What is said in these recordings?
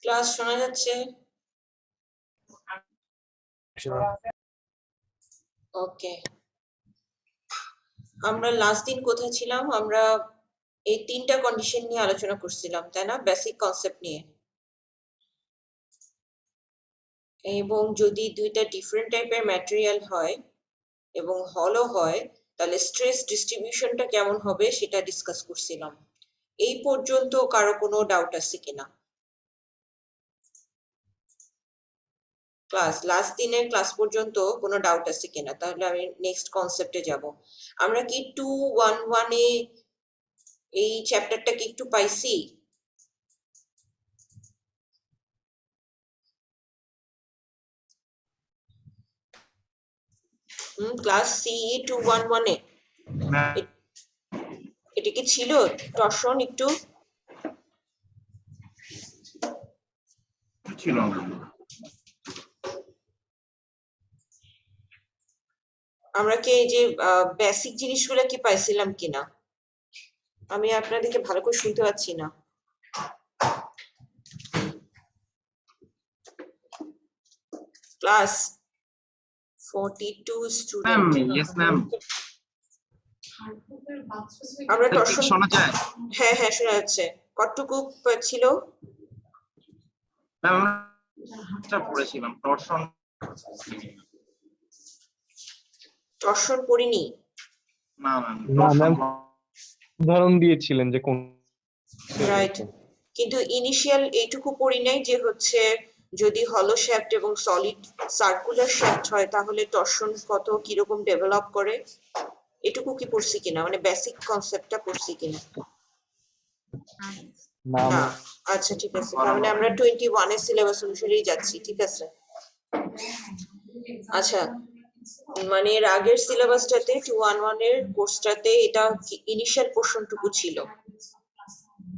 Class শোনা যাচ্ছে? ওকে, আমরা লাস্ট দিন কোথায় ছিলাম? আমরা এই তিনটা কন্ডিশন নিয়ে আলোচনা করছিলাম, তাই না? বেসিক কনসেপ্ট নিয়ে। এবং যদি দুইটা ডিফারেন্ট টাইপের ম্যাটেরিয়াল হয় এবং হলও হয়, তাহলে স্ট্রেস ডিস্ট্রিবিউশনটা কেমন হবে সেটা ডিসকাস করছিলাম। এই পর্যন্ত কারো কোনো ডাউট আছে কিনা? লাস্ট দিনের ক্লাস পর্যন্ত কোনো ডাউট আছে কিনা? তাহলে আমি নেক্সট কনসেপ্টে যাব। আমরা কি 211 এ এই চ্যাপ্টারটা কি একটু পাইছি? ক্লাস সিই 211 এ এটা কি ছিল? টর্শন একটু ছিল। আমরা কি এই যে বেসিক জিনিসগুলো কি পাইছিলাম কিনা? আমি আপনাদেরকে ভালো করে শুনতে পাচ্ছি না। Class 42 student. Yes ma'am. আমরা টর্শন শোনা যায়? হ্যাঁ হ্যাঁ শোনা যাচ্ছে। কতটুকু ছিল? ম্যাম আমরা পড়েছিলাম টর্শন। টর্শন পড়িনি। না ম্যাম উদাহরণ দিয়েছিলেন যে কোন, রাইট, কিন্তু ইনিশিয়াল এইটুকু পড়ি নাই যে হচ্ছে যদি হলো শ্যাফট এবং সলিড সার্কুলার শ্যাফট হয় তাহলে টর্শন কত কিরকম ডেভেলপ করে, এটুকু কি পড়ছি কিনা, মানে বেসিক কনসেপ্টটা পড়ছি কিনা? না, আচ্ছা ঠিক আছে, তার মানে আমরা 21 এর সিলেবাস অনুসারেই যাচ্ছি, ঠিক আছে। আচ্ছা, মানে এর আগের সিলেবাসটাতে 211 এর কোর্সটাতে এটা ইনিশিয়াল পোর্শনটুকু ছিল,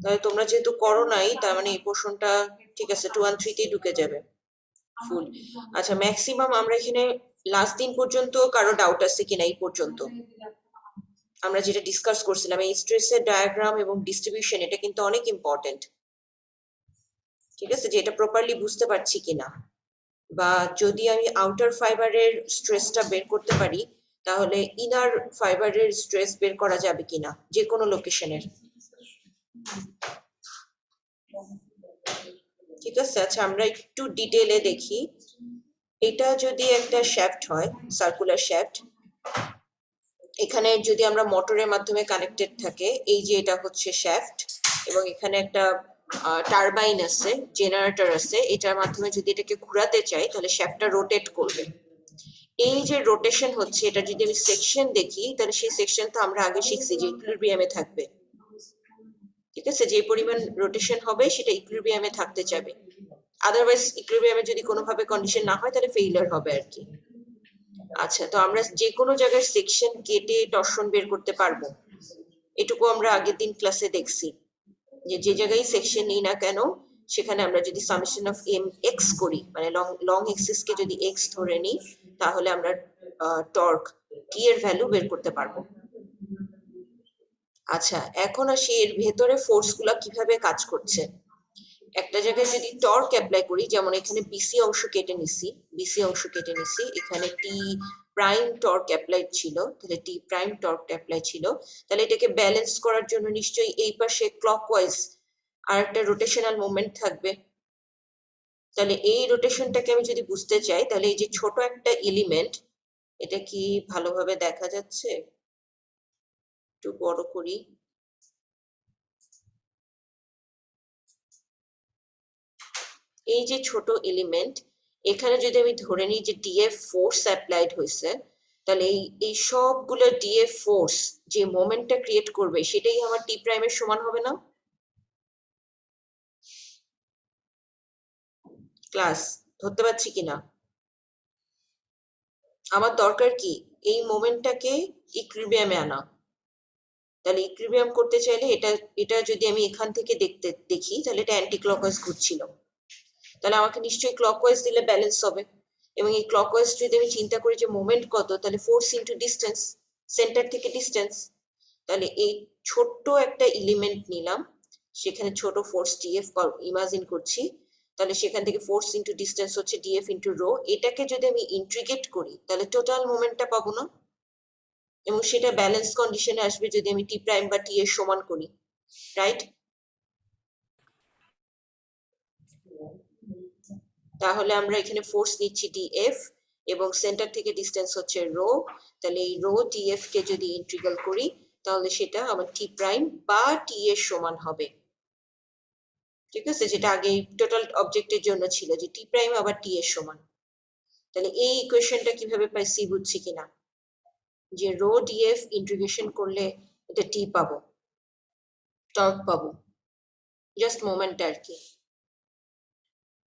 তাহলে তোমরা যেহেতু করো নাই তার মানে এই পোর্শনটা ঠিক আছে 213 তেই ঢুকে যাবে ফুল। আচ্ছা, ম্যাক্সিমাম আমরা এখানে লাস্ট দিন পর্যন্ত কারো ডাউট আছে কিনা এই পর্যন্ত? আমরা যেটা ডিসকাস করছিলাম এই স্ট্রেসের ডায়াগ্রাম এবং ডিস্ট্রিবিউশন, এটা কিন্তু অনেক ইম্পর্টেন্ট, ঠিক আছে, যে এটা প্রপারলি বুঝতে পারছি কিনা, বা যদি আমি আউটার ফাইবারের স্ট্রেসটা বের করতে পারি তাহলে ইনার ফাইবারের স্ট্রেস বের করা যাবে কিনা যে কোনো লোকেশনের, ঠিক আছে। আচ্ছা, আমরা একটু ডিটেইলে দেখি। এটা যদি একটা শ্যাফট হয়, সার্কুলার শ্যাফট, এখানে যদি আমরা মোটরের মাধ্যমে কানেক্টেড থাকে, এই যে এটা হচ্ছে শ্যাফট এবং এখানে একটা টারবাইন আছে, জেনারেটর আছে, এটার মাধ্যমে যদি এটাকে ঘোরাতে চাই তাহলে শ্যাফটটা রোটেট করবে। এই যে রোটেশন হচ্ছে, এটা যদি আমি সেকশন দেখি তাহলে সেই সেকশন তো আমরা আগে শিখছি যে ইকুইলিব্রিয়ামে থাকবে, ঠিক আছে, যে পরিমাণ রোটেশন হবে সেটা ইকুইলিব্রিয়ামে থাকতে চাবে, আদারওয়াইজ ইকুইলিব্রিয়ামে যদি কোনোভাবে কন্ডিশন না হয় তাহলে ফেইলিয়ার হবে আর কি। আচ্ছা, তো আমরা যে কোনো জায়গার সেকশন কেটে টর্শন বের করতে পারবো, এটুকু আমরা আগের দিন ক্লাসে দেখছি যে যে জায়গায় সেকশন নিই না কেন সেখানে আমরা যদি সামেশন অফ এম এক্স করি, মানে লং এক্সিস কে যদি এক্স ধরে নিই তাহলে আমরা টর্ক টি এর ভ্যালু বের করতে পারবো। আচ্ছা, এখন আসি এর ভেতরে ফোর্স গুলা কিভাবে কাজ করছে। একটা জায়গায় যদি টর্ক অ্যাপ্লাই করি, যেমন এখানে বিসি অংশ কেটে নিছি, এখানে টি প্রাইম টর্ক অ্যাপ্লাই ছিল, তাহলে টি প্রাইম টর্ক অ্যাপ্লাই ছিল, তাহলে এটাকে ব্যালেন্স করার জন্য নিশ্চয়ই এই পাশে ক্লকওয়াইজ আর একটা রোটেশনাল মুভমেন্ট থাকবে। তাহলে এই রোটেশনটাকে আমি যদি বুঝতে চাই তাহলে এই যে ছোট একটা এলিমেন্ট, এটা কি ভালোভাবে দেখা যাচ্ছে? একটু বড় করি। এই যে ছোট এলিমেন্ট, এখানে যদি আমি ধরে নিই যে ডিএফ ফোর্স অ্যাপ্লাইড হয়েছে, তাহলে এই সবগুলো ডিএফ ফোর্স যে মোমেন্টটা ক্রিয়েট করবে সেটাই আমার টি প্রাইমের সমান হবে না? ক্লাস ধরতে পারছি কিনা? আমার দরকার কি এই মোমেন্টটাকে ইকুইলিব্রিয়ামে আনা, তাহলে ইকুইলিব্রিয়াম করতে চাইলে এটা যদি আমি এখান থেকে দেখি তাহলে এটা অ্যান্টি ক্লকওয়াইজ ঘুরছিল, তাহলে আমাকে নিশ্চয়ই ক্লকওয়াইজ দিলে ব্যালেন্স হবে, এবং এই ক্লকওয়াইজ যদি আমি চিন্তা করি যে মোমেন্ট কত, তাহলে ফোর্স ইনটু ডিস্টেন্স, সেন্টার থেকে ডিস্টেন্স, তাহলে এই ছোট্ট একটা এলিমেন্ট নিলাম, সেখানে ছোট ফোর্স টিএফ ইমাজিন করছি, তাহলে সেখান থেকে ফোর্স ইন্টু ডিস্টেন্স হচ্ছে ডিএফ ইন্টু রো। এটাকে যদি আমি ইন্টিগ্রেট করি তাহলে টোটাল মোমেন্টটা পাবো না, এবং সেটা ব্যালেন্স কন্ডিশনে আসবে যদি আমি টি প্রাইম বা টি এর সমান করি, রাইট? তাহলে আমরা এখানে ফোর্স নিচ্ছি ডিএফ এবং সেন্টার থেকে ডিস্টেন্স হচ্ছে রো। তাহলে এই রো ডিএফ কে যদি ইন্টিগ্রাল করি তাহলে সেটা আমার টি প্রাইম বা টি এর সমান হবে, ঠিক আছে? যেটা আগে টোটাল অবজেক্টের জন্য ছিল যে টি প্রাইম আবার টি এর সমান। তাহলে এই ইকুয়েশনটা কিভাবে পাইছি বুঝছি কিনা, যে রো ডিএফ ইন্টিগ্রেশন করলে এটা টি পাবো, টর্ক পাবো, জাস্ট মোমেন্ট আর কি।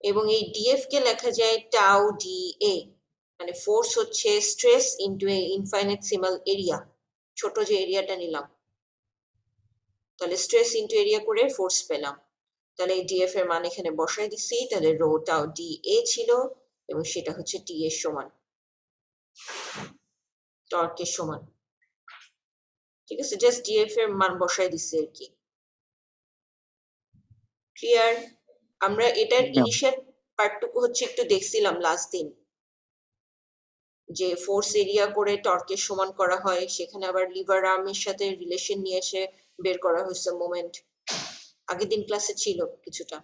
এবং এই ডিএফ কে লেখা যায় টাউ ডি এ, মানে ফোর্স হচ্ছে স্ট্রেস ইনটু এ ইনফাইনিটেসিমাল এরিয়া, ছোট যে এরিয়াটা নিলাম, তাহলে স্ট্রেস ইনটু এরিয়া করে ফোর্স পেলাম। তাহলে এই ডিএফ এর মান এখানে বসাই দিছি, তাহলে রো টাউ ডি এ ছিল এবং সেটা হচ্ছে টি এর সমান, টর্কের সমান, ঠিক আছে? জাস্ট ডিএফ এর মান বসাই দিছি আর কি। ক্লিয়ার? আমরা এটার ইনিশিয়াল পার্টটুকু হচ্ছে একটু দেখছিলাম লাস্ট দিন, যে ফোর্স এরিয়া করে টর্কের সমান করা হয়, সেখানে আবার লিভার আর্মের সাথে রিলেশন নিয়ে এসে বের করা হয়েছে মোমেন্ট, আগের দিন ক্লাসে ছিল কিছুটা।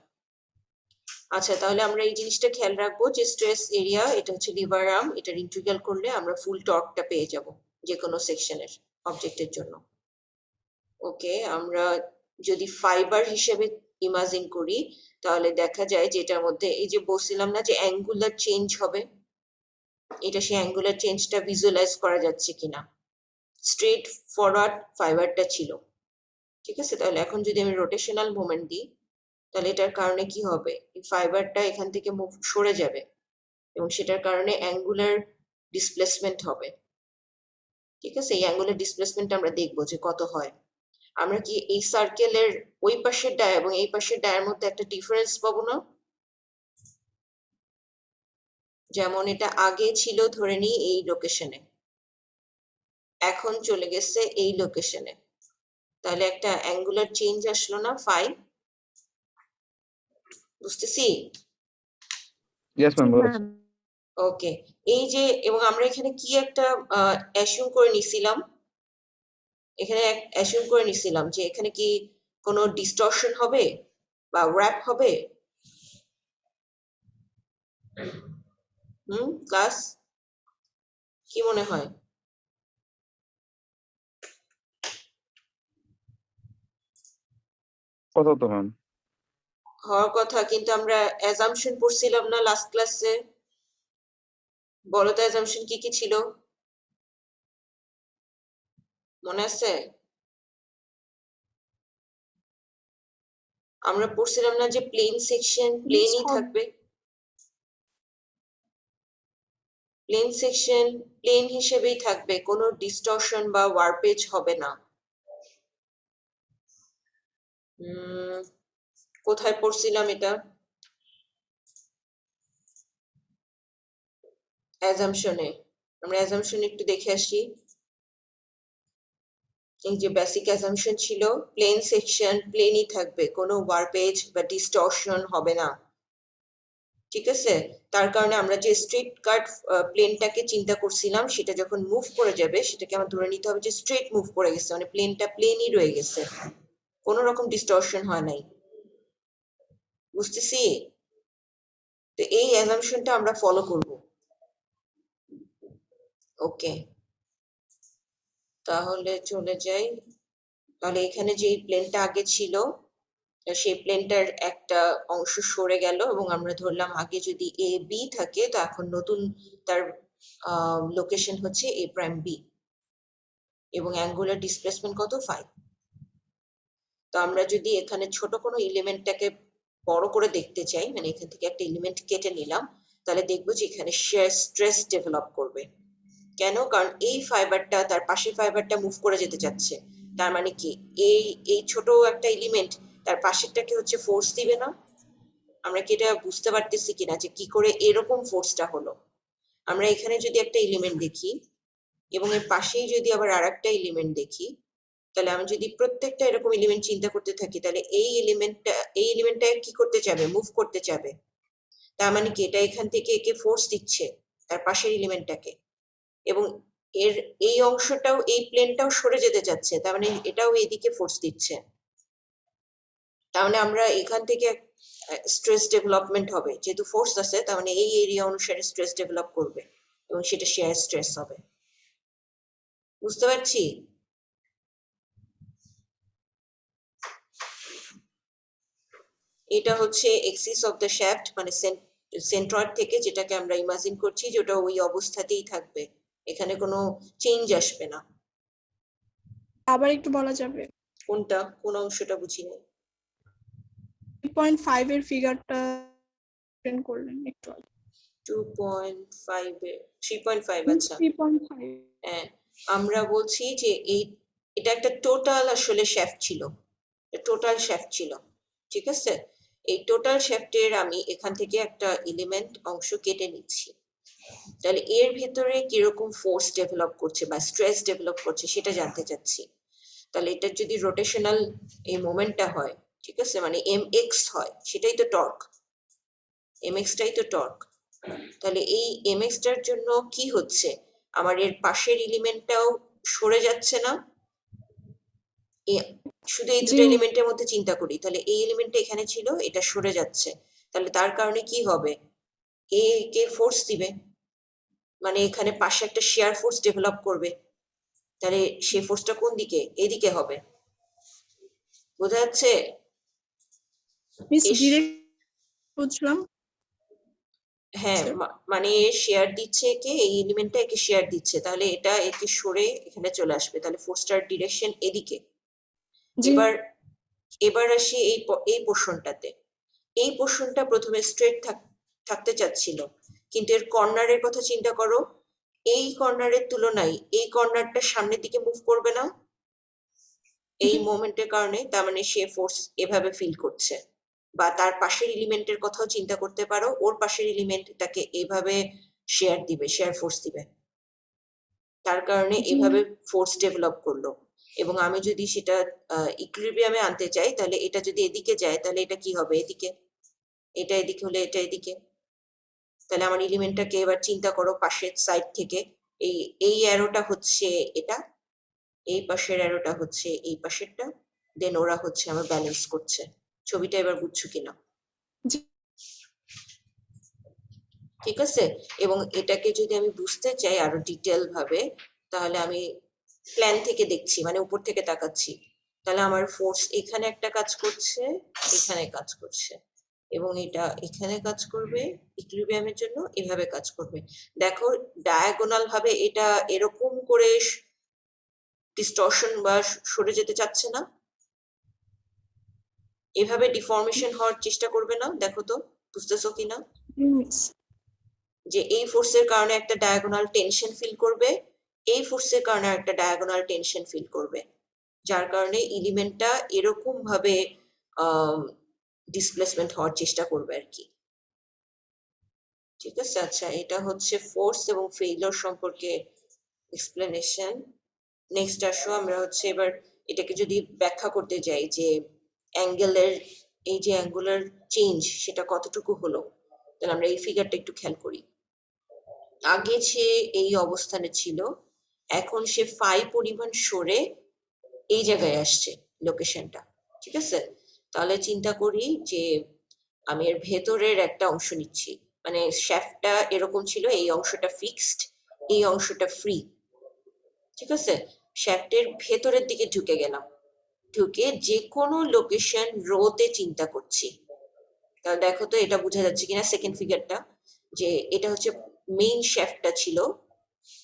আচ্ছা, তাহলে আমরা এই জিনিসটা খেয়াল রাখবো যে স্ট্রেস এরিয়া এটা হচ্ছে লিভার আর্ম, এটার ইন্টিগ্রাল করলে আমরা ফুল টর্কটা পেয়ে যাব যে কোনো সেকশনের অবজেক্টের জন্য। ওকে, আমরা যদি ফাইবার হিসেবে ইমাজিন করি তাহলে দেখা যায় যে এটার মধ্যে এই যে বলছিলাম না যে অ্যাঙ্গুলার চেঞ্জ হবে, এটা সেই অ্যাঙ্গুলার চেঞ্জটা ভিজুয়ালাইজ করা যাচ্ছে কিনা। স্ট্রেট ফরওয়ার্ড ফাইবারটা ছিল, ঠিক আছে? তাহলে এখন যদি আমি রোটেশনাল মোমেন্ট দিই তাহলে এটার কারণে কি হবে, এই ফাইবারটা এখান থেকে মুভ সরে যাবে এবং সেটার কারণে অ্যাঙ্গুলার ডিসপ্লেসমেন্ট হবে, ঠিক আছে? এই অ্যাঙ্গুলার ডিসপ্লেসমেন্ট আমরা দেখবো যে কত হয়। আমরা কি এই সার্কেলের ওই পাশের ডায়া এবং এই পাশের ডায়ার মধ্যে একটা ডিফারেন্স পাবো না? যেমন এটা আগে ছিল ধরে নিই এই লোকেশনে, এখন চলে গেছে এই লোকেশনে, তাহলে একটা অ্যাঙ্গুলার চেঞ্জ আসলো না ফাই? বুঝতেছি? Yes, ma'am. boss. ওকে, এই যে, এবং আমরা এখানে কি একটা অ্যাসিউম করে নিছিলাম, এখানে অ্যাসিউম করে নিছিলাম যে এখানে কি কোনো ডিস্টরশন হবে বা ওয়্যাপ হবে? ক্লাস কি মনে হয়? কত তো ম্যাম? হওয়ার কথা, কিন্তু আমরা অ্যাজাম্পশন পড়ছিলাম না লাস্ট ক্লাসে? বলো তো অ্যাজাম্পশন কি কি ছিল, মনে আছে? আমরা পড়ছিলাম না যে প্লেন সেকশন প্লেনই থাকবে, প্লেন সেকশন প্লেন হিসেবেই থাকবে, কোনো ডিস্টরশন বা ওয়ার্পেজ হবে না। কোথায় পড়ছিলাম এটা? অ্যাজাম্পশনে। আমরা অ্যাজাম্পশন একটু দেখে আসি। এই যে বেসিক অ্যাজাম্পশন ছিল প্লেন সেকশন প্লেনই থাকবে, কোনো ওয়ার্পেজ বা ডিস্টরশন হবে না, ঠিক আছে? তার কারণে আমরা যে স্ট্রেট কাট প্লেনটাকে চিন্তা করছিলাম সেটা যখন মুভ করে যাবে সেটাকে আমার ধরে নিতে হবে যে স্ট্রেট মুভ করে গেছে, মানে প্লেনটা প্লেনই রয়ে গেছে, কোনো রকম ডিস্টরশন হয় নাই। বুঝতেছি? তো এই অ্যাজাম্পশনটা আমরা ফলো করব। ওকে, তাহলে চলে যাই। তাহলে এখানে যে প্লেনটা আগে ছিল সেই প্লেনটার একটা অংশ সরে গেল এবং আমরা ধরলাম আগে যদি এ বি থাকে তো এখন নতুন তার লোকেশন হচ্ছে এ প্রাইম বি এবং অ্যাঙ্গুলার ডিসপ্লেসমেন্ট কত, 5। তো আমরা যদি এখানে ছোট কোনো এলিমেন্টটাকে বড় করে দেখতে চাই, মানে এখান থেকে একটা এলিমেন্ট কেটে নিলাম, তাহলে দেখবো যে এখানে শেয়ার স্ট্রেস ডেভেলপ করবে। কেন? কারণ এই ফাইবারটা তার পাশের ফাইবারটা মুভ করে যেতে চাচ্ছে, তার মানে কি এই ছোট একটা এলিমেন্ট তার পাশেরটাকে হচ্ছে ফোর্স দিবে না? আমরা কি এটা বুঝতে পারতেছি কিনা যে কি করে এরকম ফোর্সটা হলো? আমরা এখানে যদি একটা এলিমেন্ট দেখি এবং এর পাশেই যদি আবার আরেকটা এলিমেন্ট দেখি, তাহলে আমি যদি প্রত্যেকটা এরকম এলিমেন্ট চিন্তা করতে থাকি তাহলে এই এলিমেন্টটা কি করতে চাবে, মুভ করতে চাবে, তার মানে কি এটা এখান থেকে একে ফোর্স দিচ্ছে তার পাশের এলিমেন্টটাকে, এবং এর এই অংশটাও এই প্লেনটাও সরে যেতে যাচ্ছে, তার মানে এটাও এদিকে ফোর্স দিচ্ছে। তার মানে আমরা এখান থেকে স্ট্রেস ডেভেলপমেন্ট হবে, যেহেতু ফোর্স আছে তার মানে এই এরিয়া অনুসারে স্ট্রেস ডেভেলপ করবে এবং সেটা শেয়ার স্ট্রেস হবে। বুঝতে পারছি? এটা হচ্ছে এক্সিস অফ দ্য শ্যাফট, মানে সেন্ট্রয়েড থেকে যেটাকে আমরা ইমাজিন করছি যেটা ওই অবস্থাতেই থাকবে, এখানে কোনো চেঞ্জ আসবে না। আবার একটু বলা যাবে? কোনটা, কোন অংশটা বুঝিনি? 3.5 এর ফিগারটা প্রিন্ট করলেন একটু আগে। 2.5 এ 3.5, আচ্ছা 3.5 হ্যাঁ, আমরা বলছি যে এটা একটা টোটাল আসলে শ্যাফট ছিল, টোটাল শ্যাফট ছিল, ঠিক আছে? এই টোটাল শ্যাফটের আমি এখান থেকে একটা এলিমেন্ট অংশ কেটে নিচ্ছি, তাহলে এর ভিতরে কিরকম ফোর্স ডেভেলপ করছে বা স্ট্রেস ডেভেলপ করছে সেটা জানতে চাচ্ছি। তাহলে এটা যদি রোটেশনাল এই মোমেন্টটা হয়, ঠিক আছে, মানে mx হয়, সেটাই তো টর্ক, mx টাই তো টর্ক। তাহলে এই mx টার জন্য কি হচ্ছে, আমার এর পাশের এলিমেন্টটাও সরে যাচ্ছে না? শুধু এই দুটো জি। এলিমেন্টের মধ্যে চিন্তা করি, তাহলে এই এলিমেন্টটা এখানে ছিল, এটা সরে যাচ্ছে, তাহলে তার কারণে কি হবে, এ কে ফোর্স দিবে, মানে এখানে পাশে একটা শেয়ার ফোর্স ডেভেলপ করবে, তাহলে সেই ফোর্সটা কোন দিকে, এদিকে হবে। বোঝা যাচ্ছে? মিস ইস, ডিরেক্ট বুঝলাম। হ্যাঁ, Sir. মানে শেয়ার দিচ্ছে একে, এই এলিমেন্টটা একে শেয়ার দিচ্ছে, তাহলে এটা একে সরে এখানে চলে আসবে, তাহলে ফোর্সটার ডিরেকশন এদিকে। জি। এবার এবার আসি এই পোর্শনটাতে। এই পোর্শনটা প্রথমে স্ট্রেট থাকতে চাচ্ছিল, কিন্তু এর কর্নারের কথা চিন্তা করো, এই কর্নারের তুলনায় এই কর্নারটা সামনের দিকে মুভ করবে না এই জি। মোমেন্টের কারণে, তার মানে সে ফোর্স এভাবে ফিল করছে। বা তার পাশের এলিমেন্টের কথাও চিন্তা করতে পারো, ওর পাশের এলিমেন্ট তাকে এভাবে শেয়ার দিবে, শেয়ার ফোর্স দিবে, তার কারণে জি। এভাবে ফোর্স ডেভেলপ করলো। এবং আমি যদি সেটা ইকুইলিব্রিয়ামে আনতে চাই, তাহলে এটা যদি এদিকে যায় তাহলে এটা কি হবে, এদিকে, এটা এদিকে হলে এটা এদিকে। তাহলে আমার এলিমেন্টটাকে এবার চিন্তা করো পাশের সাইড থেকে, এই এই অ্যারোটা হচ্ছে এটা, এই পাশের অ্যারোটা হচ্ছে এই পাশেরটা, দেন ওরা হচ্ছে আমার ব্যালেন্স করছে। ছবিটা এবার বুঝছো কিনা? জি। ঠিক আছে? এবং এটাকে যদি আমি বুঝতে চাই আরো ডিটেল ভাবে, তাহলে আমি প্ল্যান থেকে দেখছি, মানে উপর থেকে তাকাচ্ছি, তাহলে আমার ফোর্স এখানে একটা কাজ করছে, এখানে কাজ করছে, এবং এটা এখানে কাজ করবে, ইকুইলিব্রিয়ামের জন্য এভাবে কাজ করবে। দেখো ডায়াগোনাল ভাবে এটা এরকম করে ডিস্টরশন বা সরে যেতে চাচ্ছে না, এভাবে ডিফর্মেশন হওয়ার চেষ্টা করবে না। দেখো তো বুঝতেছো কিনা, মিস যে এই ফোর্সের কারণে একটা ডায়াগোনাল টেনশন ফিল করবে, এই ফোর্সের কারণে একটা ডায়াগোনাল টেনশন ফিল করবে, যার কারণে এলিমেন্টটা এরকম ভাবে ডিসপ্লেসমেন্ট হওয়ার চেষ্টা করবে আর কি। ঠিক আছে, আচ্ছা এটা হচ্ছে ফোর্স এবং ফেইলিওর সম্পর্কে এক্সপ্লেনেশন। নেক্সট আসো আমরা হচ্ছে এবার এটাকে যদি ব্যাখ্যা করতে যাই যে অ্যাঙ্গেলের এই যে অ্যাঙ্গুলার চেঞ্জ সেটা কতটুকু হলো, তাহলে আমরা এই ফিগারটা একটু খেয়াল করি। আগে সে এই অবস্থানে ছিল, এখন সে ফাই পরিমাণ সরে এই জায়গায় আসছে লোকেশনটা, ঠিক আছে? তাহলে চিন্তা করি যে আমি এর ভেতরের একটা অংশ নিচ্ছি, মানে শ্যাফটটা এরকম ছিল, এই অংশটা ফিক্সড, এই অংশটা ফ্রি, ঠিক আছে? শ্যাফটের ভেতরের দিকে ঢুকে গেলাম, ঢুকে যে কোনো লোকেশন রোতে চিন্তা করছি। তাহলে দেখো তো এটা বোঝা যাচ্ছে কিনা সেকেন্ড ফিগারটা, যে এটা হচ্ছে মেইন শ্যাফটটা ছিল,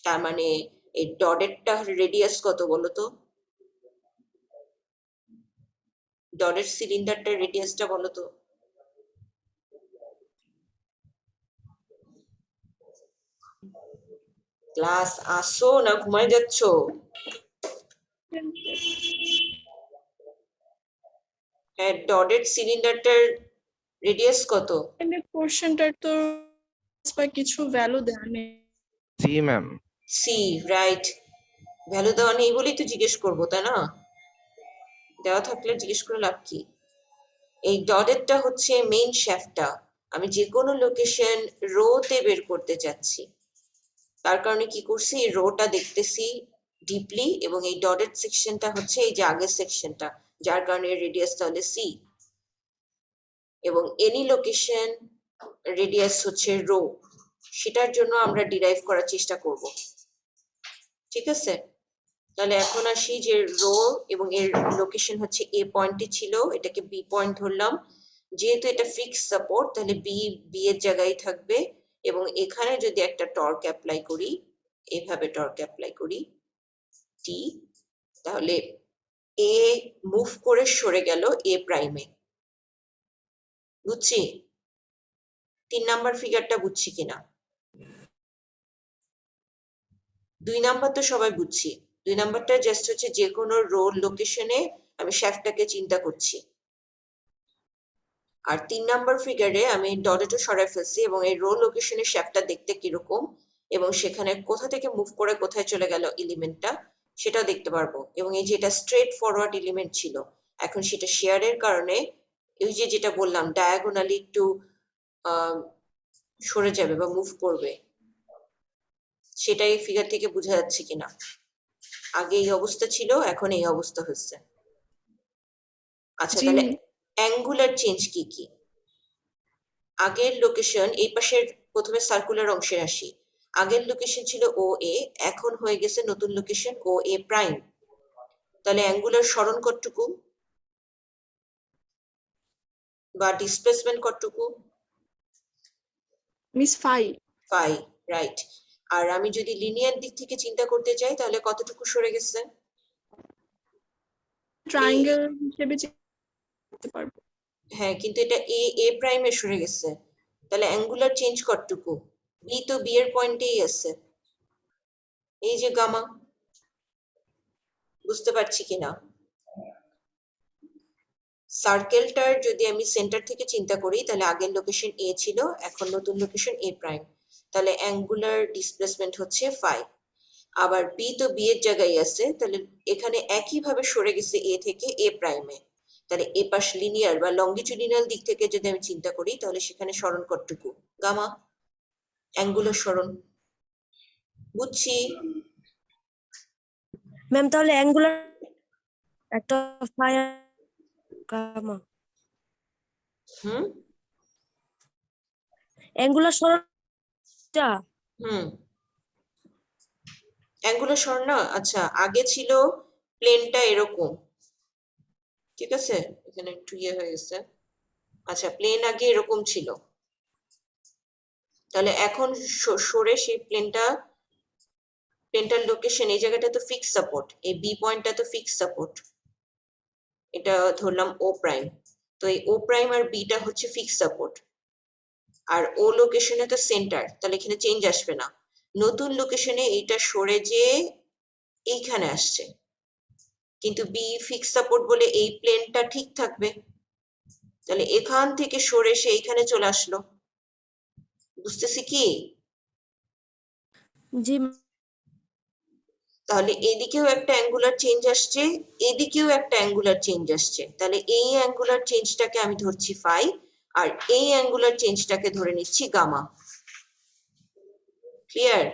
তার মানে এই ডটেরটা রেডিয়াস কত বলো তো, ডটের সিলিন্ডারটার রেডিয়াসটা বলো তো। ক্লাস আসো না ঘুমায় যাচ্ছ? হ্যাঁ, ডটের সিলিন্ডারটার রেডিয়াস কত? পোর্শনটার তো কিছু ভ্যালু দেওয়া নেই। জি ম্যাম। See, right. ভ্যালু দেওয়া নেই বলেই তো জিজ্ঞেস করবো, তাই না? দেওয়া থাকলে জিজ্ঞেস করে লাভ কি? এই ডটেরটা হচ্ছে মেইন শ্যাফটটা, আমি যে কোনো লোকেশন রোতে বের করতে চাচ্ছি, তার কারণে কি করছি, রোটা দেখতেছি ডিপলি, এবং এই ডটেড সেকশনটা হচ্ছে এই যে আগের সেকশনটা, যার কারণে রেডিয়াস তাহলে সি, এবং এনি লোকেশন রেডিয়াস হচ্ছে রো, সেটার জন্য আমরা ডিরাইভ করার চেষ্টা করব। ঠিক আছে, তাহলে এখন আসি যে রো এবং এর লোকেশন হচ্ছে এ পয়েন্টে ছিল, এটাকে বি পয়েন্ট ধরলাম, যেহেতু এটা ফিক্স সাপোর্ট তাহলে বি এর জায়গায় থাকবে, এবং এখানে যদি একটা টর্ক অ্যাপ্লাই করি, এইভাবে টর্ক অ্যাপ্লাই করি টি, তাহলে এ মুভ করে সরে গেল এ প্রাইমে। বুঝছি 3 নাম্বার ফিগারটা বুঝছি কিনা? 2 নাম্বার তো সবাই বুঝছি, 2 নাম্বারটা জাস্ট হচ্ছে যে কোনো রোল লোকেশনে আমি শ্যাফটটাকে চিন্তা করছি, আর 3 নাম্বার ফিগারে আমি ডটেটও সরাই ফেলছি, এবং এই রো লোকেশনের শ্যাফটটা দেখতে কিরকম এবং সেখানে কোথা থেকে মুভ করে কোথায় চলে গেল এলিমেন্টটা সেটাও দেখতে পারবো। এবং এই যে এটা স্ট্রেট ফরওয়ার্ড এলিমেন্ট ছিল, এখন সেটা শেয়ারের কারণে এই যে যেটা বললাম ডায়াগোনালি একটু সরে যাবে বা মুভ করবে, সেটাই ফিগার থেকে বোঝা যাচ্ছে কিনা। আগে এই অবস্থা ছিল, এখন এই অবস্থা হচ্ছে। আচ্ছা, জি। তাহলে অ্যাঙ্গুলার চেঞ্জ কি কি? আগের লোকেশন, এই পাশের প্রথমে সার্কুলার অংশে আসি, আগের লোকেশন ছিল ও এ, এখন হয়ে গেছে নতুন লোকেশন ও এ প্রাইম, তাহলে অ্যাঙ্গুলার সরণ কতটুকু বা ডিসপ্লেসমেন্ট কতটুকু? Miss phi. Phi, right. আর আমি যদি লিনিয়ার দিক থেকে চিন্তা করতে চাই তাহলে কতটুকু সরে গেছে? ট্রায়াঙ্গেল হিসেবে করতে পারবো। হ্যাঁ, কিন্তু এটা এ এ প্রাইমে সরে গেছে, তাহলে অ্যাঙ্গুলার চেঞ্জ কতটুকু? বি তো বি এর পয়েন্টেই আছে, এই যে গামা। বুঝতে পারছি কিনা? সার্কেলটার যদি আমি সেন্টার থেকে চিন্তা করি তাহলে আগের লোকেশন এ ছিল, এখন নতুন লোকেশন এ প্রাইম, তাহলে অ্যাঙ্গুলার ডিসপ্লেসমেন্ট হচ্ছে ফাই। আবার বি তো বি এর জায়গায় আছে, তাহলে এখানে একইভাবে সরে গেছে এ থেকে এ প্রাইমে, তাহলে এ পাশ লিনিয়ার বা লঙ্গিচুডিনাল দিক থেকে যদি আমি চিন্তা করি তাহলে সেখানে সরণ কতটুকু? গামা, অ্যাঙ্গুলার সরণ। বুঝছি? ম্যাম তাহলে অ্যাঙ্গুলার একটা ফায়ার গামা হুম অ্যাঙ্গুলার সরণটা হুম অ্যাঙ্গুলার সরণ না, আচ্ছা আগে ছিল প্লেনটা এরকম, ঠিক আছে, এখানে একটু ইয়ে হয়ে গেছে। আচ্ছা, প্লেন আগে এরকম ছিল, তাহলে এখন সরে সেই প্লেনটার লোকেশন এই জায়গাটা তো ফিক্স সাপোর্ট, এই বি পয়েন্টটা তো ফিক্স সাপোর্ট, এটা ধরলাম ও প্রাইম, তো এই ও প্রাইম আর বিটা হচ্ছে ফিক্স সাপোর্ট, আর ও লোকেশনে তো সেন্টার, তাহলে এখানে চেঞ্জ আসবে না। নতুন লোকেশনে এইটা সরে যে এইখানে আসছে, কিন্তু বি ফিক্স সাপোর্ট বলে এই প্লেনটা ঠিক থাকবে, তাহলে এখান থেকে সরে সে এইখানে চলে আসলো। বুঝতেছি কি? জি তাহলে এদিকেও একটা অ্যাঙ্গুলার চেঞ্জ আসছে, এদিকেও একটা অ্যাঙ্গুলার চেঞ্জ আসছে, তাহলে এই অ্যাঙ্গুলার চেঞ্জটাকে আমি ধরছি ফাই, আর এই অ্যাঙ্গুলার চেঞ্জটাকে ধরে নিচ্ছি গামা। ক্লিয়ার?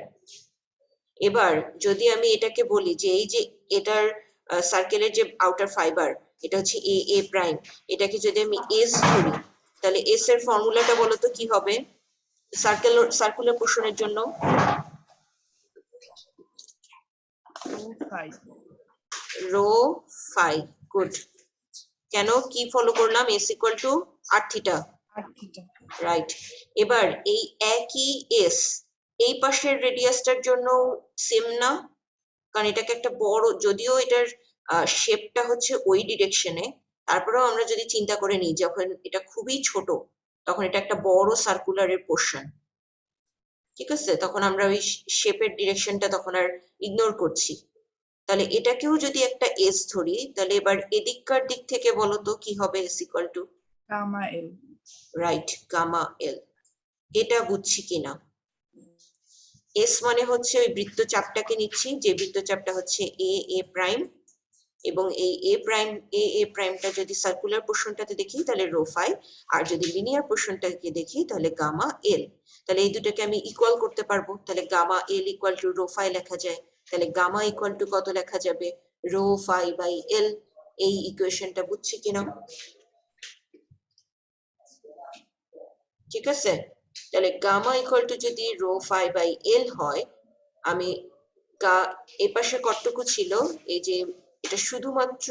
এবার যদি আমি এটাকে বলি যে এই যে এটার সার্কেলের যে আউটার ফাইবার, এটা হচ্ছে এ এ প্রাইম, এটাকে যদি আমি এস ধরি তাহলে এস এর ফর্মুলাটা বলো তো কি হবে সার্কুলার পোর্শনের জন্য? Rho phi. গুড। কেন, কি ফলো করলাম? S equal to R theta, right. এবার এই একই এস এই পাশের রেডিয়াসটার জন্য সেম না? কারণ এটাকে একটা বড়, যদিও এটার শেপটা হচ্ছে ওই ডিরেকশনে, তারপরেও আমরা যদি চিন্তা করে নিই যখন এটা খুবই ছোট তখন এটা একটা বড় সার্কুলারের পোর্শন, ঠিক আছে, তখন আমরা ওই শেপের ডিরেকশনটা তখন আর ইগনোর করছি। তাহলে এটাকেও যদি একটা এস ধরি তাহলে এবার এদিককার দিক থেকে বলো তো কি হবে? S equal to gamma L. Right, gamma L. এটা বুঝছি কিনা? এস মানে হচ্ছে ওই বৃত্তচাপটাকে নিচ্ছি, যে বৃত্তচাপটা হচ্ছে এ এ প্রাইম, এবং এই এ প্রাইমটা যদি সার্কুলার পোর্শনটাতে দেখি তাহলে রো ফাই, আর যদি লিনিয়ার পোর্শনটাকে দেখি তাহলে গামা এল। তাহলে এই দুটাকে আমি ইকুয়াল করতে পারবো, তাহলে gamma L equal to rho phi লেখা যায়। তাহলে গামা ইকুয়াল টু কত লেখা যাবে? Rho phi by L. এই ইকুয়েশনটা বুঝছি কিনা? ঠিক আছে, তাহলে গামা ইকুয়াল টু যদি রো ফাই বাই এল হয়, আমি এ পাশে কতটুকু ছিল, এই যে এটা শুধুমাত্র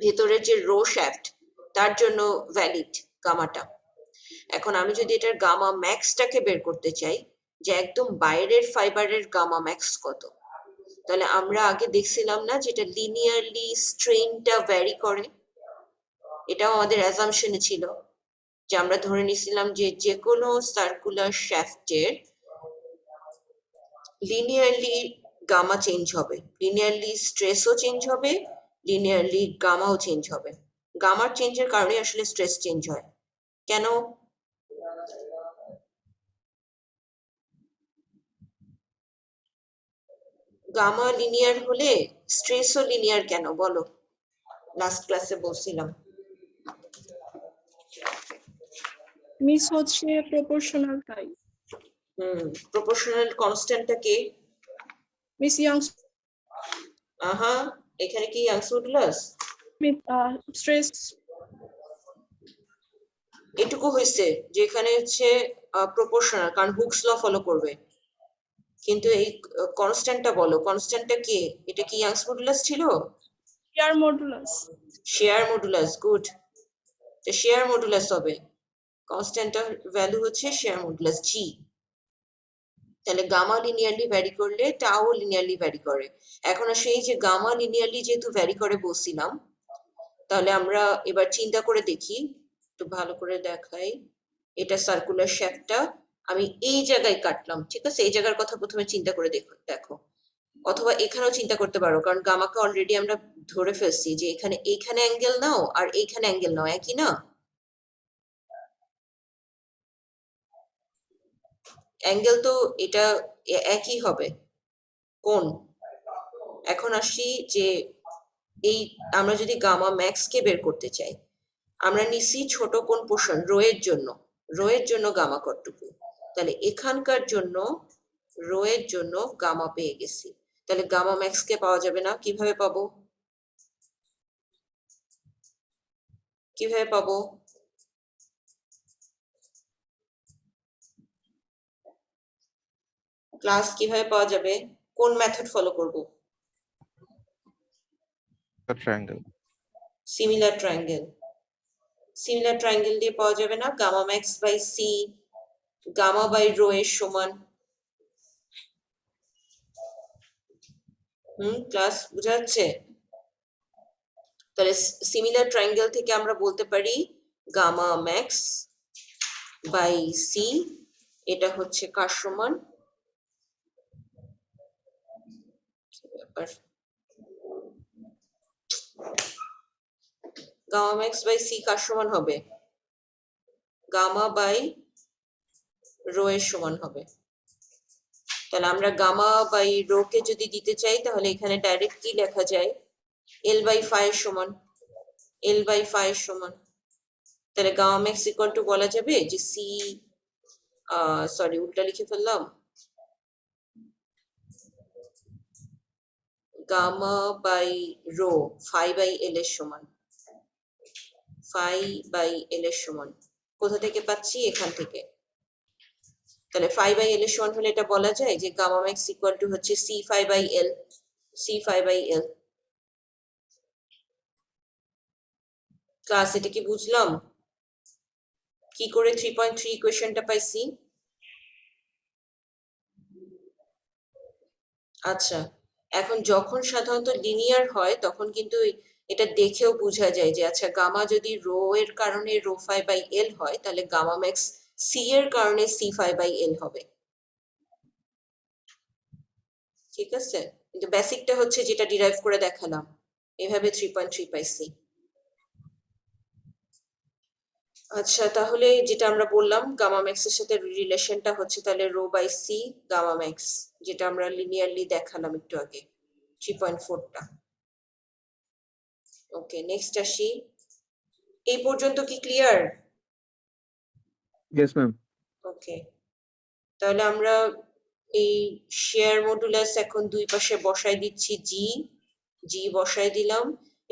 ভেতরের যে রো শ্যাফট তার জন্য ভ্যালিড গামাটা। এখন আমি যদি এটার গামা ম্যাক্সটাকে বের করতে চাই, যে একদম বাইরের ফাইবারের গামা ম্যাক্স কত, তাহলে আমরা আগে দেখছিলাম না যেটা লিনিয়ারলি স্ট্রেনটা ভ্যারি করে, এটাও আমাদের অ্যাজাম্পশনে ছিল যে আমরা ধরে নিছিলাম যে যে কোনো সার্কুলার শ্যাফটের লিনিয়ারলি গামা চেঞ্জ হবে, লিনিয়ারলি স্ট্রেসও চেঞ্জ হবে, লিনিয়ারলি গামাও চেঞ্জ হবে। গামার চেঞ্জের কারণে আসলে স্ট্রেস চেঞ্জ হয়। কেন? গামা লিনিয়ার হলে স্ট্রেসও লিনিয়ার কেন বলো? লাস্ট ক্লাসে বলছিলাম। মিস হচ্ছে প্রপোর্শনাল তাই। প্রপোর্শনাল কনস্ট্যান্টটা কে? মিস ইয়াংস আহা, এখানে কি ইয়াংস মডুলাস? স্ট্রেস এটুকু হয়েছে যে এখানে হচ্ছে প্রপোর্শনাল, কারণ হুকস ল ফলো করবে। কিন্তু এই কনস্ট্যান্টটা বলো, কনস্ট্যান্টটা কে? এটা কি ইয়াংস মডুলাস ছিল? Shear modulus. Shear modulus, good. Shear modulus হবে, কনস্ট্যান্টটার ভ্যালু হচ্ছে শেয়ার মডুলাস জি। তাহলে গামা লিনিয়ারলি ভ্যারি করলে টাও লিনিয়ারলি ভ্যারি করে। এখন সেই যে গামা লিনিয়ারলি যেহেতু ভ্যারি করে বলছিলাম, তাহলে আমরা এবার চিন্তা করে দেখি, একটু ভালো করে দেখাই। এটা সার্কুলার শ্যাফটটা আমি এই জায়গায় কাটলাম, ঠিক আছে? এই জায়গার কথা প্রথমে চিন্তা করে দেখো, অথবা এখানেও চিন্তা করতে পারো, কারণ গামাকে অলরেডি আমরা ধরে ফেলছি যে এইখানে অ্যাঙ্গেল নাও আর এইখানে অ্যাঙ্গেল নাও, একই না? অ্যাঙ্গেল তো এটা একই হবে, কোন? এখন আসি যে এই আমরা যদি গামা ম্যাক্স কে বের করতে চাই, আমরা নিছি ছোট কোন পোর্শন রো এর জন্য গামা কতটুকু, তাহলে এখানকার জন্য রো এর জন্য গামা পেয়ে গেছি। তাহলে গামা ম্যাক্স কে পাওয়া যাবে না, কিভাবে পাবো? কিভাবে পাবো? ক্লাস কিভাবে পাওয়া যাবে? কোন মেথড ফলো করব? Triangle. Similar triangle. Similar triangle দিয়ে পাওয়া যাবে না? Gamma max by C gamma by rho এর সমান। ক্লাস বুঝা যাচ্ছে? তাহলে সিমিলার ট্রায়াঙ্গেল থেকে আমরা বলতে পারি গামা ম্যাক্স বাই সি, এটা হচ্ছে কার সমান? গামা ম্যাক্স বাই সি কার সমান হবে? গামা বাই রো এর সমান হবে। তাহলে আমরা গামা বাই রো কে যদি দিতে চাই, তাহলে এখানে ডাইরেক্ট কি লেখা যায়? এল বাই ফাই এর সমান, এল বাই ফাই এর সমান। তাহলে গামা ম্যাক্স ইকুয়াল টু বলা যাবে যে সি, সরি উল্টা লিখে ফেললাম, gamma by rho phi by L এর সমান, ফাই বাই এল এর সমান। কোথা থেকে পাচ্ছি? এখান থেকে। তাহলে ফাই বাই এল এর সমান হলে এটা বলা যায় যে গামা ম্যাক্স ইকুয়াল টু হচ্ছে C phi by L, C phi by L. Class এটা কি বুঝলাম? কি করে 3.3 ইকুয়েশনটা পাইছি? আচ্ছা, এখন যখন সাধারণত লিনিয়ার হয় তখন কিন্তু এটা দেখেও বোঝা যায় যে আচ্ছা গামা যদি রো এর কারণে রো ফাই বাই এল হয়, তাহলে গামা ম্যাক্স সি এর কারণে সি ফাই বাই এল হবে। ঠিক আছে, কিন্তু বেসিকটা হচ্ছে যেটা ডিরাইভ করে দেখালাম, এভাবে 3.3 পাইছি। আচ্ছা, তাহলে যেটা আমরা বললাম গামা ম্যাক্স এর সাথে রিলেশনটা হচ্ছে তাহলে rho by C gamma max, যেটা আমরা লিনিয়ারলি দেখালাম একটু আগে 3.4টা। ওকে, নেক্সট আসি। এই পর্যন্ত কি ক্লিয়ার? Yes, ma'am. ওকে, তাহলে আমরা এই শেয়ার মডুলাস এখন দুই পাশে বসাই দিচ্ছি, জি বসাই দিলাম,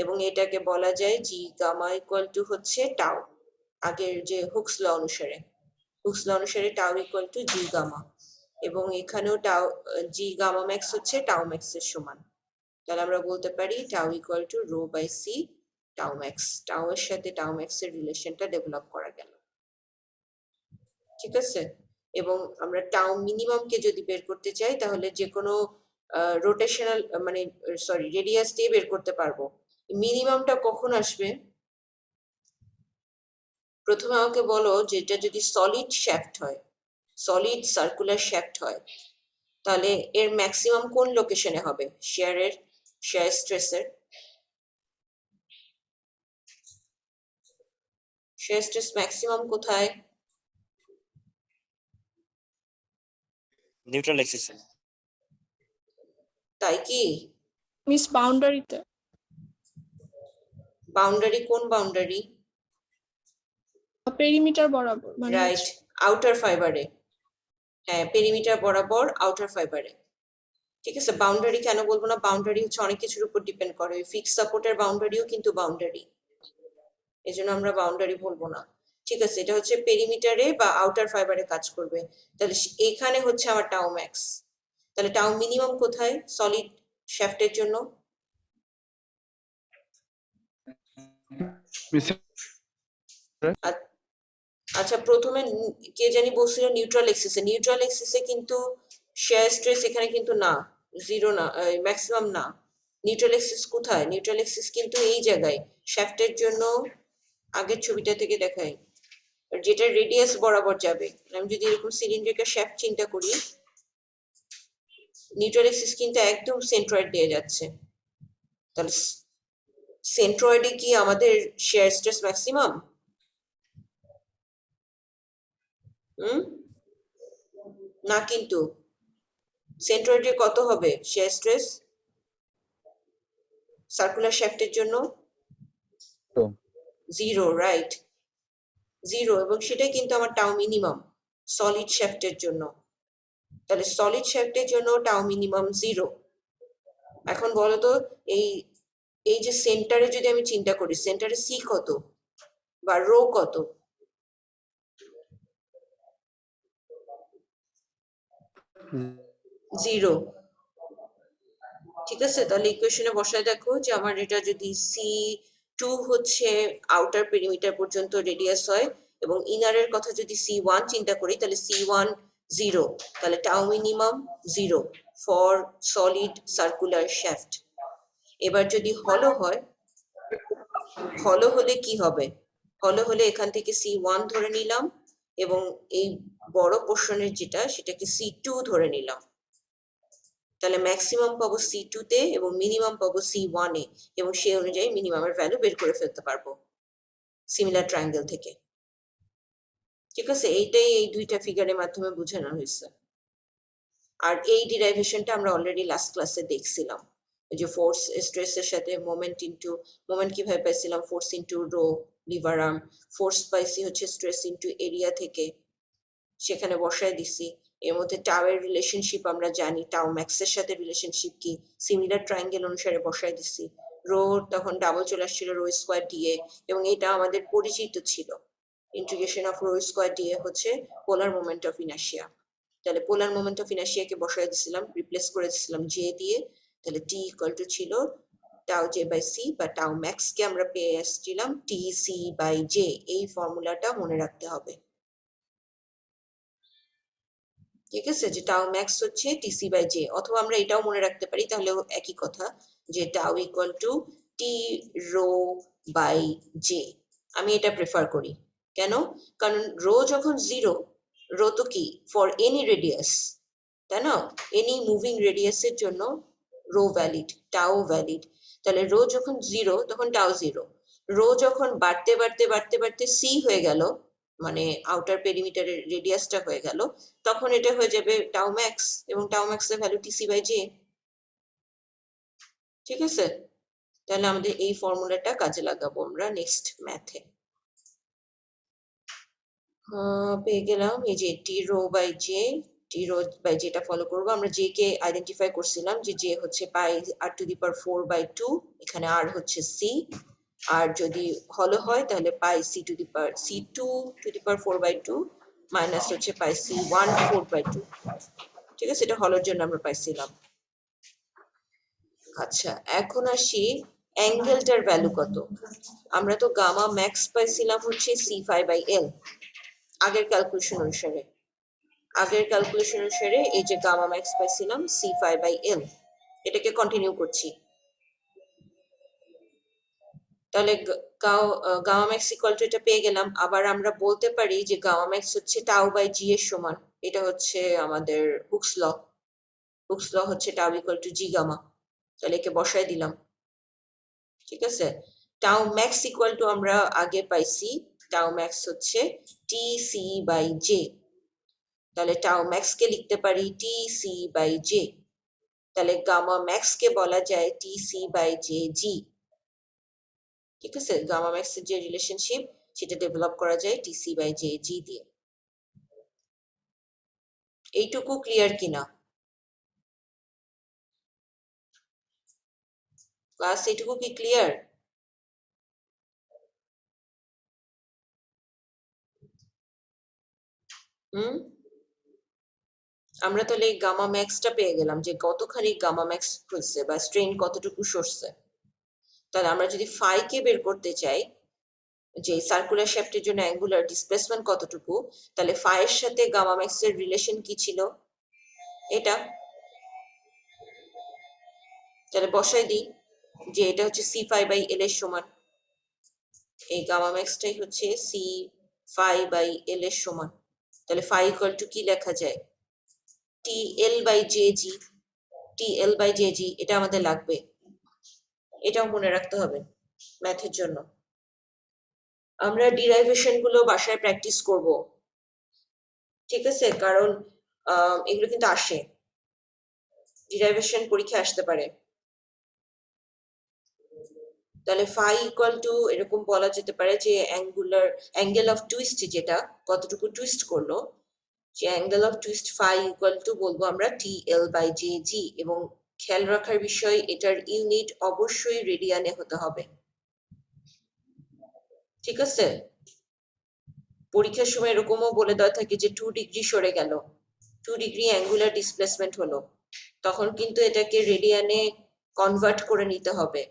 এবং এটাকে বলা যায় জি গামা ইকুয়াল টু হচ্ছে টাউ, আগের যে হুকস ল অনুসারে tau equal to G gamma, এবং এখানেও টাউ জি গামা ম্যাক্স হচ্ছে টাউ ম্যাক্স এর সমান। তাহলে আমরা বলতে পারি tau equal to rho by C tau max, tau এর সাথে টাউ ম্যাক্স এর রিলেশনটা ডেভেলপ করা গেল। ঠিক আছে, এবং আমরা টাউ মিনিমাম কে যদি বের করতে চাই তাহলে যে কোনো রোটেশনাল মানে সরি রেডিয়াস দিয়ে বের করতে পারবো। মিনিমামটা কখন আসবে? প্রথমে আমাকে বলো যে এটা যদি সলিড শ্যাফট হয়, সলিড সার্কুলার শ্যাফট হয়, তাহলে এর ম্যাক্সিমাম কোন লোকেশনে হবে? শেয়ার স্ট্রেসের শেয়ার স্ট্রেস ম্যাক্সিমাম কোথায়? Neutral axis. তাই কি? মিস বাউন্ডারিতে। বাউন্ডারি কোন বাউন্ডারি? পেরিমিটার বরাবর মানে রাইট, আউটার ফাইবারে। হ্যাঁ, পেরিমিটার বরাবর আউটার ফাইবারে। ঠিক আছে, বাউন্ডারি কেন বলবো না? বাউন্ডারি হচ্ছে অনেক কিছুর উপর ডিপেন্ড করে, ফিক্স সাপোর্টের বাউন্ডারিও কিন্তু বাউন্ডারি, এই জন্য আমরা বাউন্ডারি বলবো না। ঠিক আছে, এটা হচ্ছে পেরিমিটারে বা আউটার ফাইবারে কাজ করবে। তাহলে এখানে হচ্ছে আমার টাউ ম্যাক্স, তাহলে টাউ মিনিমাম কোথায় সলিড শ্যাফটের জন্য? আচ্ছা, প্রথমে কে জানি বলছিল নিউট্রাল এক্সিসে। নিউট্রাল এক্সিসে কিন্তু শেয়ার স্ট্রেস এখানে কিন্তু না, জিরো না, ম্যাক্সিমাম না। নিউট্রাল এক্সিস কোথায়? নিউট্রাল এক্সিস কিন্তু এই জায়গায় শ্যাফটের জন্য, আগের ছবিটা থেকে দেখাই, যেটা রেডিয়াস বরাবর যাবে। আমি যদি এরকম সিলিন্ড্রিক্যাল শ্যাফট চিন্তা করি, নিউট্রাল এক্সিস কিন্তু একদম সেন্ট্রয়েড দিয়ে যাচ্ছে, তাহলে সেন্ট্রয়েডে কি আমাদের শেয়ার স্ট্রেস ম্যাক্সিমাম? না, কিন্তু সেন্ট্রয়েডে কত হবে শেয়ার স্ট্রেস সার্কুলার শ্যাফটের জন্য? তো জিরো, রাইট, জিরো, এবং সেটাই কিন্তু আমার টাউ মিনিমাম সলিড শ্যাফটের জন্য। তাহলে সলিড শ্যাফটের জন্য টাউ মিনিমাম জিরো। এখন বলো তো, এই এই যে সেন্টারে যদি আমি চিন্তা করি, সেন্টারে সি কত বা রো কত? জিরো। ঠিক আছে, তাহলে ইকুয়েশনে বসায় দেখো যে আমার এটা যদি C2 হচ্ছে আউটার পেরিমিটার পর্যন্ত রেডিয়াস হয়, এবং ইনারের কথা যদি C1 চিন্তা করি, তাহলে C1 জিরো, তাহলে tau minimum zero for solid circular shaft. এবার যদি হলো হয়, হলো হলে কি হবে? হলো হলে এখান থেকে C1 ধরে নিলাম, এবং এই বড় পোর্শনের যেটা সেটাকে C2 ধরে নিলাম, তাহলে ম্যাক্সিমাম পাবো C2 তে এবং মিনিমাম পাবো C1 এ, এবং সেই অনুযায়ী মিনিমামের ভ্যালু বের করে ফেলতে পারবো সিমিলার ট্রায়াঙ্গেল থেকে। ঠিক আছে, এইটাই এই দুইটা ফিগারের মাধ্যমে বোঝানো হয়েছে। আর এই ডিরাইভেশনটা আমরা অলরেডি লাস্ট ক্লাসে দেখছিলাম, যে ফোর্স স্ট্রেসের সাথে মোমেন্ট কিভাবে পাইছিলাম, force into rho lever arm, force পাইছি হচ্ছে স্ট্রেস ইনটু এরিয়া থেকে, সেখানে বসায় দিছি। এর মধ্যে টাউ এর রিলেশনশিপ আমরা জানি, টাউ ম্যাক্সের সাথে রিলেশনশিপ কি, সিমিলার ট্রায়াঙ্গেল অনুসারে বসায় দিছি। রো তখন ডাবল চলে আসছিল রো স্কোয়ার ডিএ, এবং এটা আমাদের পরিচিত ছিল, integration of rho square DA হচ্ছে পোলার মোমেন্ট অফ ইনার্শিয়া। তাহলে পোলার মোমেন্ট অফ ইনার্শিয়াকে বসায় দিছিলাম, রিপ্লেস করে দিছিলাম জে দিয়ে, তাহলে টি ইকুয়াল টু ছিল টাউ জে বাই সি, বা টাউ ম্যাক্স কে আমরা পেয়ে আসছিলাম টি সি বাই জে। এই ফর্মুলাটা মনে রাখতে হবে। ঠিক আছে, যে টাউ ম্যাক্স হচ্ছে টিসি বাই জে, অথবা আমরা এটাও মনে রাখতে পারি, তাহলেও একই কথা, যে tau equal to T rho by J. আমি এটা প্রেফার করি। কেন? কারণ রো যখন জিরো, রো তো কি ফর এনি রেডিয়াস, তাই না? এনি মুভিং রেডিয়াসের জন্য রো ভ্যালিড, টাও ভ্যালিড। তাহলে রো যখন জিরো তখন টাও জিরো। রো যখন বাড়তে বাড়তে বাড়তে বাড়তে সি হয়ে গেল, মানে আউটার পেরিমিটারের রেডিয়াসটা হয়ে গেল, তখন এটা হয়ে যাবে টাউ ম্যাক্স, এবং টাউ ম্যাক্স এর ভ্যালু টিসি বাই জে। ঠিক আছে, তাহলে আমাদের এই ফর্মুলাটা কাজে লাগাবো আমরা নেক্সট ম্যাথে। পেয়ে গেলাম এই যে T rho by J, T rho by জেটা ফলো করবো। আমরা জে কে আইডেন্টিফাই করছিলাম যে জে হচ্ছে পাই আর টু দি পাওয়ার 4/2, এখানে আর হচ্ছে সি, আর যদি হলো হয় তাহলে pi C to the power C2 to the power 4/2 minus হচ্ছে পাই C1 4/2। ঠিক আছে, এটা হলোর জন্য আমরা পাইছিলাম। আচ্ছা, এখন আসি অ্যাঙ্গেলটার ভ্যালু কত। আমরা তো গামা ম্যাক্স পাইছিলাম হচ্ছে C5/L আগের ক্যালকুলেশন অনুসারে এই যে গামা ম্যাক্স পাইছিলাম C5/L, এটাকে কন্টিনিউ করছি। তাহলে গামা ম্যাক্স ইকুয়াল টু এটা পেয়ে গেলাম। আবার আমরা বলতে পারি যে গামা ম্যাক্স হচ্ছে টাউ বাই জি এর সমান। এটা হচ্ছে আমাদের হুকস ল হচ্ছে tau equal to G gamma. তাহলে একে বসায় দিলাম। ঠিক আছে, টাউ ম্যাক্স ইকুয়াল টু আমরা আগে পাইছি, টাউ ম্যাক্স হচ্ছে টি সি বাই জে। তাহলে টাউ ম্যাক্স কে লিখতে পারি টি সি বাই জে। তাহলে গামা ম্যাক্স কে বলা যায় টি সি বাই জে জি। ঠিক আছে, গামা ম্যাক্স এর যে রিলেশনশিপ সেটা ডেভেলপ করা যায় টি সি বাই জে জি দিয়ে। এইটুকু ক্লিয়ার কিনা ক্লাস? এইটুকু কি ক্লিয়ার? আমরা তাহলে এই গামা ম্যাক্সটা পেয়ে গেলাম যে কতখানি গামা ম্যাক্স হয়েছে বা স্ট্রেন কতটুকু সরছে। তাহলে আমরা যদি ফাই কে বের করতে চাই যে সার্কুলার শ্যাফটের জন্য অ্যাঙ্গুলার ডিসপ্লেসমেন্ট কতটুকু, তাহলে ফাই এর সাথে গামা ম্যাক্স এর রিলেশন কি ছিল, এটা। তাহলে বসাই দিই যে এটা হচ্ছে C5/L এর সমান। এই গামা ম্যাক্সটাই হচ্ছে C5/L এর সমান। তাহলে ফাই ইকুয়াল টু কি লেখা যায়, TL/JG। TL/JG এটা আমাদের লাগবে, এটাও মনে রাখতে হবে ম্যাথের জন্য। আমরা ডিরাইভেশন গুলো বাসায় প্র্যাকটিস করব, ঠিক আছে, কারণ এগুলো কিন্তু আসে, ডিরাইভেশন পরীক্ষা আসতে পারে। তাহলে ফাই ইকুয়াল টু এরকম বলা যেতে পারে যে অ্যাঙ্গেল অফ টুইস্ট যেটা কতটুকু টুইস্ট করলো, যে angle of twist phi equal to বলবো আমরা TL/JG। এবং খেয়াল রাখার বিষয় এটার ইউনিট অবশ্যই রেডিয়ানে হতে হবে। ঠিক আছে, পরীক্ষার সময় এরকমও বলে দেওয়া থাকে যে 2 ডিগ্রি সরে গেল, 2 ডিগ্রি অ্যাঙ্গুলার ডিসপ্লেসমেন্ট হলো, তখন কিন্তু এটাকে রেডিয়ানে কনভার্ট করে নিতে হবে,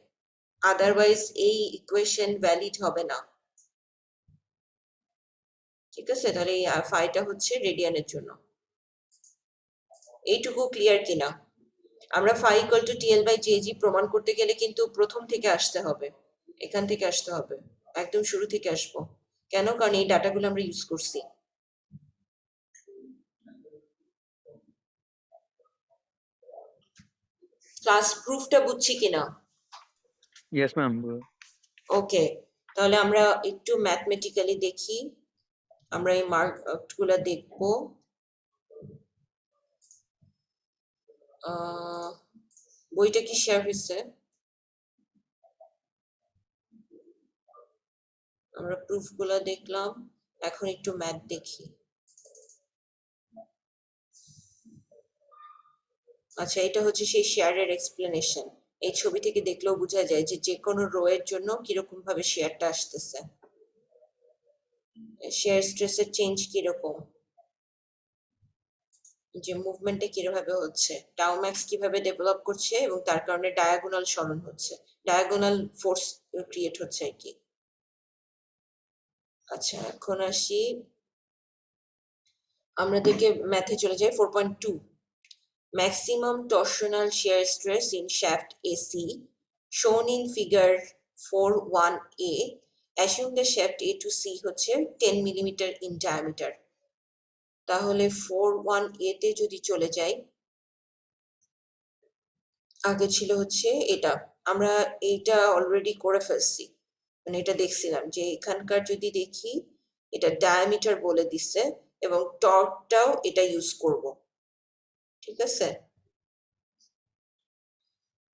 আদারওয়াইজ এই ইকুয়েশন ভ্যালিড হবে না। ঠিক আছে, তাহলে এই ফাইটা হচ্ছে রেডিয়ানের জন্য। এইটুকু ক্লিয়ার কিনা? আমরা ফাই ইকুয়াল টু TL/JG প্রমাণ করতে গেলে কিন্তু প্রথম থেকে আসতে হবে, এখান থেকে আসতে হবে, একদম শুরু থেকে আসবো। কেন? কারণ এই ডাটাগুলো আমরা ইউজ করছি। ক্লাস প্রুফটা বুঝছি কিনা? Yes, ma'am. ওকে, তাহলে আমরা একটু ম্যাথমেটিক্যালি দেখি, আমরা এই মার্ক গুলা দেখবো। বইটা কি শেয়ার হয়েছে? আমরা প্রুফ গুলা দেখলাম, এখন একটু ম্যাথ দেখি। আচ্ছা, এটা হচ্ছে সেই শেয়ারের এক্সপ্লেনেশন। এই ছবি থেকে দেখলেও বোঝা যায় যে যে কোনো রো এর জন্য কিরকম ভাবে শেয়ারটা আসতেছে, শেয়ার স্ট্রেসের চেঞ্জ কিরকম, যে মুভমেন্টে কিভাবে হচ্ছে, টাউ ম্যাক্স কিভাবে ডেভেলপ করছে এবং তার কারণে ডায়াগোনাল সরণ হচ্ছে, ডায়াগোনাল ফোর্স ক্রিয়েট হচ্ছে আর কি। আচ্ছা, এখন আসি, আমরা থেকে ম্যাথে চলে যাই 4.2। Maximum torsional shear stress in shaft AC shown in figure 4.1a. Assume the shaft A to C হচ্ছে 10 mm in diameter. তাহলে 4.1a তে যদি চলে যাই, আগে ছিল হচ্ছে এটা, আমরা এইটা অলরেডি করে ফেলছি, মানে এটা দেখছিলাম যে এখানকার যদি দেখি এটা ডায়ামিটার বলে দিছে এবং টর্কটাও এটা ইউজ করব। ঠিক আছে,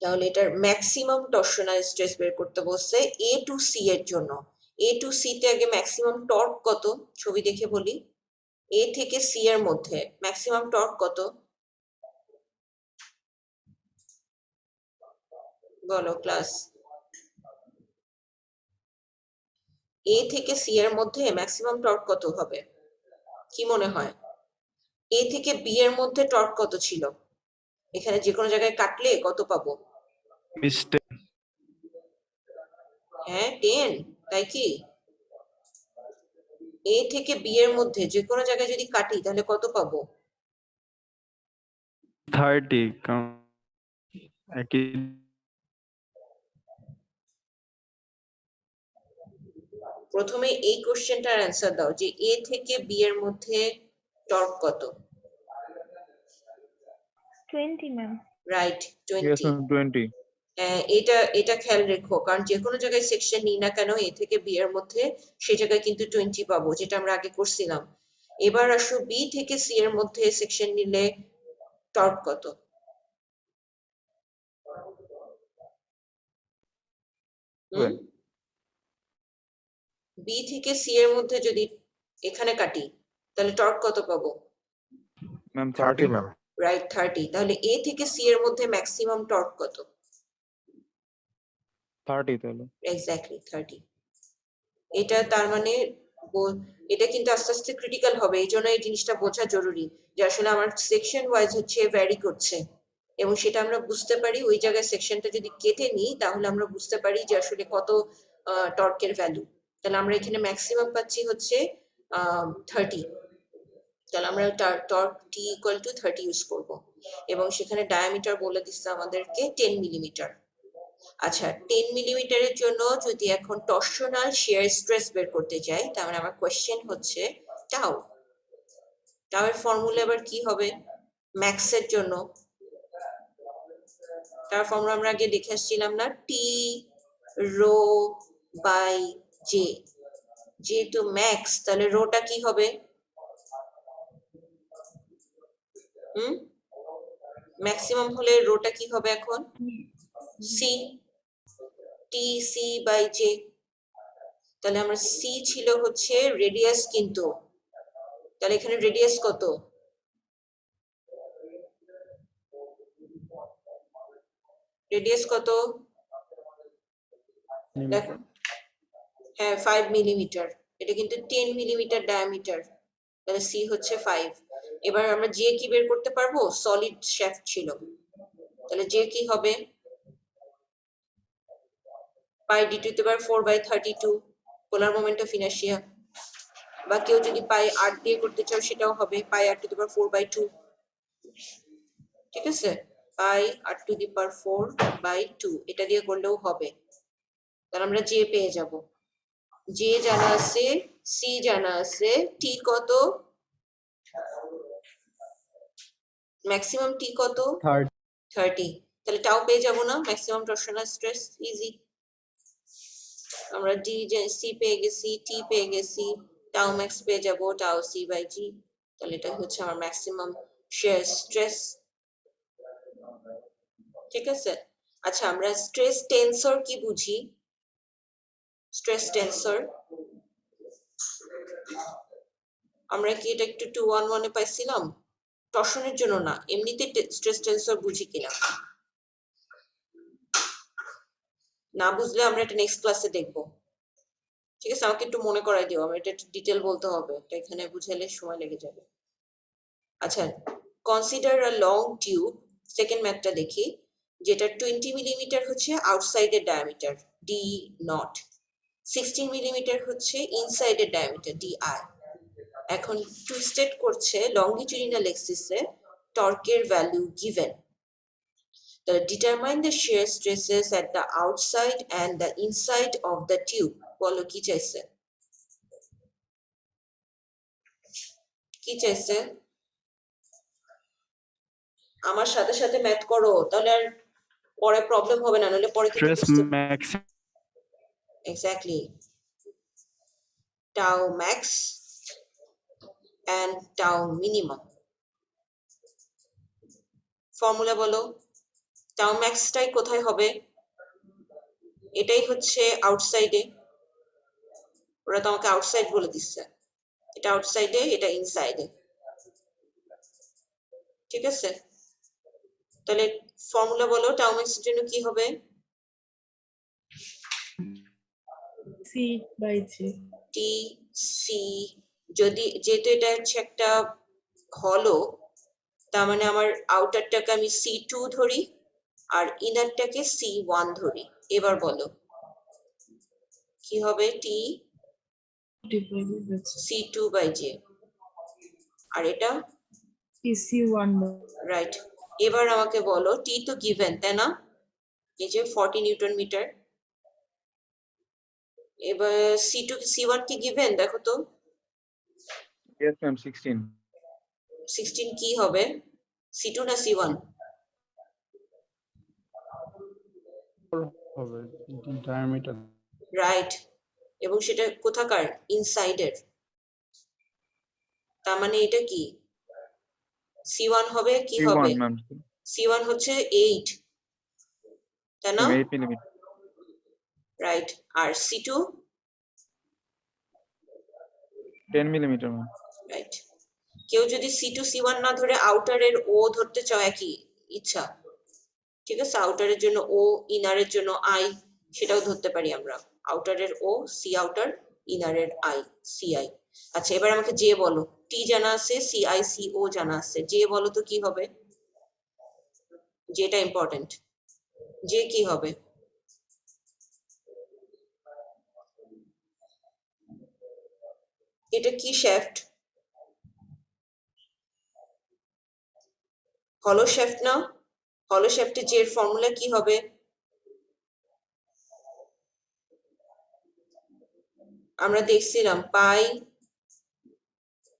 তাহলে এটার ম্যাক্সিমাম টর্শনাল স্ট্রেস বের করতে বলছে এ টু সি এর জন্য। এ টু সি তে আগে ম্যাক্সিমাম টর্ক কত ছবি দেখে বলি। এ থেকে সি এর মধ্যে ম্যাক্সিমাম টর্ক কত বলো ক্লাস। এ থেকে সি এর মধ্যে ম্যাক্সিমাম টর্ক কত হবে কি মনে হয়? এ থেকে বি এর মধ্যে টর্ক কত ছিল? এখানে যে কোনো জায়গায় কাটলে কত পাবো? মিস্টেক। হ্যাঁ 10, তাই কি? এ থেকে বি এর মধ্যে যে কোনো জায়গায় যদি কাটি তাহলে কত পাবো? 30 একই প্রথমে এই কোশ্চেনটার অ্যান্সার দাও যে এ থেকে বি এর মধ্যে টর্ক কত। 20, ma'am. Right, yes 20। ma'am 20 এটা এটা খেয়াল রেখো, কারণ যে কোনো জায়গায় সেকশন নিই না কেন এ থেকে বি এর মধ্যে সেই জায়গায় কিন্তু 20 পাবো, যেটা আমরা আগে করছিলাম। এবার আসো বি থেকে সি এর মধ্যে সেকশন নিলে টর্ক কত? বি থেকে সি এর মধ্যে যদি এখানে কাটি তাহলে টর্ক কত পাবো? ma'am 30 30 ma'am. রাইট 30। তাহলে এ থেকে সি এর মধ্যে ম্যাক্সিমাম টর্ক কত? 30 তাহলে এক্স্যাক্টলি 30। এটা তার মানে এটা কিন্তু আস্তে আস্তে ক্রিটিক্যাল হবে, এই জন্য এই জিনিসটা বোঝা জরুরি যে আসলে আমার সেকশন ওয়াইজ হচ্ছে ভ্যারি করছে, এবং সেটা আমরা বুঝতে পারি ওই জায়গায় সেকশনটা যদি কেটে নিই তাহলে আমরা বুঝতে পারি যে আসলে কত টর্কের ভ্যালু। তাহলে আমরা এখানে ম্যাক্সিমাম পাচ্ছি হচ্ছে 30। তাহলে আমরা torque T equal to 30 use করব, এবং সেখানে ডায়ামিটার বলে দিচ্ছে আমাদেরকে 10 মিলিমিটার। আচ্ছা 10 মিলিমিটারের জন্য যদি এখন টর্শনাল শিয়ার স্ট্রেস বের করতে চাই তাহলে আমার কোশ্চেন হচ্ছে টাউ। টাউ এর ফর্মুলা এবার কি হবে ম্যাক্স এর জন্য? তার ফর্মুলা আমরা আগে দেখে আসছিলাম না, টি রো বাই জে। যেহেতু ম্যাক্স তাহলে রোটা কি হবে? ম্যাক্সিমাম হলে রোটা কি হবে এখন? C, T C by J. তাহলে আমার সি ছিল হচ্ছে রেডিয়াস, কিন্তু তাহলে এখানে রেডিয়াস কত? রেডিয়াস কত দেখো, হ্যাঁ 5 মিলিমিটার। এটা কিন্তু 10 মিলিমিটার ডায়ামিটার, তাহলে সি হচ্ছে 5। এবার আমরা জে কি বের করতে পারবো? সলিড শ্যাফট ছিল, তাহলে জে কি হবে? Pi D to the power 4/32 polar moment of inertia. বা কেউ যদি পাই আর দিয়ে করতে চাও সেটাও হবে পাই আর টু দি পাওয়ার 4/2। ঠিক আছে, পাই আর টু দি পাওয়ার 4/2 এটা দিয়ে করলেও হবে। তাহলে আমরা জে পেয়ে যাব। জে জানা আছে, সি জানা আছে, টি কত? ম্যাক্সিমাম টি কত? 30। তাহলে টাও পেয়ে যাব না? Maximum টর্শনাল stress easy. আমরা ডি সি পেয়ে গেছি, টি পেয়ে গেছি, টাও ম্যাক্স পেয়ে যাব টাও সি বাই জি। তাহলে এটা হচ্ছে আমার ম্যাক্সিমাম শিয়ার স্ট্রেস। ঠিক আছে, আচ্ছা আমরা স্ট্রেস টেন্সর কি বুঝি? স্ট্রেস টেন্সর আমরা কি এটা একটু 211 এ পাইছিলাম? টর্শনের জন্য না, এমনিতে স্ট্রেস টেন্সর বুঝি কিনা? না বুঝলে আমরা এটা নেক্সট ক্লাসে দেখবো। ঠিক আছে, আমাকে একটু মনে করাই দিও, আমার এটা একটু ডিটেল বলতে হবে, এটা এখানে বুঝাইলে সময় লেগে যাবে। আচ্ছা consider a long tube, second ম্যাথটা দেখি, যেটা 20 মিলিমিটার হচ্ছে আউটসাইডের ডায়ামিটার ডি নট, 16 মিলিমিটার হচ্ছে ইনসাইডের ডায়ামিটার ডি আই। এখন টুইস্টেড করছে লংগিটিউডিনাল এক্সিসে টর্কের value given. Determine the shear stresses at the outside and the inside of the tube. বলো কি চাইছে? কি চাইছে? আমার সাথে সাথে ম্যাথ করো, তাহলে আর পরে প্রবলেম হবে না, নাহলে পরে কিন্তু stress বুঝতে max exactly tau max and tau minimum। Formula বলো। টাউ ম্যাক্সটাই কোথায় হবে? এটাই হচ্ছে আউটসাইডে। ওরা তো আমাকে আউটসাইড বলে দিচ্ছে, এটা আউটসাইডে, এটা ইনসাইডে। ঠিক আছে, তাহলে ফর্মুলা বলো টাউ ম্যাক্সের জন্য কি হবে? C by J. T C, যদি যেহেতু এটা হচ্ছে একটা হলো, তার মানে আমার আউটারটাকে আমি C2 ধরি আর ইনারটাকে C1 ধরি। এবার বলো কি হবে? টি C2 বাই জে, আর এটা সি ওয়ান। রাইট। এবার আমাকে বলো, টি তো গিভেন তাই না, এই যে 40 নিউটন মিটার। এবার C2 C1 কি গিভেন দেখো তো? Yes, ma'am. 16. 16 কি হবে? C2 না C1? হবে diameter. রাইট, এবং সেটা কোথাকার? ইনসাইডের। তার মানে এটা কি C1 হবে? কি হবে? C1, ma'am. C1 হচ্ছে 8 তাই না? 8 millimeter. রাইট, আর C2? 10 millimeter, ma'am. রাইট। কেউ যদি C2 C1 না ধরে আউটারের ও ধরতে চাও, একই ইচ্ছা, ঠিক আছে? আউটারের জন্য ও, ইনারের জন্য আই, সেটাও ধরতে পারি আমরা। আউটারের ও সি আউটার, ইনারের আই সি আই। আচ্ছা, এবার আমাকে জে বলো। টি জানা আছে, সি আই সি ও জানা আছে, জে বলো তো কি হবে? যেটা ইম্পর্টেন্ট, জে কি হবে? এটা কি শ্যাফট? হলো শ্যাফট না? হলো শ্যাফটে জে এর ফর্মুলা কি হবে? আমরা দেখছিলাম পাই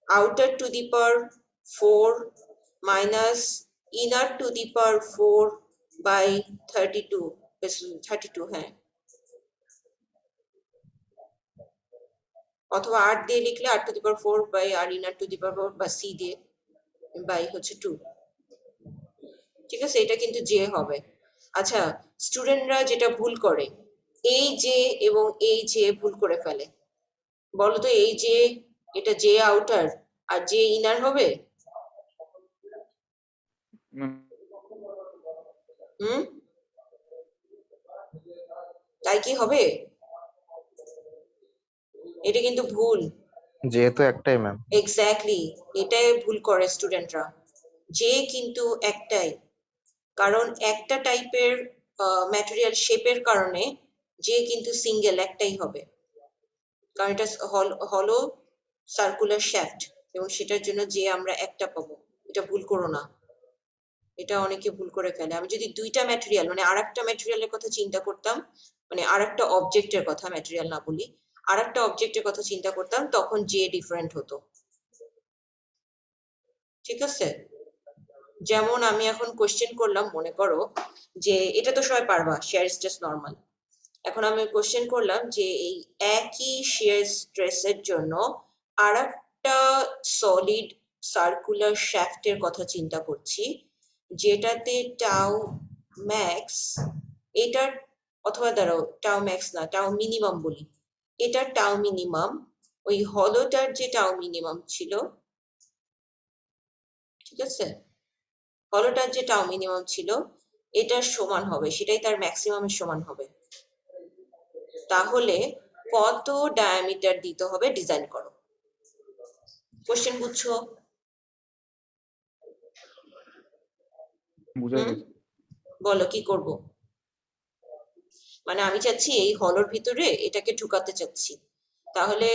outer to the power 4 minus inner to the power 4 by 32 হ্যাঁ, অথবা 8 দিয়ে লিখলে r to the power 4 by r inner to the power 4 বা c দিয়ে বাই হচ্ছে 2। ঠিক আছে, এটা কিন্তু জে হবে। আচ্ছা, স্টুডেন্টরা যেটা ভুল করে, এই জে এবং এই জে ভুল করে ফেলে। বলো তো, এই জে, এটা জে আউটার আর জে ইনার হবে? Ma'am. হুম, তাই কি হবে? এটা কিন্তু ভুল। যেহেতু একটাই ম্যাম। এক্স্যাক্টলি, এটাই ভুল করে স্টুডেন্টরা। যে কিন্তু একটাই, কারণ একটা টাইপের ম্যাটেরিয়াল শেপের কারণে যে কিন্তু সিঙ্গেল একটাই হবে, কারণ এটা হলো সার্কুলার শ্যাফট, এবং সেটার জন্য যে আমরা একটা পাবো। এটা ভুল করো না, এটা অনেকে ভুল করে ফেলে। আমি যদি দুইটা ম্যাটেরিয়াল, মানে আরেকটা ম্যাটেরিয়ালের কথা চিন্তা করতাম, মানে আরেকটা অবজেক্টের কথা, ম্যাটেরিয়াল না বলি, আরেকটা অবজেক্টের কথা চিন্তা করতাম, তখন যে ডিফারেন্ট হতো। ঠিক আছে, যেমন আমি এখন কোশ্চেন করলাম, মনে করো যে এটা তো সবাই পারবা, শেয়ার স্ট্রেস নরমাল। এখন আমি কোশ্চেন করলাম যে এই একই শেয়ার স্ট্রেসের জন্য আরেকটা সলিড সার্কুলার শ্যাফটের কথা চিন্তা করছি, যেটাতে টাউ ম্যাক্স, এটার, অথবা দাঁড়াও, টাউ ম্যাক্স না, টাউ মিনিমাম বলি, এটা টাউ মিনিমাম, ওই হলোটার যে টাউ মিনিমাম ছিল, ঠিক আছে, হলোটার যে টাউ মিনিমাম ছিল এটার সমান হবে, সেটাই তার ম্যাক্সিমামের সমান হবে। তাহলে কত ডায়ামিটার দিতে হবে? ডিজাইন করো। কোশ্চেন বুঝছো? বুঝা হুম, গেছে। বলো কি করব? মানে আমি চাচ্ছি এই হলোর ভিতরে এটাকে ঢুকাতে চাচ্ছি, তাহলে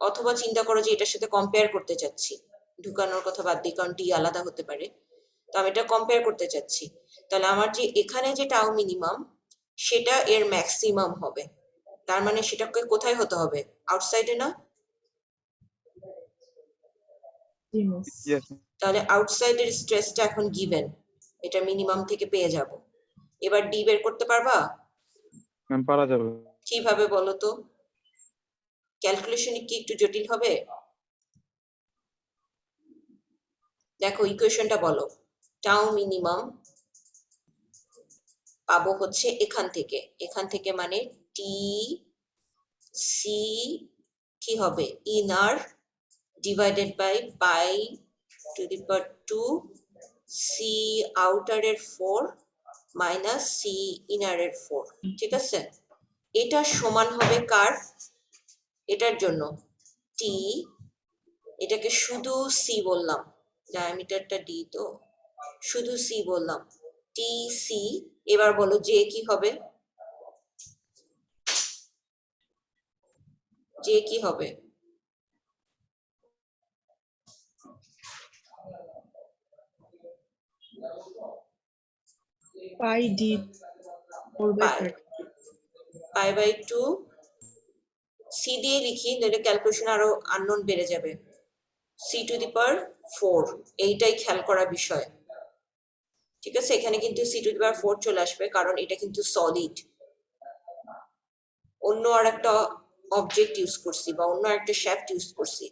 অথবা চিন্তা করো যে এটার সাথে কম্পেয়ার করতে চাচ্ছি, ঢুকানোর কথা বাদ দিই, কারণ টি আলাদা হতে পারে, তো আমি এটা কম্পেয়ার করতে চাচ্ছি। তাহলে আমার যে এখানে যে টাউ মিনিমাম, সেটা এর ম্যাক্সিমাম হবে, তার মানে সেটাকে কোথায় হতে হবে? আউটসাইডে না? Yes, তাহলে আউটসাইডের স্ট্রেসটা এখন গিভেন, এটা মিনিমাম থেকে পেয়ে যাব। এবার ডি বের করতে পারবা? ম্যাম পারা যাবে। কিভাবে বলো তো? ক্যালকুলেশনে কি একটু জটিল হবে? দেখো ইকুয়েশনটা বলো, টাউ মিনিমাম পাবো হচ্ছে এখান থেকে মানে টি সি কি হবে inner divided by pi to the power 2 C আউটারের 4 মাইনাস সি ইনারের 4, ঠিক আছে? এটা সমান হবে কার? এটার জন্য টি, এটাকে শুধু সি বললাম, ডায়ামিটারটা ডি, তো শুধু সি বললাম, টি সি। এবার বলো জে কি হবে? জে কি হবে? pi d 4/30. Pi by 2 C দিয়ে লিখি, নইলে ক্যালকুলেশন আরো আননোন বেড়ে যাবে। সি টু দি পাওয়ার 4, এইটাই খেয়াল করা বিষয়, ঠিক আছে? এখানে কিন্তু সি টু দি পাওয়ার 4 চলে আসবে, কারণ এটা কিন্তু সলিড। অন্য আর একটা অবজেক্ট ইউজ করছি বা অন্য একটা শ্যাফট ইউজ করছি,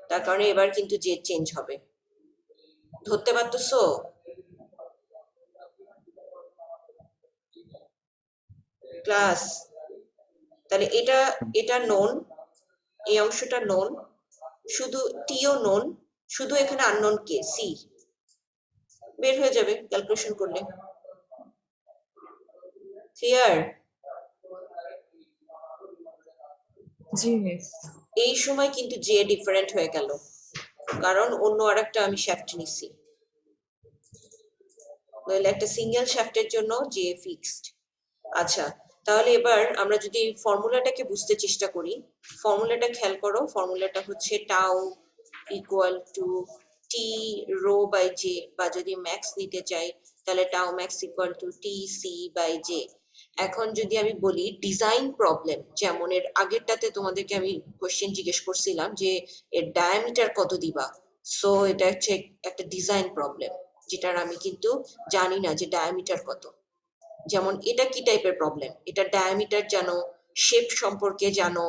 তার কারণে এবার কিন্তু জে চেঞ্জ হবে। ধরতে পারতেছো? ক্লাস, তাহলে এটা নোন, এই অংশটা নোন, শুধু টিও নোন, শুধু এখানে আননোন কে? সি। বের হয়ে যাবে ক্যালকুলেশন করলে। ক্লিয়ার? জি মিস। এই সময় কিন্তু জে ডিফারেন্ট হয়ে গেল, কারণ অন্য আরেকটা আমি শ্যাফট নিছি, নইলে একটা সিঙ্গেল শ্যাফটের জন্য জে ফিক্সড। আচ্ছা, তাহলে এবার আমরা যদি ফর্মুলাটাকে বুঝতে চেষ্টা করি, ফর্মুলাটা খেয়াল করো। ফর্মুলাটা হচ্ছে tau equal to T rho by J, বা যদি ম্যাক্স নিতে চাই তাহলে tau max equal to T C by J. এখন যদি আমি বলি ডিজাইন প্রবলেম, যেমন এর আগেরটাতে তোমাদেরকে আমি কোশ্চেন জিজ্ঞেস করছিলাম যে এর ডায়ামিটার কত দিবা, সো এটা হচ্ছে একটা ডিজাইন প্রবলেম, যেটার আমি কিন্তু জানি না যে ডায়ামিটার কত। যেমন এটা কি টাইপের প্রবলেম? এটা ডায়ামিটার জানো, শেপ সম্পর্কে জানো,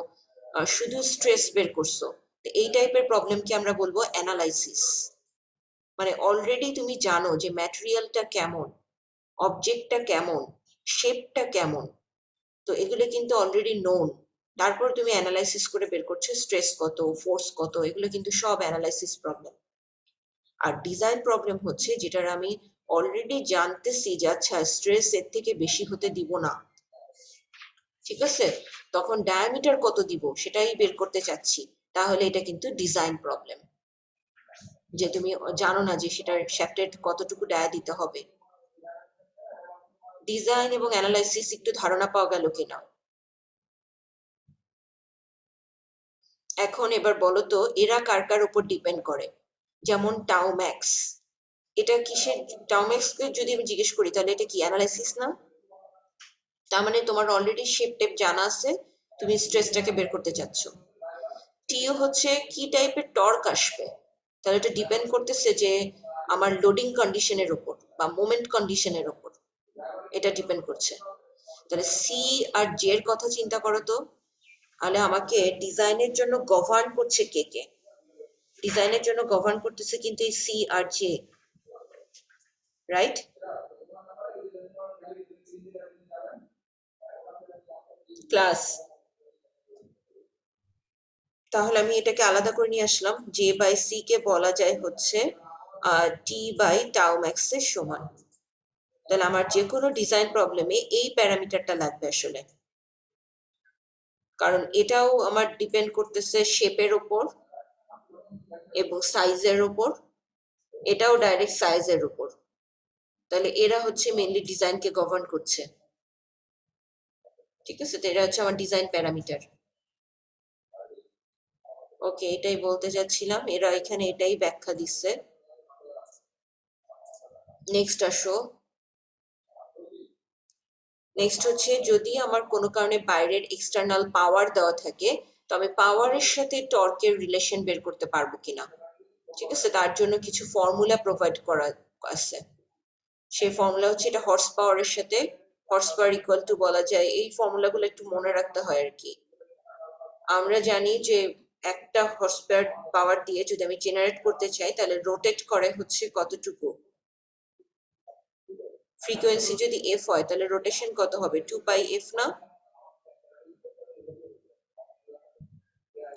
শুধু স্ট্রেস বের করছো, তো এই টাইপের প্রবলেমকে আমরা বলবো অ্যানালাইসিস। মানে অলরেডি তুমি জানো যে ম্যাটেরিয়ালটা কেমন, অবজেক্টটা কেমন, শেপটা কেমন, তো এগুলো কিন্তু অলরেডি নোন। তারপর তুমি অ্যানালাইসিস করে বের করছো স্ট্রেস কত, ফোর্স কত, এগুলো কিন্তু সব অ্যানালাইসিস প্রবলেম। আর ডিজাইন প্রবলেম হচ্ছে যেটার আমি অলরেডি জানতেছি যে আচ্ছা স্ট্রেস এর থেকে বেশি হতে দিব না, ঠিক আছে? তখন ডায়ামিটার কত দিব সেটাই বের করতে চাচ্ছি, তাহলে এটা কিন্তু ডিজাইন প্রবলেম, যে তুমি জানো না যে সেটার শ্যাফটের কতটুকু ডায়া দিতে হবে। ডিজাইন এবং অ্যানালাইসিস একটু ধারণা পাওয়া গেল কিনা? এখন এবার বলো তো এরা কার কার উপর ডিপেন্ড করে? যেমন টাউ ম্যাক্স, এটা কিসের? টাউ ম্যাক্স কে যদি আমি জিজ্ঞেস করি তাহলে এটা কি অ্যানালাইসিস না? তার মানে তোমার অলরেডি শেপ টেপ জানা আছে, তুমি স্ট্রেসটাকে বের করতে চাচ্ছ। টিও হচ্ছে কি টাইপের টর্ক আসবে, তাহলে এটা ডিপেন্ড করতেছে যে আমার লোডিং কন্ডিশনের উপর বা মোমেন্ট কন্ডিশনের উপর, এটা ডিপেন্ড করছে। তাহলে সি আর জে এর কথা চিন্তা করো তো, তাহলে আমাকে ডিজাইনের জন্য গভর্ন করছে কে কে? ডিজাইনের জন্য গভর্ন করতেছে কিন্তু এই সি আর জে, রাইট? ক্লাস, তাহলে আমি এটাকে আলাদা করে নিয়ে আসলাম, জে বাই সি কে বলা যায় হচ্ছে টি বাই টাউ ম্যাক্স এর সমান। তাহলে আমার যে কোনো ডিজাইন প্রবলেমে এই প্যারামিটারটা লাগবে আসলে, কারণ এটাও আমার ডিপেন্ড করতেছে শেপের উপর এবং সাইজের উপর, এটাও ডাইরেক্ট সাইজের উপর। তাহলে এরা হচ্ছে মেইনলি ডিজাইনকে গভর্ন করছে, ঠিক আছে? তো এটা হচ্ছে আমার ডিজাইন প্যারামিটার। ওকে, এটাই বলতে চাচ্ছিলাম, এরা এখানে এটাই ব্যাখ্যা দিচ্ছে। নেক্সট আসো। নেক্সট হচ্ছে যদি আমার কোনো কারণে বাইরের এক্সটার্নাল পাওয়ার দেওয়া থাকে, তো আমি পাওয়ারের সাথে টর্কের রিলেশন বের করতে পারবো কিনা, ঠিক আছে? তার জন্য কিছু ফর্মুলা প্রোভাইড করা আছে। সেই ফর্মুলা হচ্ছে এটা হর্স পাওয়ারের সাথে, হর্স পাওয়ার ইকুয়াল টু বলা যায়, এই ফর্মুলাগুলো একটু মনে রাখতে হয় আর কি। আমরা জানি যে একটা হর্স পাওয়ার দিয়ে যদি আমি জেনারেট করতে চাই তাহলে রোটেট করে হচ্ছে কতটুকু, ফ্রিকোয়েন্সি যদি এফ হয় তাহলে রোটেশন কত হবে 2πf না?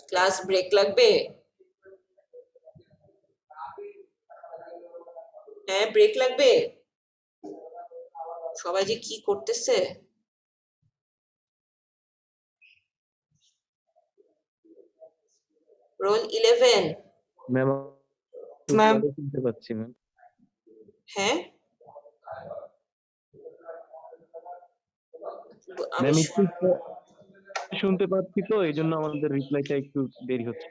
ক্লাস ব্রেক লাগবে? হ্যাঁ ব্রেক লাগবে। সবাই যে কি করতেছে। রোল 11। ম্যাম ম্যাম শুনতে পাচ্ছি ম্যাম। হ্যাঁ আমি ম্যাম একটু শুনতে পাচ্ছি তো এই জন্য আমাদের রিপ্লাইটা একটু দেরি হচ্ছে।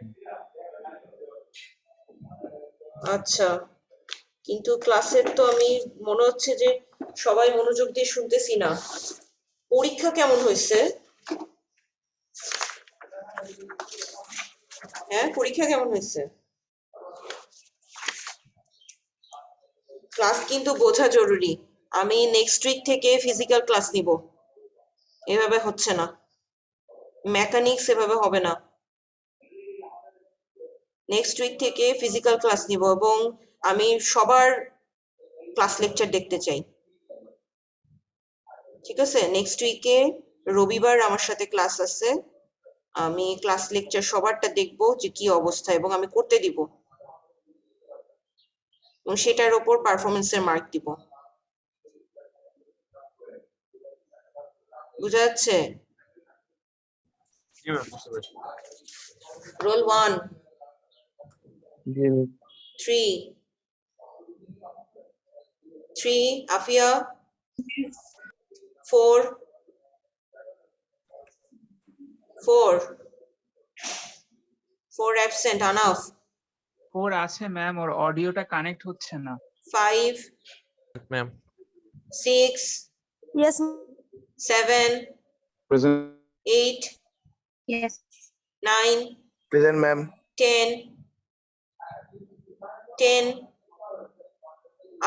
আচ্ছা, কিন্তু ক্লাসের তো আমি মনে হচ্ছে যে সবাই মনোযোগ দিয়ে শুনতেছি না। পরীক্ষা কেমন হয়েছে? হ্যাঁ পরীক্ষা কেমন হয়েছে? ক্লাস কিন্তু বোঝা জরুরি। আমি নেক্সট উইক থেকে ফিজিক্যাল ক্লাস নিব। এভাবে হচ্ছে না, মেকানিক্স এভাবে হবে না। নেক্সট উইক থেকে ফিজিক্যাল ক্লাস নিব এবং আমি সবার ক্লাস লেকচার দেখতে চাই। ঠিক আছে, নেক্সট উইকে রবিবার আমার সাথে ক্লাস আছে। আমি ক্লাস লেকচার সবারটা দেখবো যে কি অবস্থা এবং আমি করতে দিব এবং সেটার উপর পারফরমেন্সের মার্ক দিব। বুঝা যাচ্ছে? রোল 1 জি 3 আফিয়া 4 অ্যাবসেন্ট আনাফ 4 আছে ম্যাম, ওর অডিওটা কানেক্ট হচ্ছে না। 5 ma'am 6 Yes. 7 present 8 Yes. 9 present ma'am 10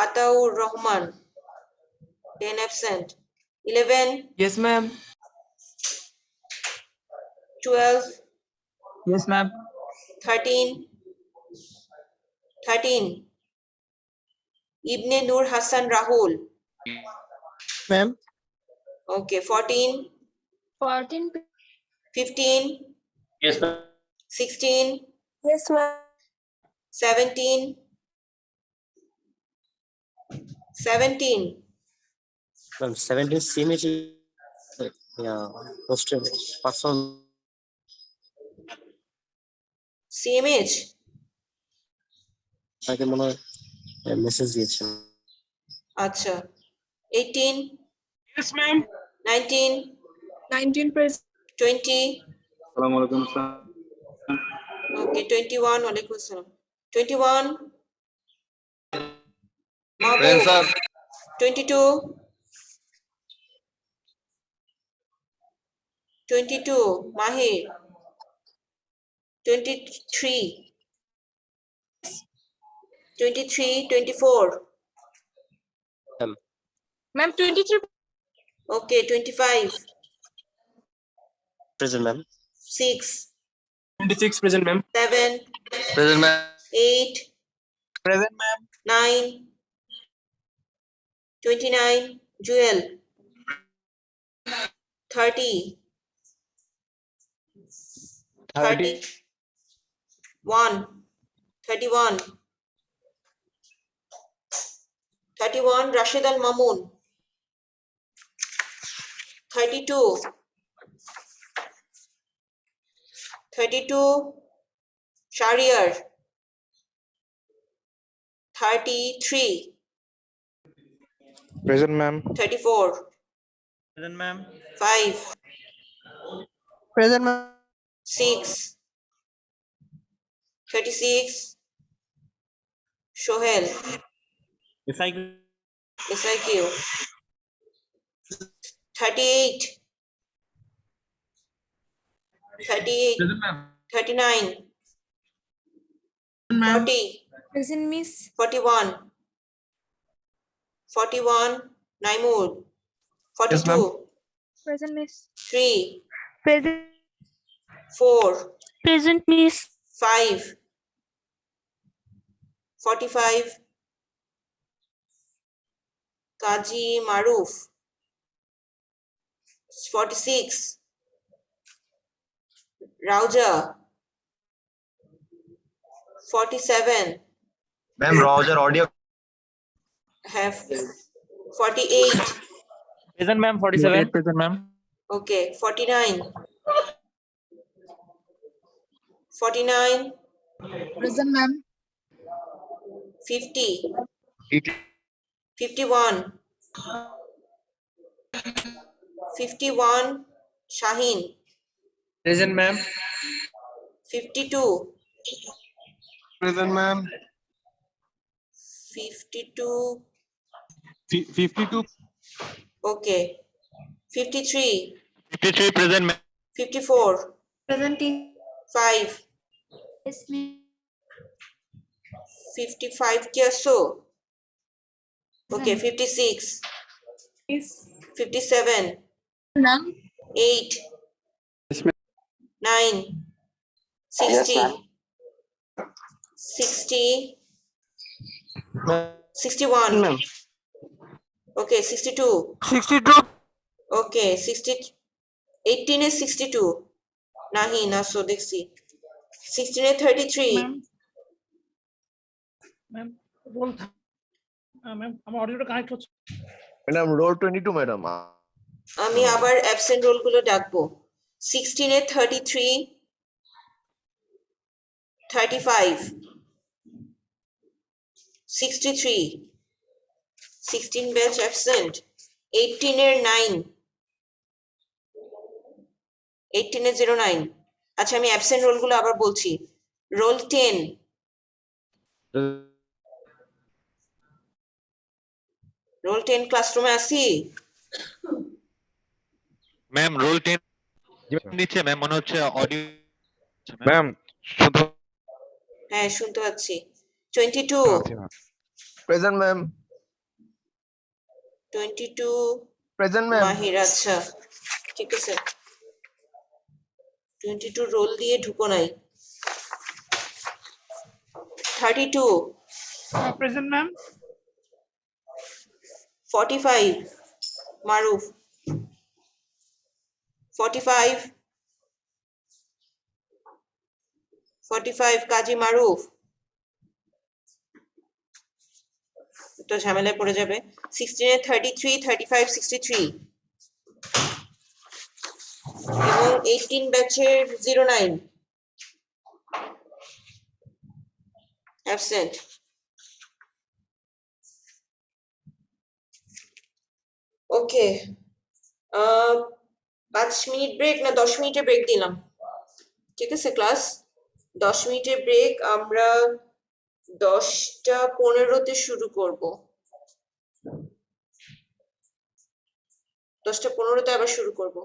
Ataur Rahman 10 absent 11 yes ma'am. 12 yes ma'am. 13 ইবনে নূর Hasan Rahul ma'am okay 14 15 16 Yes, ma'am. 17 Ma'am, 17 CMH yeah, hostel person CMH তাকে মনে হয় মেসেজ দিয়েছে। আচ্ছা 18 ইয়েস ম্যাম 19 19 present. 20 আসসালামু আলাইকুম স্যার। ওকে 21 ওয়ালাইকুম আসসালাম 21 মাহবুব 22 মাহির 23 24 Ma'am, 23. Okay 25 Present ma'am. 6 26 present ma'am. 7 Present ma'am. 8 Present ma'am. 9 29 Jewel 30 31 Rashid Al Mamun 32 Shariar 33 present ma'am 34 present ma'am 5 Present ma'am. 6 36 Shohel SIQ 38 39 40 Present, miss. 41 Naimul 42 Yes, ma'am. Present, miss. 3 Present. 4 Present, miss. 5 45 Kaji Maruf, 46. Rauja, 47. Ma'am, Roger audio. Have 48. Present, ma'am. 47. 48 present, ma'am. Okay, 49. 49. Present, ma'am. 50. 51. 51. Shaheen. Present, ma'am. 52. Present, ma'am. 52. 52. Okay. 53. 53 present, ma'am. 54. Present. 5. Yes, ma'am. 55 क्या so? Okay, 56. Miss. 57. Ma'am. 8. 9. 60. 60. 61. Ma'am. Okay, 62. 62. Okay, 60. 18 is 62. Nahi, na so diksi. 16 is 33. Ma'am roll ma'am আমার অডিওটা connect হচ্ছে Madam, roll 22, madam. আমি আবার absent রোলগুলো ডাকবো 16 এ 33 35 63 16 batch absent 18 এর 9 18 এর 09 আচ্ছা আমি অ্যাবসেন্ট রোলগুলো আবার বলছি রোল 10 রোল 10 ক্লাসরুমে আসি ম্যাম রোল 10 নিচে ম্যাম মনে হচ্ছে অডিও Ma'am, শুধু হ্যাঁ শুনতে পাচ্ছি 22 Present, ma'am. 22 Present, ma'am. মাহির আচ্ছা ঠিক আছে 22 রোল দিয়ে ঢুকো নাই 32 প্রেজেন্ট ম্যাম 45 মারুফ 45 45 কাজী মারুফ তো ঝামেলায় পড়ে যাবে 16 এ 33 35 63 এবং 18 ব্যাচের 09 অ্যাবসেন্ট ওকে 5 মিনিট ব্রেক না 10 মিনিটের ব্রেক দিলাম ঠিক আছে ক্লাস 10 মিনিটের ব্রেক আমরা 10:15-তে শুরু করব 10:15-তে আবার শুরু করব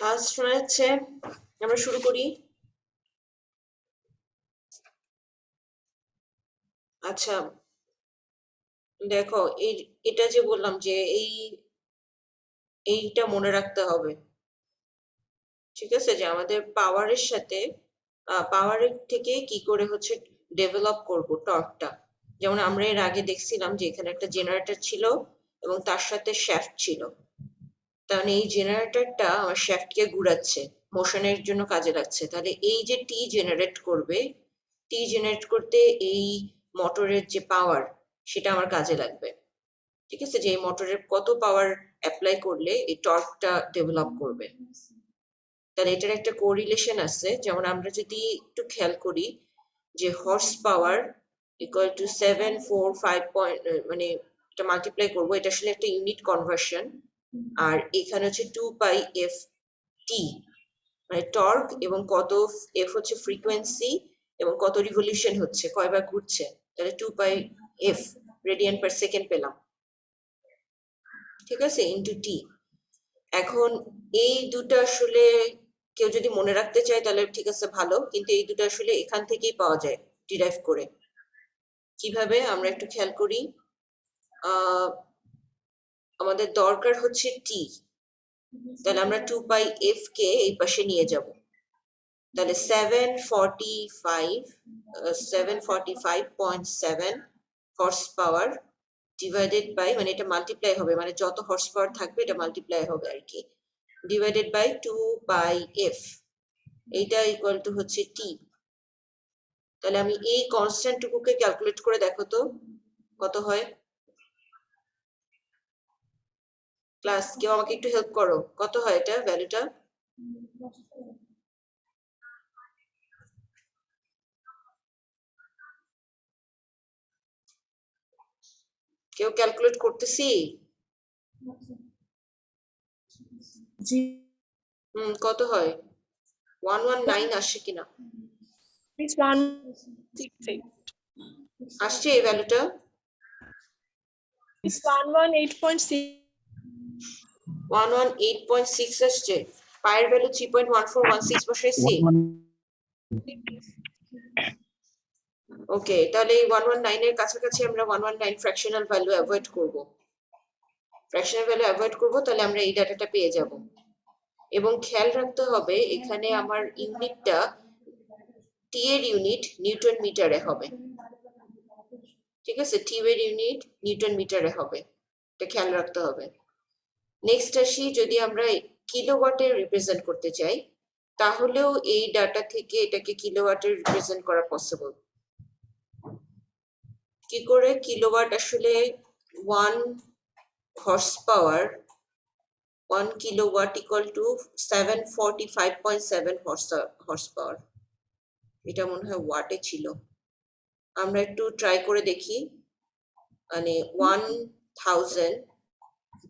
ফার্স্ট হচ্ছে আমরা শুরু করি। আচ্ছা দেখো এটা যে বললাম যে এইটা মনে রাখতে হবে, ঠিক আছে, যে আমাদের পাওয়ারের সাথে পাওয়ারের থেকে কি করে হচ্ছে ডেভেলপ করব টর্কটা। যেমন আমরা এর আগে দেখছিলাম যে এখানে একটা জেনারেটর ছিল এবং তার সাথে শ্যাফট ছিল, তাহলে এই জেনারেটরটা আমার শ্যাফটকে ঘুরাচ্ছে, মোশনের জন্য কাজে লাগছে। তাহলে এই যে টি জেনারেট করবে, টি জেনারেট করতে এই মোটরের যে পাওয়ার সেটা আমার কাজে লাগবে, ঠিক আছে, যে এই মোটরের কত পাওয়ার অ্যাপ্লাই করলে এই টর্কটা ডেভেলপ করবে। তাহলে এটার একটা কোরিলেশন আছে। যেমন আমরা যদি একটু খেয়াল করি যে horse power equal to 745 point, মানে এটা মাল্টিপ্লাই করবো, এটা আসলে একটা ইউনিট কনভার্সন। আর এখানে হচ্ছে 2 পাই এফ টি, মানে টর্ক, এবং কত এফ হচ্ছে ফ্রিকোয়েন্সি, এবং কত রিভলিউশন হচ্ছে, কয়বার ঘুরছে। তাহলে 2 পাই এফ রেডিয়ান পার সেকেন্ড পেলাম, ঠিক আছে, ইন্টু টি। এখন এই দুটো আসলে কেউ যদি মনে রাখতে চায় তাহলে ঠিক আছে, ভালো, কিন্তু এই দুটো আসলে এখান থেকেই পাওয়া যায় ডিরাইভ করে। কিভাবে আমরা একটু খেয়াল করি। আমাদের দরকার হচ্ছে টি, তাহলে আমরা 2 পাই এফ কে এই পাশে নিয়ে যাব। তাহলে 745.7 হর্স পাওয়ার ডিভাইডেড বাই, মানে এটা মাল্টিপ্লাই হবে, মানে যত হর্স পাওয়ার থাকবে এটা মাল্টিপ্লাই হবে আর কি, ডিভাইডেড বাই 2 পাই এফ, এইটা ইকুয়াল টু হচ্ছে টি। তাহলে আমি এই কনস্ট্যান্ট টুকুকে ক্যালকুলেট করে দেখো তো কত হয়। ক্লাস কেউ আমাকে একটু হেল্প করো, কত হয় এটা ভ্যালুটা? কেউ ক্যালকুলেট করতেছি? জি কত হয়? 119 আসে কিনা? It's 168. আসছে এই ভ্যালুটা? It's 118.6. 118.6 আসছে। পায়ের ভ্যালু 3.1416 বসাইছি। ওকে, তাহলে এই 119 এর কাছাকাছি আমরা 119 ফ্র্যাকশনাল ভ্যালু অ্যাভয়েড করব। ফ্র্যাকশনাল ভ্যালু অ্যাভয়েড করব, তাহলে আমরা এই ডাটাটা পেয়ে যাব। এবং খেয়াল রাখতে হবে এখানে আমার ইউনিটটা, টি এর ইউনিট নিউটন মিটারে হবে, ঠিক আছে, টি এর ইউনিট নিউটন মিটারে হবে, এটা খেয়াল রাখতে হবে। নেক্সট আসি, যদি আমরা কিলোওয়াটে রিপ্রেজেন্ট করতে চাই তাহলেও এই ডাটা থেকে এটাকে কিলোওয়াটে রিপ্রেজেন্ট করা পসিবল। কি করে? কিলোওয়াট আসলে 1 horse power, 1 kilowatt equal to 745.7 horse power. এটা মনে হয় ওয়াটে ছিল, আমরা একটু ট্রাই করে দেখি। মানে 1000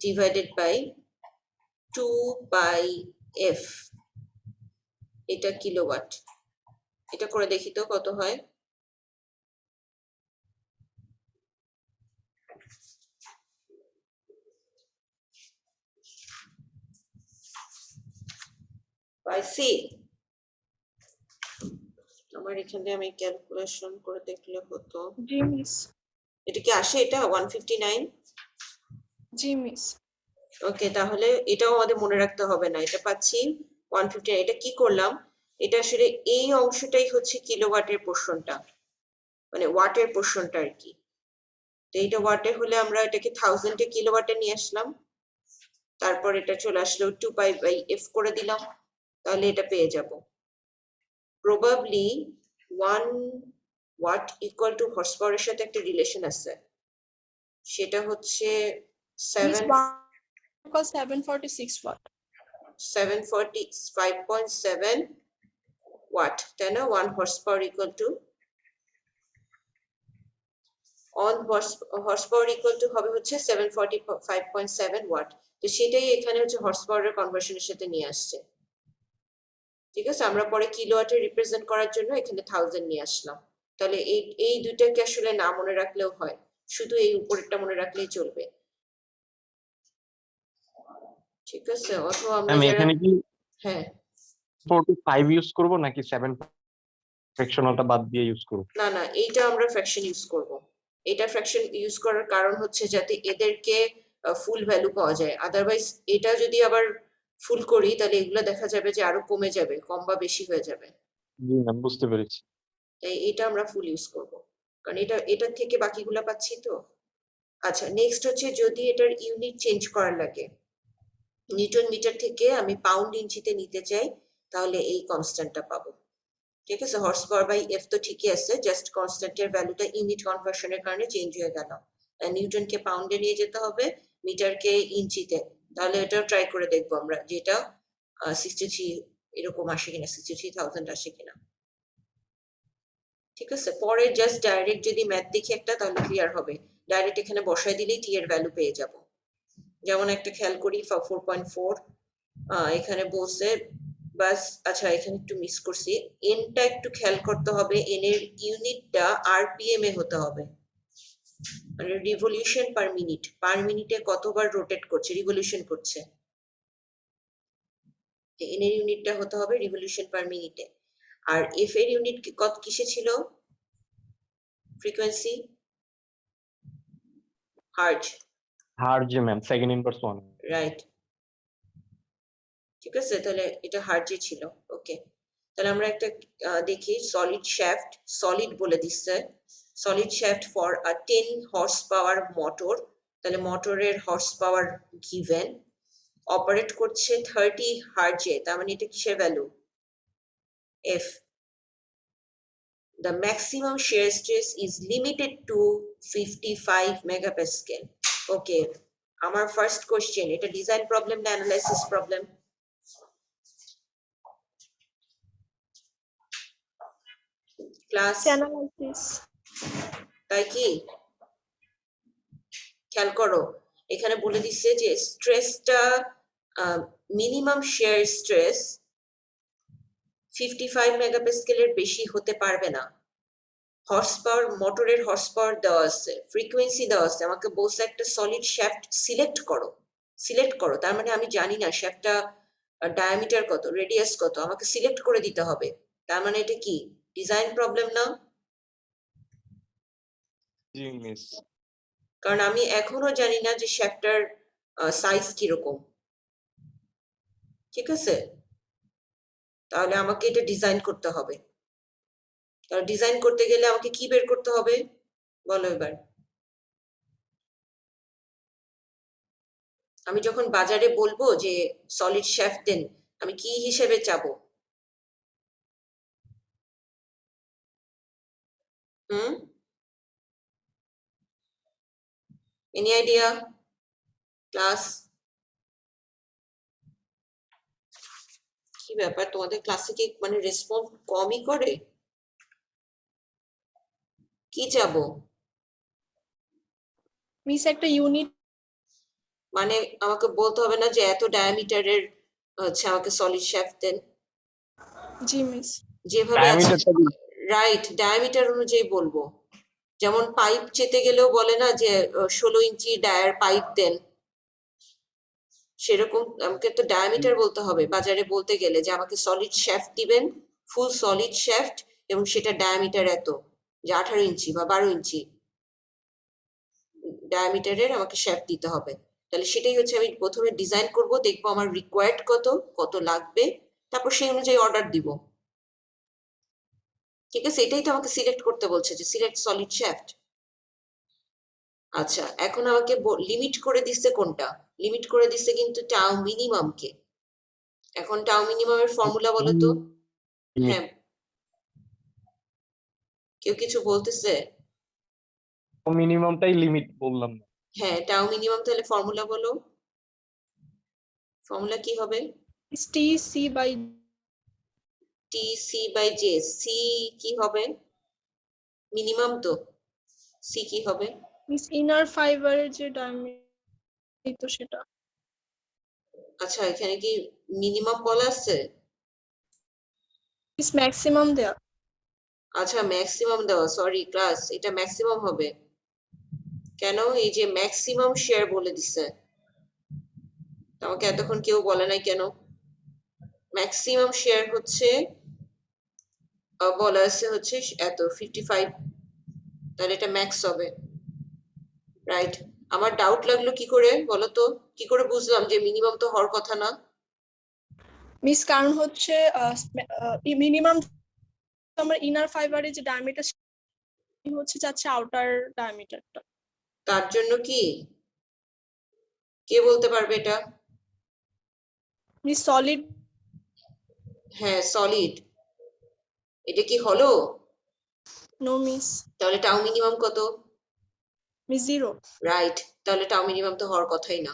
ডিভাইডেড বাই 2 বাই এফ, এটা কিলোওয়াট। এটা করে দেখি তো কত হয়। পাইছি? আমার এখানে আমি ক্যালকুলেশন করে দেখলে হতো। জি মিস। এটা কি আসে? এটা 159? জি মিস। ওকে, তাহলে এটাও আমাদের মনে রাখতে হবে না, এটা পাচ্ছি 159। এটা কি করলাম, এটা আসলে এই অংশটাই হচ্ছে কিলোওয়াটের পোর্শনটা, মানে ওয়াটের পোর্শনটা আর কি। তো এইটা ওয়াটে হলে আমরা এটাকে 1000 কিলোওয়াটে নিয়ে আসলাম, তারপর এটা চলে আসলো 2 পাই বাই এফ করে দিলাম, তাহলে এটা পেয়ে যাব। Probably 1 watt equal to horse পাওয়ারের সাথে একটা রিলেশন আছে, সেটা হচ্ছে Miss 746 watt. 745.7 ওয়াট, তাই না? 1 horse power equal to, on horse power equal to হবে হচ্ছে 745.7 ওয়াট। তো সেটাই এখানে হচ্ছে হর্স পাওয়ারের কনভার্সনের সাথে নিয়ে আসছে, ঠিক আছে। আমরা পরে কিলোওয়াটে রিপ্রেজেন্ট করার জন্য এখানে 1000 নিয়ে আসলাম। তাহলে এই দুইটাকে আসলে না মনে রাখলেও হয়, শুধু এই উপরেরটা মনে রাখলেই চলবে, ঠিক আছে। অথবা আমরা ম্যাম যারা এখানে কি হ্যাঁ 4 to 5 ইউজ করব নাকি 7 ফ্র্যাকশনালটা বাদ দিয়ে ইউজ করব? না না এইটা আমরা ফ্র্যাকশন ইউজ করব। এটা ফ্র্যাকশন ইউজ করার কারণ হচ্ছে যাতে এদেরকে ফুল ভ্যালু পাওয়া যায়, আদারওয়াইজ এটা যদি আবার ফুল করি তাহলে এগুলো দেখা যাবে যে আরো কমে যাবে, কম বা বেশি হয়ে যাবে। জি ম্যাম, বুঝতে পেরেছি। তাই এটা আমরা ফুল ইউজ করব, কারণ এটার থেকে বাকিগুলো পাচ্ছি তো। আচ্ছা নেক্সট হচ্ছে যদি এটার ইউনিট চেঞ্জ করার লাগে, নিউটন মিটার থেকে আমি পাউন্ড ইঞ্চিতে নিতে চাই, তাহলে এই কনস্ট্যান্টটা পাবো। ঠিক আছে, হর্স পাওয়ার বাই এফ তো ঠিকই আছে, জাস্ট কনস্ট্যান্টের ভ্যালুটা ইউনিট কনভার্সনের কারণে চেঞ্জ হয়ে গেল। নিউটনকে পাউন্ডে নিয়ে যেতে হবে, মিটারকে ইঞ্চিতে। তাহলে এটাও ট্রাই করে দেখবো আমরা, যেটা 63 এরকম আসে কিনা, 63,000 আসে কিনা। ঠিক আছে, পরে জাস্ট ডাইরেক্ট যদি ম্যাথ দেখি একটা, তাহলে ক্লিয়ার হবে। ডাইরেক্ট এখানে বসাই দিলেই টি এর ভ্যালু পেয়ে যাব। যেমন একটা খেয়াল করি 4.4 এখানে বলছে বাস। আচ্ছা এখানে একটু মিস করছি, এনটা একটু খেয়াল করতে হবে, এন এর ইউনিটটা আরপিএম এ হতে হবে, মানে রিভলিউশন পার মিনিট। পার মিনিটে কতবার রোটেট করছে, রিভলিউশন করছে, এন এর ইউনিটটা হতে হবে রিভলিউশন পার মিনিটে। আর এফ এর ইউনিট কত কিসে ছিল, frequency, hertz. Hertz ma'am, second inverse 1। Right, ঠিক আছে, তাহলে এটা হার্জে ছিল। ওকে, তাহলে আমরা একটা দেখি সলিড শ্যাফট, সলিড বলে দিচ্ছে, solid shaft for a 10 horse power motor. তাহলে মোটরের হর্স পাওয়ার গিভেন, অপারেট করছে 30 হার্জে, তার মানে এটা কিসের value, F. The maximum shear stress is limited to 55 megapascal. Okay, আমার ফার্স্ট কোশ্চেন, এটা ডিজাইন প্রবলেম না অ্যানালাইসিস প্রবলেম? Class analysis. তাই কি, খেয়াল করো এখানে বলে দিচ্ছে যে স্ট্রেসটা মিনিমাম শেয়ার স্ট্রেস 55 মেগাপ্যাসকেলের বেশি হতে পারবে না। হর্স পাওয়ার, মোটরের হর্স পাওয়ার দেওয়া আছে, ফ্রিকোয়েন্সি দেওয়া আছে, আমাকে বলছে একটা সলিড শ্যাফট সিলেক্ট করো। সিলেক্ট করো তার মানে আমি জানি না শ্যাফটটা ডায়ামিটার কত, রেডিয়াস কত, আমাকে সিলেক্ট করে দিতে হবে। তার মানে এটা কি ডিজাইন প্রবলেম না? জি মিস। কারণ আমি এখনো জানি না যে শ্যাফটার সাইজ কিরকম। ঠিক আছে, তাহলে আমাকে এটা ডিজাইন করতে হবে। তাহলে ডিজাইন করতে গেলে আমাকে কি বের করতে হবে বলো এবার। আমি যখন বাজারে বলবো যে সলিড শ্যাফট দেন, আমি কি হিসেবে চাবো? Any idea class? কি ব্যাপার তোমাদের ক্লাসে কি মানে রেসপন্স কমই করে? কি চাবো মিস একটা ইউনিট। মানে আমাকে বলতে হবে না যে এত ডায়ামিটারের হচ্ছে আমাকে সলিড শ্যাফট দেন? জি মিস। যেভাবে আছে রাইট, ডায়ামিটার অনুযায়ী বলবো। যেমন পাইপ চেতে গেলেও বলে না যে 16 ইঞ্চি ডায়ার পাইপ দেন, সেরকম আমাকে তো ডায়ামিটার বলতে হবে বাজারে বলতে গেলে যে আমাকে সলিড শ্যাফট দিবেন, ফুল সলিড শ্যাফট, এবং সেটা ডায়ামিটার এত, যে 18 ইঞ্চি বা 12 ইঞ্চি ডায়ামিটারের আমাকে শ্যাফট দিতে হবে। তাহলে সেটাই হচ্ছে আমি প্রথমে ডিজাইন করব, দেখবো আমার রিকোয়ার্ড কত, কত লাগবে, তারপর সেই অনুযায়ী অর্ডার দিব। ঠিক আছে, এটাই তো আমাকে সিলেক্ট করতে বলছে যে সিলেক্ট সলিড শ্যাফট। আচ্ছা এখন আমাকে লিমিট করে দিচ্ছে কোনটা, লিমিট করে দিচ্ছে কিন্তু টাউ মিনিমামকে। এখন টাউ মিনিমামের ফর্মুলা বলো তো। হ্যাঁ, কেউ কিছু বলতেছে? মিনিমামটাই লিমিট বললাম না। হ্যাঁ টাউ মিনিমাম, তাহলে ফর্মুলা বলো, ফর্মুলা কি হবে? T C by T C by J. C কি হবে, মিনিমাম তো, সি কি হবে? মিস ইনার ফাইবারের যে ডায়ামিটার তো সেটা। আচ্ছা এখানে কি মিনিমাম বলা আছে? মিস ম্যাক্সিমাম দেয়া। আচ্ছা ম্যাক্সিমাম দেওয়া, সরি ক্লাস, এটা ম্যাক্সিমাম হবে কেন? এই যে ম্যাক্সিমাম শেয়ার বলে দিছে, আমাকে এতক্ষণ কেউ বলে নাই কেন? ম্যাক্সিমাম শেয়ার হচ্ছে বলা আছে হচ্ছে এত 55, তাহলে এটা ম্যাক্স হবে, রাইট? আমার ডাউট লাগলো কি করে বলো তো, কি করে বুঝলাম যে মিনিমাম তো হওয়ার কথা না? মিস কারণ হচ্ছে মিনিমাম আমার ইনার ফাইবারের যে ডায়ামিটার হচ্ছে যাচ্ছে আউটার ডায়ামিটারটা। তার জন্য কি কে বলতে পারবে এটা? মিস সলিড হ্যাঁ সলিড, এটা কি হলো? নো মিস, তাহলে টাউ মিনিমাম কত? মিস 0। রাইট, তাহলে টাউ মিনিমাম তো হওয়ার কথাই না,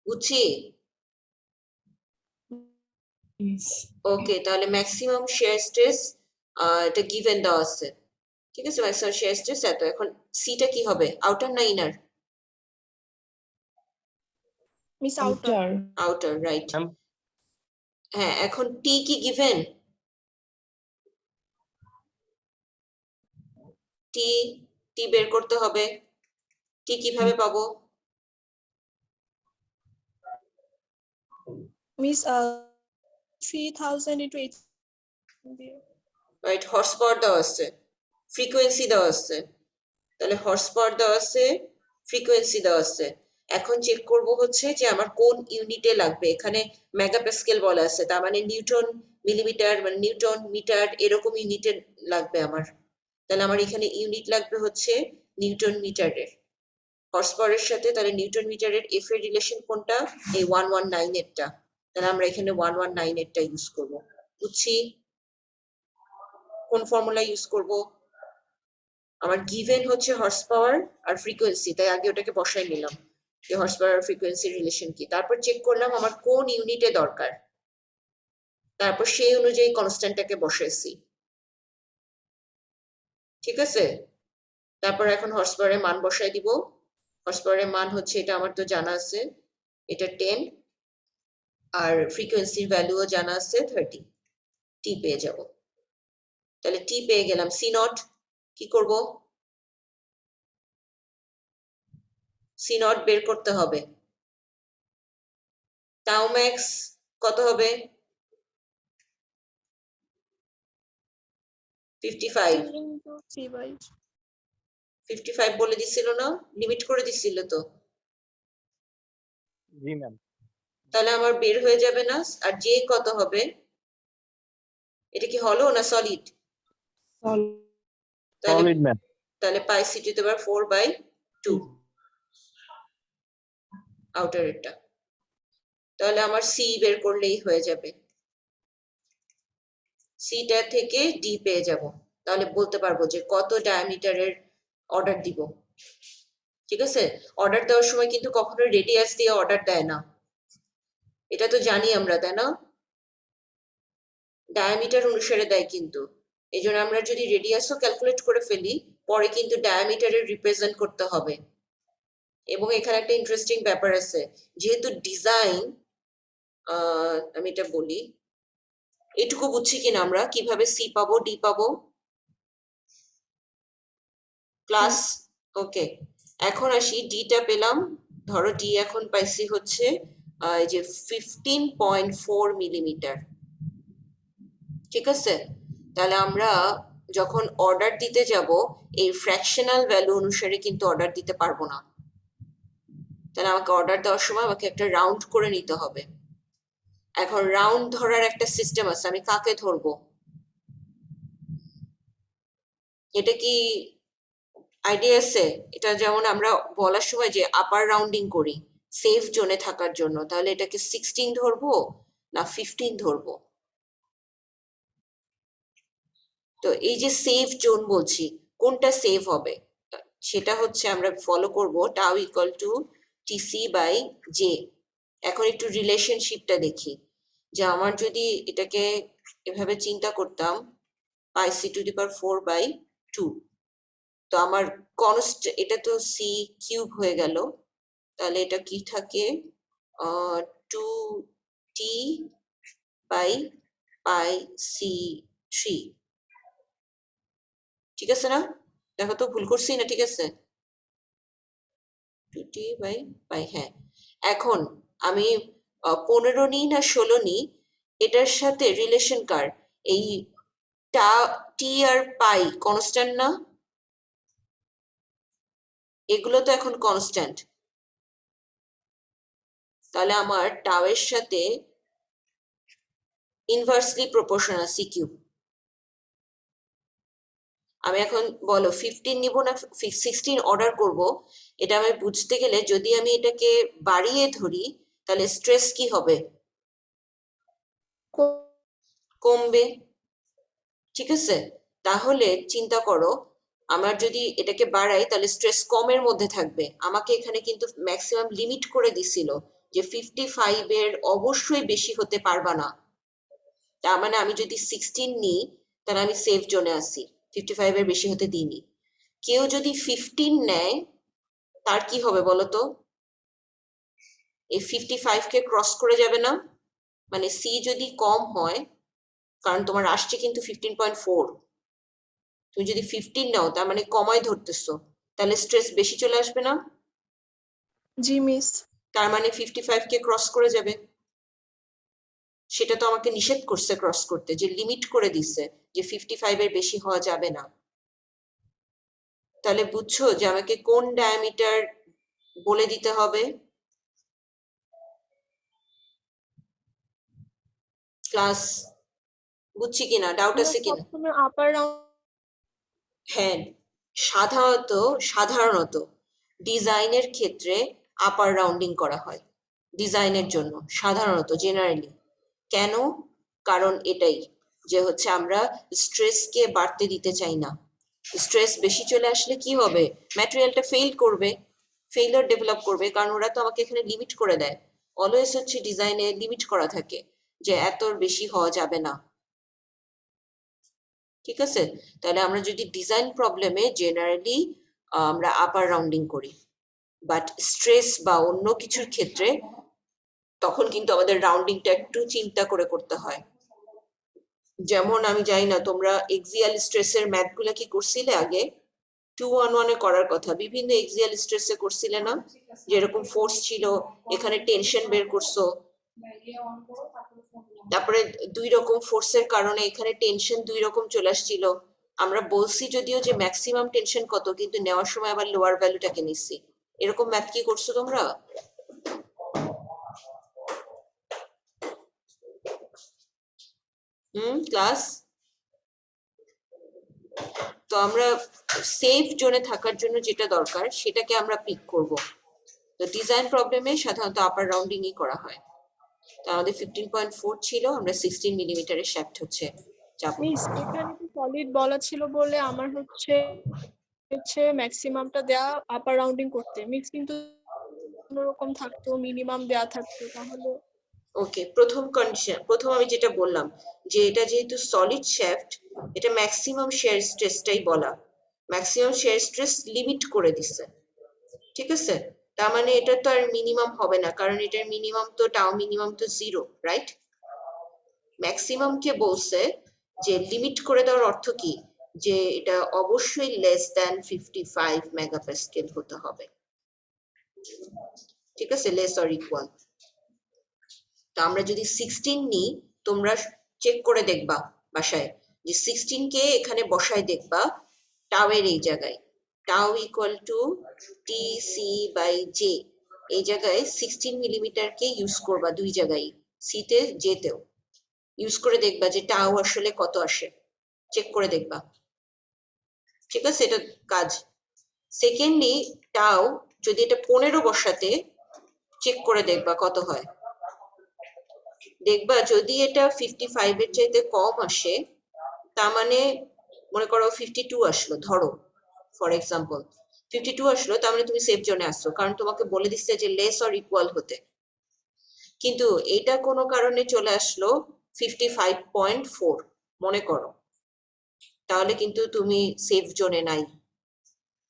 বুঝছি? ওকে, তাহলে ম্যাক্সিমাম শেয়ার স্ট্রেস এটা গিভেন দেওয়া আছে, ঠিক আছে? ম্যাক্সিমাম শেয়ার স্ট্রেস এত। এখন সিটা কি হবে, আউটার না inner? Miss outer. Outer, right. Ma'am. হ্যাঁ, এখন টি কি গিভেন? টি টি বের করতে হবে। টি কিভাবে পাবো? Miss 3000 into 8 right, horse power দেওয়া আছে, ফ্রিকোয়েন্সি দেওয়া আছে, তাহলে হর্স পাওয়ার দেওয়া আছে, ফ্রিকোয়েন্সি দেওয়া আছে। এখন চেক করব হচ্ছে যে আমার কোন ইউনিটে লাগবে। এখানে মেগাপ্যাসকেল বলা আছে, তার মানে নিউটন মিলিমিটার, মানে নিউটন মিটার এরকম ইউনিটে লাগবে আমার। তাহলে আমার এখানে ইউনিট লাগবে হচ্ছে নিউটন মিটারের হর্স পাওয়ারের সাথে। তাহলে নিউটন মিটারের এফ এর রিলেশন কোনটা? এই 119 এরটা। তাহলে আমরা এখানে 119 এরটা ইউজ করব, বুঝছি? কোন ফর্মুলা ইউজ করব? আমার গিভেন হচ্ছে হর্স পাওয়ার আর ফ্রিকোয়েন্সি, তাই আগে ওটাকে বসাই নিলাম যে হর্স পাওয়ার আর ফ্রিকোয়েন্সির রিলেশন কি। তারপর চেক করলাম আমার কোন ইউনিটে দরকার, তারপর সেই অনুযায়ী কনস্ট্যান্টটাকে বসাইছি, ঠিক আছে? তারপর এখন হর্স পাওয়ারের মান বসাই দিব। হর্স পাওয়ারের মান হচ্ছে, এটা আমার তো জানা আছে, এটা 10, আর ফ্রিকোয়েন্সির ভ্যালুও জানা আছে 30। টি পেয়ে যাব, তাহলে টি পেয়ে গেলাম। সি নট কি করব? সি নট বের করতে হবে। টাউ ম্যাক্স কত হবে? 55। 55 বলে দিছিল না, লিমিট করে দিছিল তো। জি ম্যাম। তাহলে আমার বের হয়ে যাবে না? আর জে কত হবে? এটা কি হলো না সলিড? তাহলে সলিড ম্যাম। তাহলে pi C to the power 4/2 outer এটা। তাহলে আমার সি বের করলেই হয়ে যাবে, সিটা থেকে ডি পেয়ে যাব। তাহলে বলতে পারবো যে কত ডায়ামিটারের অর্ডার দিব, ঠিক আছে? অর্ডার দেওয়ার সময় কিন্তু কখনো রেডিয়াস দিয়ে অর্ডার দেয় না, এটা তো জানি আমরা, তাই না? ডায়ামিটার অনুসারে দেয় কিন্তু। এই জন্য আমরা যদি রেডিয়াসও ক্যালকুলেট করে ফেলি, পরে কিন্তু ডায়ামিটারের রিপ্রেজেন্ট করতে হবে। এবং এখানে একটা ইন্টারেস্টিং ব্যাপার আছে, যেহেতু ডিজাইন, আমি এটা বলি, এটুকু বুঝছি কিনা আমরা কিভাবে সি পাবো ডি পাবো ক্লাস? ওকে, এখন আসি ডিটা পেলাম। ধরো ডি এখন পাইছি হচ্ছে এই যে 15.4 মিলিমিটার, ঠিক আছে? তাহলে আমরা যখন অর্ডার দিতে যাব, এই ফ্র্যাকশনাল ভ্যালু অনুসারে কিন্তু অর্ডার দিতে পারবো না। তাহলে আমাকে অর্ডার দেওয়ার সময় আমাকে একটা রাউন্ড করে নিতে হবে। এখন রাউন্ড ধরার একটা সিস্টেম আছে, আমি কাকে ধরবো? এটা কি আইডিয়া আছে? এটা যেমন আমরা বলার সময় যে আপার রাউন্ডিং করি সেফ জোনে থাকার জন্য, তাহলে এটাকে 16 ধরবো না 15 ধরবো? তো এই যে সেফ জোন বলছি, কোনটা সেফ হবে? সেটা হচ্ছে আমরা ফলো করব tau equal to TC by J. এখন একটু রিলেশনশিপটা দেখি, যে আমার যদি এটাকে এভাবে চিন্তা করতাম, পাই সি টু দি পাওয়ার 4/2, তো আমার এটা তো সি কিউব হয়ে গেল, তাহলে এটা কি থাকে 2t বাই পাই সি 3, ঠিক আছে না? দেখো তো ভুল করছি না? ঠিক আছে, 2t বাই পাই। হ্যাঁ, এখন আমি 15 নিই না 16 নিই, এটার সাথে রিলেশন কার? এই টি আর পাই কনস্ট্যান্ট না? এগুলো তো এখন কনস্ট্যান্ট, তাহলে আমার টাও এর সাথে ইনভার্সলি প্রপোর্শনাল সি কিউব। আমি এখন বলো 15 নিব না 16 অর্ডার করব, এটা আমি বুঝতে গেলে যদি আমি এটাকে বাড়িয়ে ধরি তাহলে স্ট্রেস কি হবে? কমবে। ঠিক আছে, তাহলে চিন্তা করো আমার যদি এটাকে বাড়াই তাহলে স্ট্রেস কমের মধ্যে থাকবে। আমাকে এখানে কিন্তু ম্যাক্সিমাম লিমিট করে দিছিল যে 55 এর অবশ্যই বেশি হতে পারবা না। তার মানে আমি যদি 16 নিই তাহলে আমি সেফ জোনে আসি, 55 এর বেশি হতে দিইনি। কেউ যদি 15 নেয় তার কি হবে বলো তো? এই 55 কে ক্রস করে যাবে না, মানে সি যদি কম হয়, কারণ তোমার আসছে কিন্তু 15.4, তুমি যদি 15 নাও তার মানে কমায় ধরতেছো, তাহলে স্ট্রেস বেশি চলে আসবে না? জি মিস। তার মানে 55 কে ক্রস করে যাবে। সেটা তো আমাকে নিষেধ করছে ক্রস করতে, যে লিমিট করে দিচ্ছে যে 55 এর বেশি হওয়া যাবে না। তাহলে বুঝছো যে আমাকে কোন ডায়ামিটার বলে দিতে হবে? ক্লাস বুঝছি কিনা, ডাউট আছে কিনা? সবসময় আপার রাউন্ড হ্যাঁ, সাধারণত ডিজাইনের ক্ষেত্রে আপার রাউন্ডিং করা হয় ডিজাইনের জন্য, সাধারণত জেনারেলি। কেন? কারণ এটাই যে হচ্ছে আমরা স্ট্রেসকে বাড়তে দিতে চাই না। স্ট্রেস বেশি চলে আসলে কি হবে? ম্যাটেরিয়ালটা ফেল করবে, ফেইলিওর ডেভেলপ করবে, কারণ ওরা তো আমাকে এখানে লিমিট করে দেয়। অলওয়েজ হচ্ছে ডিজাইনে লিমিট করা থাকে যে এতর বেশি হওয়া যাবে না। ঠিক আছে, তাহলে আমরা যদি ডিজাইন প্রবলেমে জেনারেলি আমরা আপার রাউন্ডিং করি, বাট স্ট্রেস বা অন্য কিছুর ক্ষেত্রে তখন কিন্তু আমাদের রাউন্ডিংটা একটু চিন্তা করে করতে হয়। যেমন আমি জানি না তোমরা এক্সিয়াল স্ট্রেসের ম্যাথগুলো কি করছিলে আগে? 211 করার কথা, বিভিন্ন এক্সিয়াল স্ট্রেসে করছিলে না? যেরকম ফোর্স ছিল, এখানে টেনশন বের করছো, তারপরে দুই রকম ফোর্সের কারণে এখানে টেনশন দুই রকম চলে আসছিল। আমরা বলছি যদিও যে ম্যাক্সিমাম টেনশন কত, কিন্তু নেওয়ার সময় আবার লোয়ার ভ্যালুটাকে নিচ্ছি। এরকম ম্যাথ কি করছো তোমরা? ক্লাস? তো আমরা সেফ জোনে থাকার জন্য যেটা দরকার সেটাকে আমরা পিক করব। তো ডিজাইন প্রবলেমে সাধারণত আপার রাউন্ডিংই করা হয়। তো আমাদের 15.4 ছিল, আমরা 16 মিলিমিটারের শ্যাফট হচ্ছে যাব। মিস এখানে তো সলিড বলা ছিল বলে আমার হচ্ছে ম্যাক্সিমামটা দেয়া আপার রাউন্ডিং করতে, মিক্স কিন্তু অন্যরকম থাকতো, মিনিমাম দেয়া থাকতো, তাহলে ওকে, প্রথম কন্ডিশন, প্রথম আমি যেটা বললাম যে এটা যেহেতু সলিড শ্যাফট, এটা ম্যাক্সিমাম শেয়ার স্ট্রেসটাই বলা, ম্যাক্সিমাম শেয়ার স্ট্রেস লিমিট করে দিচ্ছে। ঠিক আছে, তার মানে এটা তো আর মিনিমাম হবে না, কারণ এটার মিনিমাম তো টাও মিনিমাম তো 0, রাইট? ম্যাক্সিমাম কে বলছে যে লিমিট করে দেওয়ার অর্থ কি, যে এটা অবশ্যই লেস দ্যান 55 মেগাপ্যাসকেল হতে হবে। ঠিক আছে, লেস অর ইকুয়াল। তো আমরা যদি 16 নিই, তোমরা চেক করে দেখবা বাসায় যে 16 কে এখানে বসায় দেখবা টাও এর এই জায়গায়, tau equal to T C by J, এই জায়গায় 16 মিলিমিটার কে ইউজ করবা দুই জায়গায়, সি তে জে তেও ইউজ করে দেখবা যে টাও আসলে কত আসে, চেক করে দেখবা। ঠিক আছে, এটা কাজ। সেকেন্ডলি টাও যদি এটা 15 বসাতে চেক করে দেখবা কত হয়। দেখবা যদি এটা 55 এর চাইতে কম আসে, তার মানে মনে করো 52 আসলো, ধরো ফর এক্সাম্পল 52 আসলো, তার মানে তুমি সেফ জোনে আসছো, কারণ তোমাকে বলে দিচ্ছে যে লেস অর ইকুয়াল হতে। কিন্তু এটা কোনো কারণে চলে আসলো 55.4 মনে করো, তাহলে কিন্তু তুমি সেফ জোনে নাই,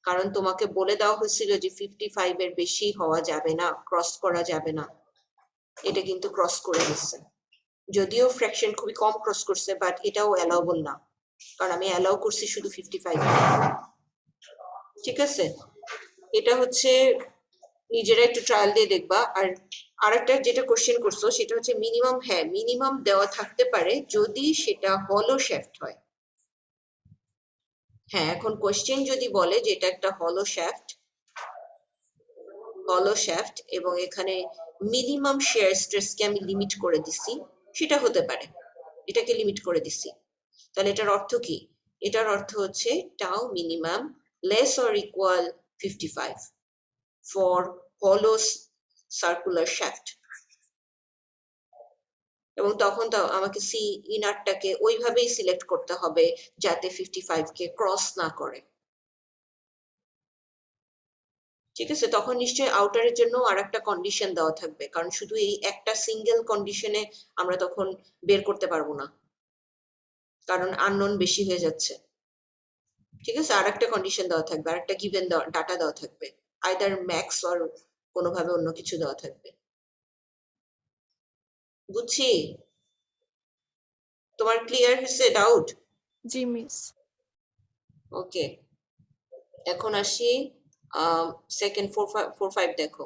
কারণ তোমাকে বলে দেওয়া হয়েছিল যে 55 এর বেশি হওয়া যাবে না, ক্রস করা যাবে না। এটা কিন্তু ক্রস করে দিচ্ছে, যদিও ফ্র্যাকশন খুবই কম ক্রস করছে, বাট এটাও অ্যালাউবল না, কারণ আমি অ্যালাউ করছি শুধু 55। ঠিক আছে, এটা হচ্ছে নিজেরা একটু ট্রায়াল দিয়ে দেখবা। আর আরেকটা যেটা কোশ্চেন করছো সেটা হচ্ছে মিনিমাম, হ্যাঁ মিনিমাম দেওয়া থাকতে পারে যদি সেটা হলো শ্যাফট হয়। হ্যাঁ, এখন কোশ্চেন যদি বলে যে এটা একটা হলো শ্যাফট এবং এখানে মিনিমাম শেয়ার স্ট্রেসকে আমি লিমিট করে দিছি, সেটা হতে পারে, এটাকে লিমিট করে দিছি। তাহলে এটার অর্থ কি? এটার অর্থ হচ্ছে tau minimum less or equal 55 for হলো সার্কুলার শ্যাফট। এবং তখন তো আমাকে সি ইনারটাকে ওইভাবেই সিলেক্ট করতে হবে যাতে 55 কে ক্রস না করে। ঠিক আছে, তখন নিশ্চয়ই আউটারের জন্য আর একটা কন্ডিশন দেওয়া থাকবে, কারণ শুধু এই একটা সিঙ্গেল কন্ডিশনে আমরা তখন বের করতে পারবো না, কারণ আননোন বেশি হয়ে যাচ্ছে। ঠিক আছে, আর একটা কন্ডিশন দেওয়া থাকবে, আর একটা গিভেন ডাটা দেওয়া থাকবে, আইদার ম্যাক্স অর কোনোভাবে অন্য কিছু দেওয়া থাকবে। বুঝছি? তোমার ক্লিয়ার হয়েছে ডাউট? জি মিস। ওকে, এখন আসি সেকেন্ড 4-5 দেখো।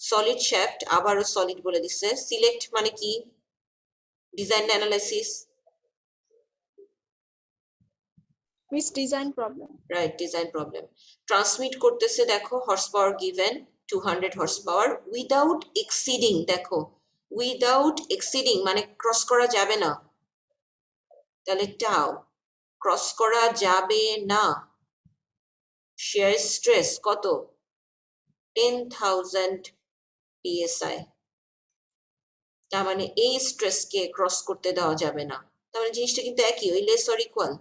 সলিড শ্যাফট, আবারও সলিড বলে দিচ্ছে। সিলেক্ট মানে কি? Design analysis, miss design problem. Right, design problem. Transmit করতেছে দেখো horse power given 200 horse power without exceeding, দেখো উইদাউট এক্সিডিং মানে ক্রস করা যাবে না। তাহলে টাও ক্রস করা যাবে না। শেয়ার স্ট্রেস কত? 10,000 psi। তার মানে এই স্ট্রেসকে ক্রস করতে দেওয়া যাবে না। তার মানে জিনিসটা কিন্তু একই, ওই লেস অর ইকুয়াল।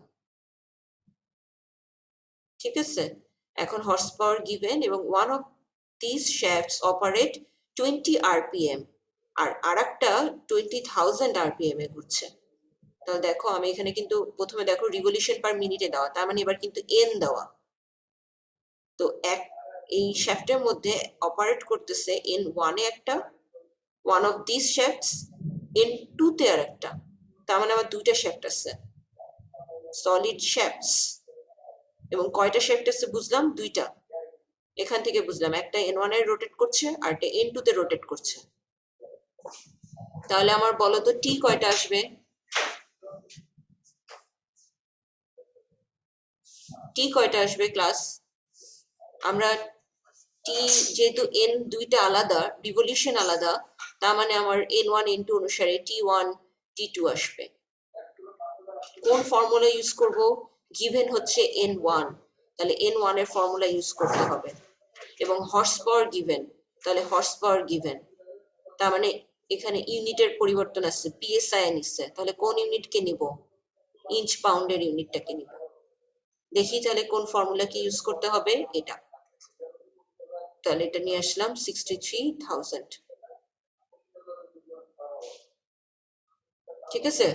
ঠিক আছে, এখন হর্স পাওয়ার গিভেন এবং one of this shafts operate 20 rpm আর আরেকটা 20,000 rpm এ ঘুরছে। তাহলে দেখো আমি এখানে কিন্তু প্রথমে দেখো রিভলিউশন পার মিনিটে দেওয়া, তার মানে এবার কিন্তু এন দেওয়া। তো এই শ্যাফটের মধ্যে অপারেট করতেছে N1 এ একটা, ওয়ান অফ দিস শ্যাফটস N2 তে আর একটা। তার মানে আমার দুইটা শ্যাফট আছে, সলিড শ্যাফটস। এবং কয়টা শ্যাফট আছে বুঝলাম? দুইটা। এখান থেকে বুঝলাম একটা N1 এ রোটেট করছে আর একটা N2 তে রোটেট করছে। তাহলে আমার বলো তো টি কয়টা আসবে? টি কয়টা আসবে ক্লাস? আমরা টি যেহেতু এন দুইটা আলাদা, রিভলিউশন আলাদা, তার মানে আমার N1 N2 অনুসারে T1 T2 আসবে। কোন ফর্মুলা ইউজ করব? গিভেন হচ্ছে N1, তাহলে N1 এর ফর্মুলা ইউজ করতে হবে। এবং হর্স পাওয়ার গিভেন, তাহলে হর্স পাওয়ার গিভেন, তার মানে এখানে ইউনিটের পরিবর্তন আছে, পিএসআই নিচ্ছে, তাহলে কোন ইউনিটকে নিব? ইঞ্চ পাউন্ডের ইউনিটটাকে নিব। দেখি তাহলে কোন ফর্মুলা কি ইউজ করতে হবে। এটা, তাহলে এটা নিয়ে আসলাম 63,000। ঠিক আছে,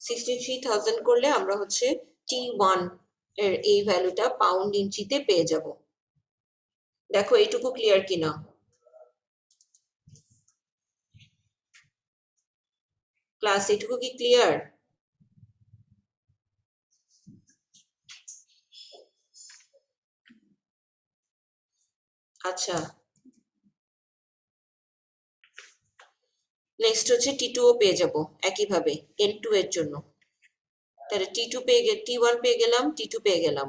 63,000 করলে আমরা হচ্ছে T1 এর এই ভ্যালুটা পাউন্ড ইঞ্চিতে পেয়ে যাব। দেখো এইটুকু ক্লিয়ার কিনা? ক্লাস এইটুকু কি ক্লিয়ার? আচ্ছা, নেক্সট হচ্ছে T2 ও পেয়ে যাব একইভাবে N2 এর জন্য। তাহলে T2 পেয়ে গেলে, T1 পেয়ে গেলাম, T2 পেয়ে গেলাম।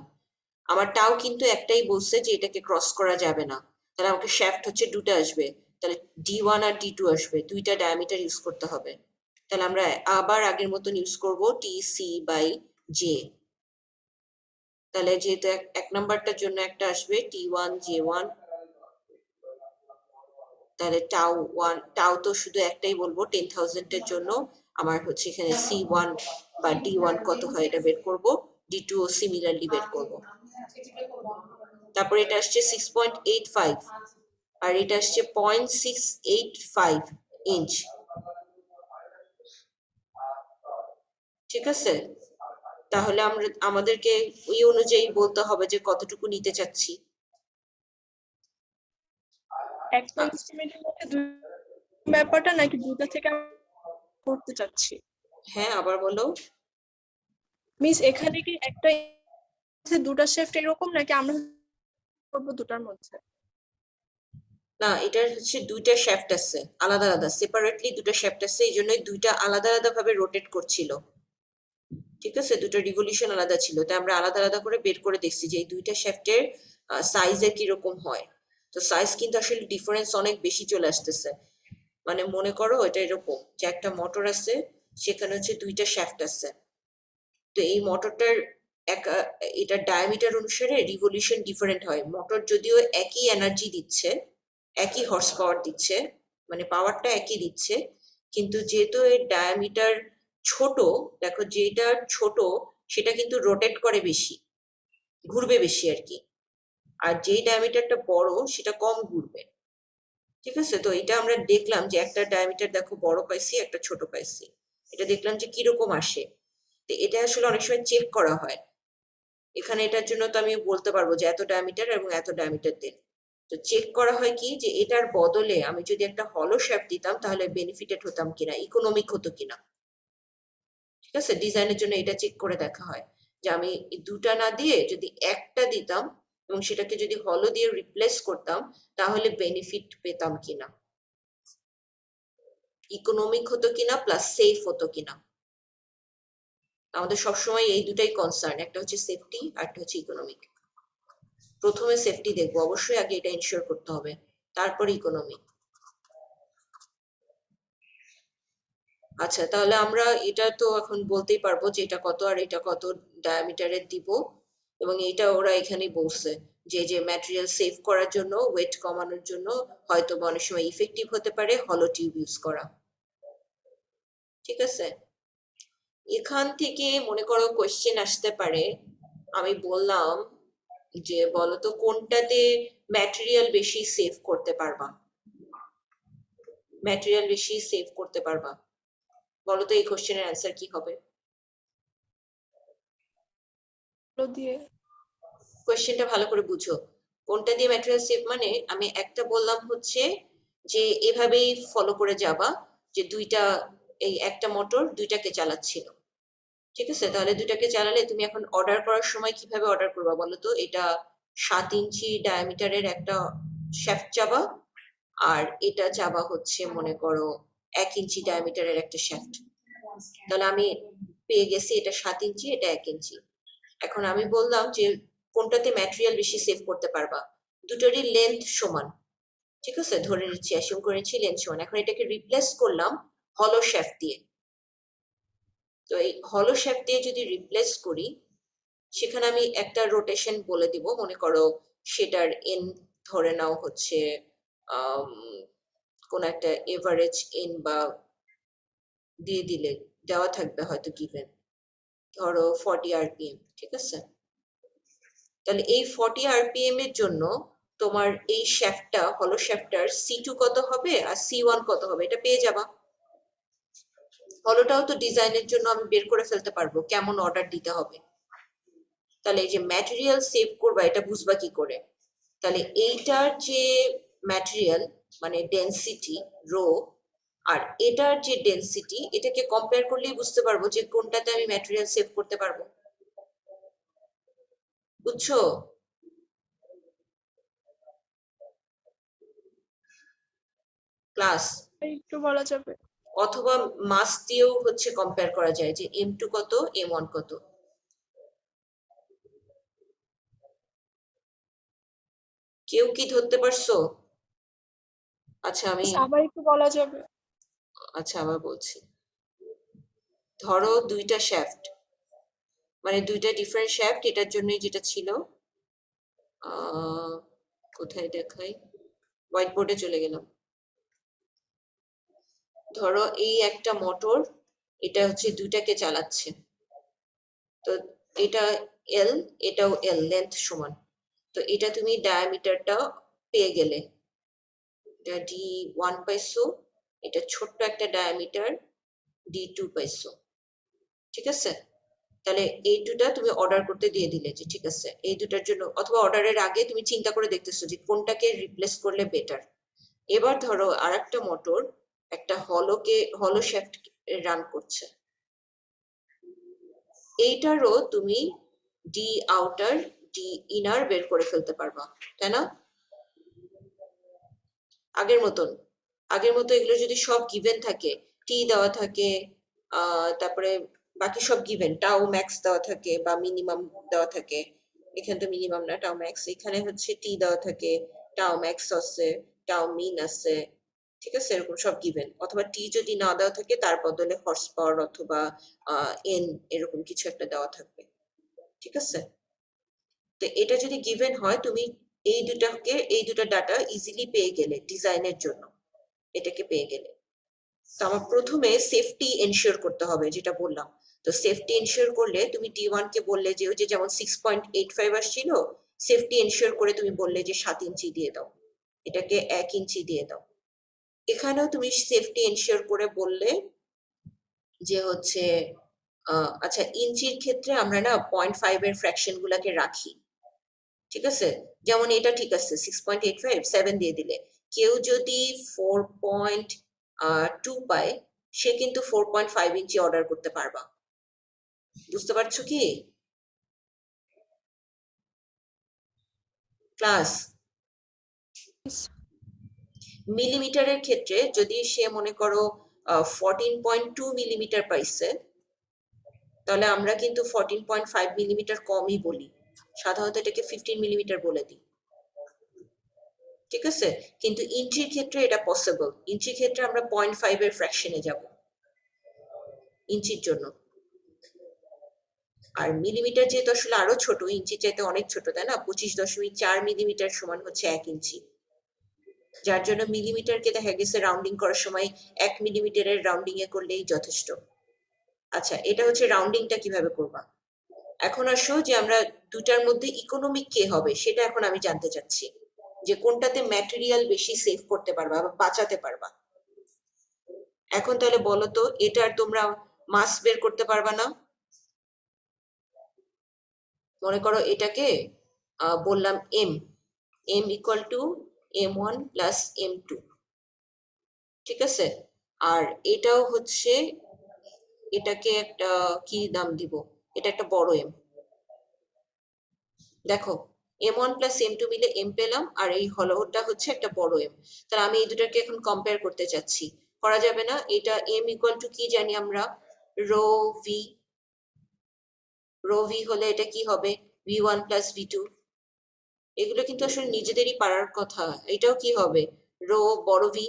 আমার টাও কিন্তু একটাই বলছে যে এটাকে ক্রস করা যাবে না, তাহলে আমাকে শ্যাফট হচ্ছে দুটো আসবে, তাহলে D1 আর D2 আসবে, দুইটা ডায়ামিটার ইউজ করতে হবে। তাহলে আমরা আবার আগের মতন ইউজ করব TC/J। তাহলে যেহেতু এক নাম্বারটার জন্য একটা আসবে T1 J1, তাহলে টাও তো শুধু একটাই বলবো 10,000 এর জন্য। আমার হচ্ছে এখানে C1 বা D1 কত হয় এটা বের করব, D2 ও সিমিলারলি বের করব। তারপর এটা আসছে 6.85 আর এটা আসছে 0.685 ইঞ্চ। ঠিক আছে, তাহলে আমাদেরকে ওই অনুযায়ী বলতে হবে যে কতটুকু নিতে চাচ্ছি। একটা ইনস্ট্রুমেন্টের মধ্যে দুই ব্যাপারটা নাকি দুটো থেকে করতে চাচ্ছি? হ্যাঁ, আবার বলো। মিস এখানে কি একটা দুটা শিফট এরকম নাকি আমরা করব দুটার মধ্যে? না, এটার হচ্ছে দুইটা শ্যাফট আছে, আলাদা আলাদা সেপারেটলি দুটো শ্যাফট আছে, এই জন্যই দুইটা আলাদা আলাদা ভাবে রোটেট করছিল। ঠিক আছে, দুটো রিভলিউশন আলাদা ছিল, তাই আমরা আলাদা আলাদা করে বের করে দেখছি যে এই দুইটা শ্যাফটের সাইজের কিরকম হয়। তো সাইজ কিন্তু আসলে ডিফারেন্স অনেক বেশি চলে আসতেছে। মানে মনে করো এটা এরকম যে একটা মোটর আছে, সেখানে হচ্ছে দুইটা শ্যাফট আছে। তো এই মোটরটার এটার ডায়ামিটার অনুসারে রিভলিউশন ডিফারেন্ট হয়। মোটর যদিও একই এনার্জি দিচ্ছে, একই হর্স পাওয়ার দিচ্ছে, মানে পাওয়ারটা একই দিচ্ছে, কিন্তু যেহেতু এর ডায়ামিটার ছোট, দেখো যেটা ছোট সেটা কিন্তু রোটেট করে বেশি, ঘুরবে বেশি আর কি, আর যেই ডায়ামিটারটা বড় সেটা কম ঘুরবে। ঠিক আছে, তো এটা আমরা দেখলাম যে একটা ডায়ামিটার দেখো বড় পাইছি, একটা ছোট পাইছি, এটা দেখলাম যে কিরকম আসে। তো এটা আসলে অনেক সময় চেক করা হয়। এখানে এটার জন্য তো আমি বলতে পারবো যে এত ডায়ামিটার এবং এত ডায়ামিটার দিন। তো চেক করা হয় কি যে এটার বদলে আমি যদি একটা হলো শ্যাফট দিতাম তাহলে বেনিফিটেড হতাম কিনা, ইকোনমিক হতো কিনা। ঠিক আছে, ডিজাইনের জন্য এটা চেক করে দেখা হয় যে আমি দুটা না দিয়ে যদি একটা দিতাম এবং সেটাকে যদি হলো দিয়ে রিপ্লেস করতাম তাহলে বেনিফিট পেতাম কিনা, ইকোনমিক হতো কিনা প্লাস সেফ হতো কিনা। আমাদের সবসময় এই দুটাই কনসার্ন, একটা হচ্ছে সেফটি আর একটা হচ্ছে ইকোনমিক। প্রথমে সেফটি দেখবো, অবশ্যই আগে এটা ইনশিওর করতে হবে, তারপর ইকোনমি। আচ্ছা, তাহলে আমরা এটা তো এখন বলতেই পারবো যে এটা কত আর এটা কত ডায়ামিটারের দিব, এবং এটা ওরা এখানেই বলছে যে যে ম্যাটেরিয়াল সেভ করার জন্য, ওয়েট কমানোর জন্য হয়তো অনেক সময় ইফেক্টিভ হতে পারে হলো টিউব ইউজ করা। ঠিক আছে, এখান থেকে মনে করো কোশ্চেন আসতে পারে। আমি বললাম যে বলতো কোনটাতে ম্যাটেরিয়াল বেশি সেভ করতে পারবা, ম্যাটেরিয়াল বেশি সেভ করতে পারবা, বলতো এই কোশ্চেনের অ্যান্সার কি হবে? দিয়ে কোয়েশ্চেনটা ভালো করে বুঝো, কোনটা দিয়ে ম্যাটেরিয়াল সেভ, মানে আমি একটা বললাম হচ্ছে যে এভাবেই ফলো করে যাবা যে দুইটা, এই একটা মোটর দুইটাকে চালাচ্ছিল। ঠিক আছে, তাহলে দুইটাকে চালালে তুমি এখন অর্ডার করার সময় কিভাবে অর্ডার করবা বলো তো? এটা 7 ইঞ্চি ডায়ামিটারের একটা শ্যাফট চাবা, আর এটা চাবা হচ্ছে মনে করো 1 ইঞ্চি ডায়ামিটারের একটা শ্যাফট। তাহলে আমি পেয়ে গেছি এটা 7 ইঞ্চি, এটা 1 ইঞ্চি। এখন আমি বললাম যে কোনটাতে ম্যাটেরিয়াল বেশি সেভ করতে পারবা, দুটোরই লেন্থ সমান। ঠিক আছে, ধরে নিচ্ছি, অ্যাসিউম করেছি লেন্থ সমান। এখন এটাকে রিপ্লেস করলাম হলো শ্যাফট দিয়ে। তো এই হলো শ্যাফট দিয়ে যদি রিপ্লেস করি, সেখানে আমি একটা রোটেশন বলে দিব, মনে করো সেটার এন ধরে নাও হচ্ছে কোন একটা এভারেজ এন বা দিয়ে দিলে দেওয়া থাকবে হয়তো গিভেন, ধরো 40 আরপিএম। ঠিক আছে, তাহলে এই 40 আরপিএম এর জন্য তোমার এই শ্যাফটটা, হলো শ্যাফটটার C2 কত হবে আর C1 কত হবে এটা পেয়ে যাবা। হলোটাও তো ডিজাইনের জন্য আমি বের করে ফেলতে পারবো কেমন অর্ডার দিতে হবে। তাহলে এই যে ম্যাটেরিয়াল সেভ করবা এটা বুঝবা কি করে? তাহলে এইটার যে ম্যাটেরিয়াল মানে ডেনসিটি রো, আর এটার যে ডেনসিটি, এটাকে কম্পেয়ার করলেই বুঝতে পারবো যে কোনটাতে আমি ম্যাটেরিয়াল সেভ করতে পারবো। বুঝছো? ক্লাস একটু বলা যাবে? অথবা মাস দিয়েও হচ্ছে কম্পেয়ার করা যায় যে M2 কত, M1 কত। কেউ কি ধরতে পারছো? আচ্ছা আমি আবার একটু বলা যাবে? আচ্ছা আবার বলছি, ধরো দুইটা শ্যাফট, মানে দুইটা ডিফারেন্ট শ্যাফট, এটার জন্যই যেটা ছিল কোথায় দেখাই, হোয়াইট বোর্ডে চলে গেলাম। ধরো এই একটা মোটর, এটা হচ্ছে দুইটাকে চালাচ্ছে, তো এটা এল, এটাও এল, লেন্থ সমান। তো এটা তুমি ডায়ামিটারটা পেয়ে গেলে, এটা D1 পাইছো, এটা ছোট্ট একটা ডায়ামিটার D2 পাইছো। ঠিক আছে, তাহলে এই দুটা তুমি অর্ডার করতে দিয়ে দিলে যে ঠিক আছে এই দুটার জন্য, অথবা অর্ডারের আগে তুমি চিন্তা করে দেখতেছো যে কোনটাকে রিপ্লেস করলে বেটার। এবার ধরো আরেকটা মোটর একটা হলো শ্যাফট রান করছে, এইটারও তুমি ডি আউটার ডি ইনার বের করে ফেলতে পারবা, তাই না? আগের মতো এগুলো যদি সব গিভেন থাকে, টি দেওয়া থাকে, তারপরে বাকি সব গিভেন, টাও ম্যাক্স দেওয়া থাকে বা মিনিমাম দেওয়া থাকে, এখানে তো মিনিমাম না, টাও ম্যাক্স, এখানে হচ্ছে টি দেওয়া থাকে, টাও ম্যাক্স আছে, টাও মিন আছে, ঠিক আছে, এরকম সব গিভেন, অথবা টি যদি না দেওয়া থাকে তার বদলে হর্স পাওয়ার অথবা এন এরকম কিছু একটা দেওয়া থাকবে, ঠিক আছে। তো এটা যদি গিভেন হয়, তুমি এই দুটা ডাটা ইজিলি পেয়ে গেলে ডিজাইনের জন্য, এটাকে পেয়ে গেলে। তো আমার প্রথমে সেফটি এনশিওর করতে হবে, যেটা বললাম। তো সেফটি এনশিওর করলে তুমি D1 কে বললে যে ওই যে যেমন 6.85 আসছিল, সেফটি এনশিওর করে তুমি বললে যে 7 ইঞ্চি দিয়ে দাও, এটাকে 1 ইঞ্চি দিয়ে দাও। এখানেও তুমি সেফটি এনশিওর করে বললে যে হচ্ছে আচ্ছা, ইঞ্চির ক্ষেত্রে আমরা না 0.5 এর ফ্র্যাকশন গুলাকে রাখি, ঠিক আছে। যেমন এটা ঠিক আছে, 6.85 7 দিয়ে দিলে, কেউ যদি 4.2 পায়, সে কিন্তু 4.5 ইঞ্চি অর্ডার করতে পারবা, বুঝতে পারছো কি ক্লাস? মিলিমিটারের ক্ষেত্রে যদি সে মনে করো 14.2 মিলিমিটার পাইছে, তাহলে আমরা কিন্তু 14.5 মিলিমিটার কমই বলি, সাধারণত এটাকে 15 মিলিমিটার বলে দিই, ঠিক আছে। কিন্তু ইঞ্চির ক্ষেত্রে এটা পসিবল, ইঞ্চির ক্ষেত্রে আমরা 0.5 এর ফ্র্যাকশনে যাব ইঞ্চির জন্য। আর মিলিমিটার যেহেতু আসলে আরো ছোট, ইঞ্চি চাইতে অনেক ছোট, তাই না, 25.4 মিলিমিটার সমান হচ্ছে 1 ইঞ্চি, যার জন্য মিলিমিটারকে দেখা গেছে রাউন্ডিং করার সময় 1 মিলিমিটারের রাউন্ডিং এ করলেই যথেষ্ট। আচ্ছা, এটা হচ্ছে রাউন্ডিংটা কিভাবে করবা। এখন আসো যে আমরা দুটার মধ্যে ইকোনমিক কে হবে সেটা এখন আমি জানতে চাচ্ছি, যে কোনটাতে ম্যাটেরিয়াল বেশি সেভ করতে পারবা বা বাঁচাতে পারবা। এখন তাহলে বলো তো, এটার তোমরা মাস বের করতে পারবা না? মনে করো এটাকে বললাম m equal to m1 plus m2, ঠিক আছে। আর এটাও হচ্ছে, এটাকে একটা কি নাম দিব, এটা একটা বড় এম, দেখো m1 প্লাস m2 মিলে m পেলাম, আর এই হলোটা হচ্ছে একটা বড় এম। তাহলে আমি এই দুটাকে এখন কম্পেয়ার করতে চাচ্ছি, করা যাবে না। এটা m ইকুয়াল টু কি জানি আমরা, রো ভি হলে এটা কি হবে, v1 প্লাস v2। এগুলো কিন্তু আসলে নিজেদেরই পারার কথা। এটাও কি হবে, রো বড় ভি।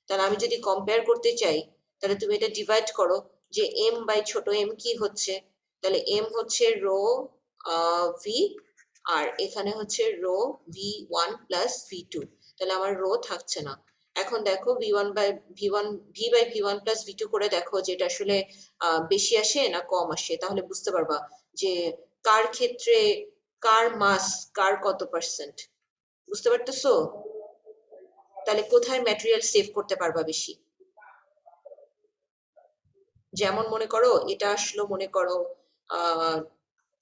তাহলে আমি যদি কম্পেয়ার করতে চাই, তাহলে তুমি এটা ডিভাইড করো, যে এম বাই ছোট এম কি হচ্ছে, তাহলে এম হচ্ছে রো ভি, আর এখানে হচ্ছে রো v1 প্লাস v2, তাহলে আমার রো থাকছে না। এখন দেখো v1 প্লাস v2 করে দেখো যে এটা আসলে বেশি আসে না কম আসে, তাহলে বুঝতে পারবা যে কার ক্ষেত্রে কার মাস কার কত পার্সেন্ট, বুঝতে পারতেছো? তাহলে কোথায় ম্যাটেরিয়াল সেভ করতে পারবা বেশি। যেমন মনে করো এটা আসলো মনে করো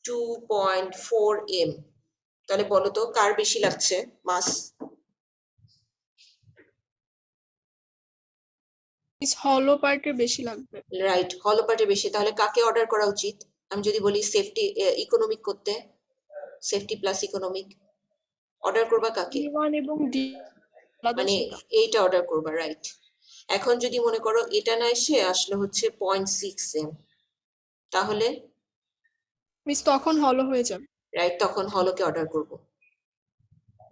2.4 m, তাহলে বলো তো কার বেশি লাগছে মাস? হলো পার্টের বেশি লাগবে। রাইট, হলো পার্টে বেশি। তাহলে কাকে অর্ডার করা উচিত? আমি যদি বলি সেফটি ইকোনমিক করতে, সেফটি প্লাস ইকোনমিক, অর্ডার করবা কাকে? D1 এবং D আলাদা মানে ছিল। এইটা অর্ডার করবা, রাইট। এখন যদি মনে করো এটা না এসে আসলে হচ্ছে 0.6 m, তাহলে মিস তখন হলো হয়ে যাবে। রাইট, তখন হলোকে অর্ডার করব।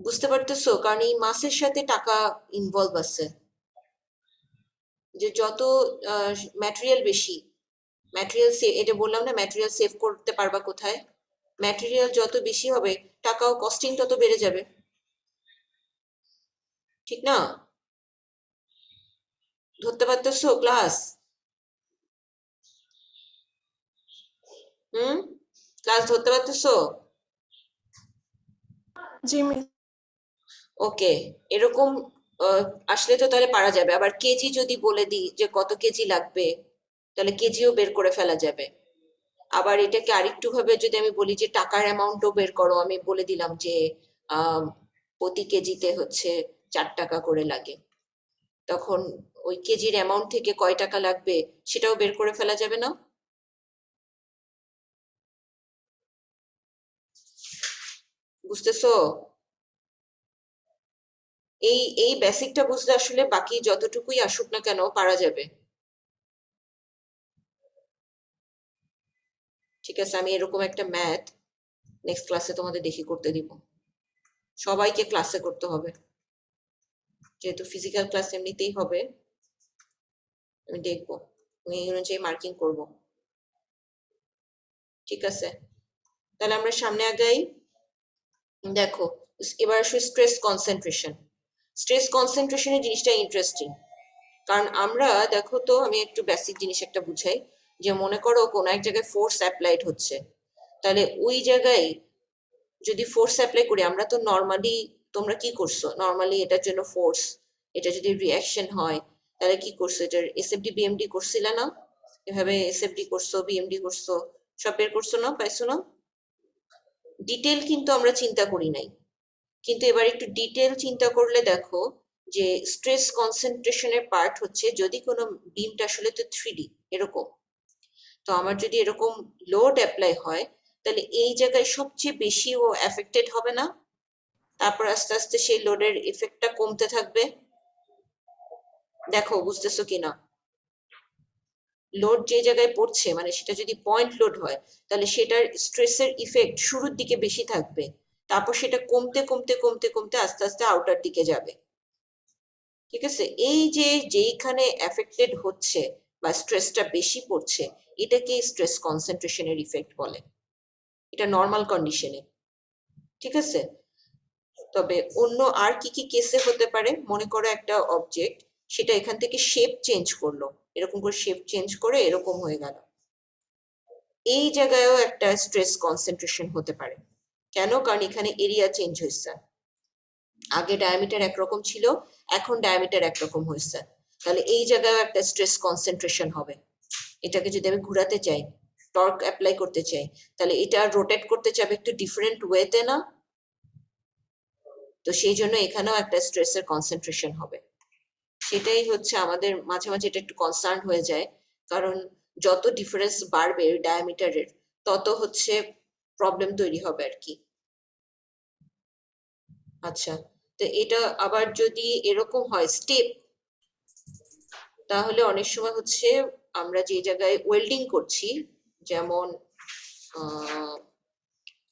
বুঝতে পারতেছো? কারণ এই মাসের সাথে টাকা ইনভলভ আছে, যে যত ম্যাটেরিয়াল বেশি, ম্যাটেরিয়াল এটা বললাম না, ম্যাটেরিয়াল সেভ করতে পারবা কোথায়, ম্যাটেরিয়াল যত বেশি হবে টাকাও কস্টিং তত বেড়ে যাবে, ঠিক না? ধরতে পারতেছো ক্লাস? ক্লাস ধরতে পারতেছো? জি মিস। ওকে, এরকম আসলে তো তাহলে পারা যাবে। আবার কেজি যদি বলে দিই যে কত কেজি লাগবে, তাহলে কেজিও বের করে ফেলা যাবে। আবার এটাকে আরেকটু ভাবে যদি আমি বলি যে টাকার অ্যামাউন্টও বের করো, আমি বলে দিলাম যে প্রতি কেজিতে হচ্ছে 4 টাকা করে লাগে, তখন ওই কেজির অ্যামাউন্ট থেকে কয় টাকা লাগবে সেটাও বের করে ফেলা যাবে না? বুঝতেছো? এই বেসিকটা বুঝলে আসলে বাকি যতটুকুই আসুক না কেন পারা যাবে। ঠিক আছে, আমি এরকম একটা ম্যাথ নেক্সট ক্লাসে তোমাদের দেখি করতে দিব। সবাইকে ক্লাসে করতে হবে, যেহেতু ফিজিক্যাল ক্লাস এমনিতেই হবে। আমি দেখবো, আমি এই অনুযায়ী মার্কিং করব। ঠিক আছে, তাহলে আমরা সামনে আগাই। দেখো এবার আসলে স্ট্রেস কনসেন্ট্রেশন। স্ট্রেস কনসেন্ট্রেশনের জিনিসটা ইন্টারেস্টিং, কারণ আমরা দেখো তো, আমি একটু বেসিক জিনিস একটা বুঝাই। যে মনে করো কোনো এক জায়গায় ফোর্স অ্যাপ্লাইড হচ্ছে, তাহলে ওই জায়গায় যদি ফোর্স অ্যাপ্লাই করি, আমরা তো নর্মালি, তোমরা কি করছো নর্মালি এটার জন্য ফোর্স, এটা যদি রিঅ্যাকশন হয় তাহলে কি করছো, এটার এসএফডি বিএমডি করছিলে না? এভাবে এসএফডি করছো, বিএমডি করছো, সব বের করছো না, পাইছো না? ডিটেল কিন্তু আমরা চিন্তা করি নাই, কিন্তু এবার একটু ডিটেল চিন্তা করলে দেখো যে স্ট্রেস কনসেন্ট্রেশনের পার্ট হচ্ছে যদি কোনো বিমটা আসলে তো 3D এরকম, তো আমার যদি এরকম লোড অ্যাপ্লাই হয় তাহলে এই জায়গায় সবচেয়ে বেশি ও এফেক্টেড হবে না? তারপর আস্তে আস্তে সেই লোডের ইফেক্টটা কমতে থাকবে। দেখো বুঝতেছো কিনা? লোড যে জায়গায় পড়ছে, মানে সেটা যদি পয়েন্ট লোড হয় তাহলে সেটার স্ট্রেসের ইফেক্ট শুরুর দিকে বেশি থাকবে, তারপর সেটা কমতে কমতে কমতে কমতে আস্তে আস্তে আউটার দিকে যাবে। ঠিক আছে, এই যে যেইখানে এফেক্টেড হচ্ছে বা স্ট্রেসটা বেশি পড়ছে, এটাকে স্ট্রেস কনসেন্ট্রেশনের ইফেক্ট বলে, এটা নর্মাল কন্ডিশনে। ঠিক আছে, তবে অন্য আর কি কি কেসে হতে পারে, মনে করো একটা অবজেক্ট সেটা এখান থেকে শেপ চেঞ্জ করলো, এরকম করে শেপ চেঞ্জ করে এরকম হয়ে গেল, এই জায়গায়ও একটা স্ট্রেস কনসেন্ট্রেশন হতে পারে। কেন? কারণ এখানে এরিয়া চেঞ্জ হয়েছে, আগে ডায়ামিটার একরকম ছিল, এখন ডায়ামিটার একরকম হয়েছে, তাহলে এই জায়গায়ও একটা স্ট্রেস কনসেন্ট্রেশন হবে। এটাকে যদি আমি ঘোরাতে চাই, টর্ক অ্যাপ্লাই করতে চাই, তাহলে এটা রোটেট করতে চাবে একটু ডিফারেন্ট ওয়েতে না? তো সেই জন্য এখানেও একটা স্ট্রেসের কনসেন্ট্রেশন হবে। সেটাই হচ্ছে আমাদের মাঝে মাঝে এটা একটু কনসার্ন হয়ে যায়, কারণ যত ডিফারেন্স বাড়বে ডায়ামিটারের তত হচ্ছে প্রবলেম তৈরি হবে আর কি। আচ্ছা, তো এটা আবার যদি এরকম হয় স্টেপ, তাহলে অনেক সময় হচ্ছে আমরা যে জায়গায় ওয়েল্ডিং করছি, যেমন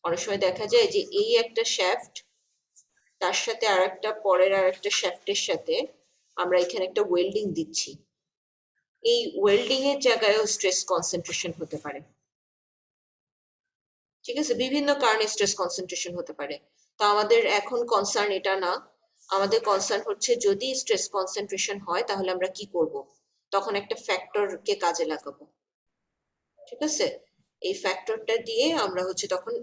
অনেক সময় দেখা যায় যে এই একটা শ্যাফট, তার সাথে আর একটা পরের আর একটা শ্যাফটের সাথে আমরা এখানে একটা ওয়েল্ডিং দিচ্ছি, এই ওয়েল্ডিং এর জায়গায়ও স্ট্রেস কনসেন্ট্রেশন হতে পারে। ঠিক আছে, বিভিন্ন কারণে স্ট্রেস কনসেন্ট্রেশন হতে পারে। তো আমাদের এখন কনসার্ন এটা না, আমাদের কনসার্ন হচ্ছে যদি স্ট্রেস কনসেন্ট্রেশন হয় তাহলে আমরা কি করব, তখন একটা ফ্যাক্টরকে কাজে লাগাবো। ঠিক আছে, এই ফ্যাক্টরটা দিয়ে আমরা হচ্ছে তখন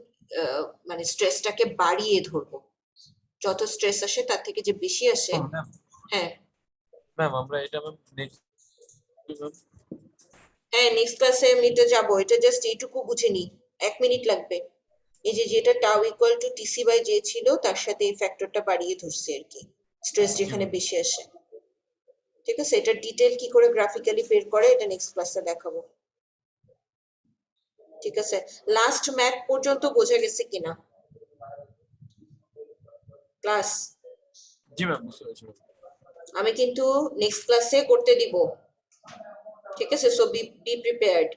মানে স্ট্রেসটাকে বাড়িয়ে ধরবো, যত স্ট্রেস আসে তার থেকে যে বেশি আসে। হ্যাঁ ম্যাম, আমরা এটা ম্যাম নেক্সট হ্যাঁ নেক্সট ক্লাসে আমি এটা যাবো, এটা জাস্ট এইটুকু বুঝে নি, 1 মিনিট লাগবে। এই যে যেটা tau equal to TC by J ছিল, তার সাথে এই ফ্যাক্টরটা বাড়িয়ে ধরছি আর কি, স্ট্রেস যেখানে বেশি আসে। ঠিক আছে, এটা ডিটেল কি করে গ্রাফিক্যালি বের করে এটা নেক্সট ক্লাসে দেখাবো। ঠিক আছে, লাস্ট ম্যাথ পর্যন্ত বোঝা গেছে কিনা ক্লাস? জি ম্যাম, বুঝতে পেরেছি। আমি কিন্তু নেক্সট ক্লাসে করতে দিব। ঠিক আছে, সো বি প্রিপেয়ার্ড।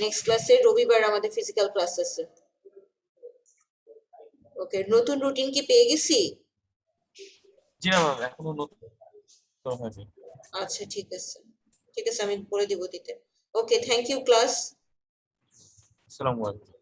নেক্সট ক্লাসে রবিবার আমাদের ফিজিক্যাল ক্লাস আছে। ওকে, নতুন রুটিন কি পেয়ে গেছি? জি না ম্যাম, এখনো নতুন হয়নি। আচ্ছা ঠিক আছে, ঠিক আছে, আমি বলে দিব দিতে। ওকে, থ্যাংক ইউ ক্লাস। আসসালামু আলাইকুম।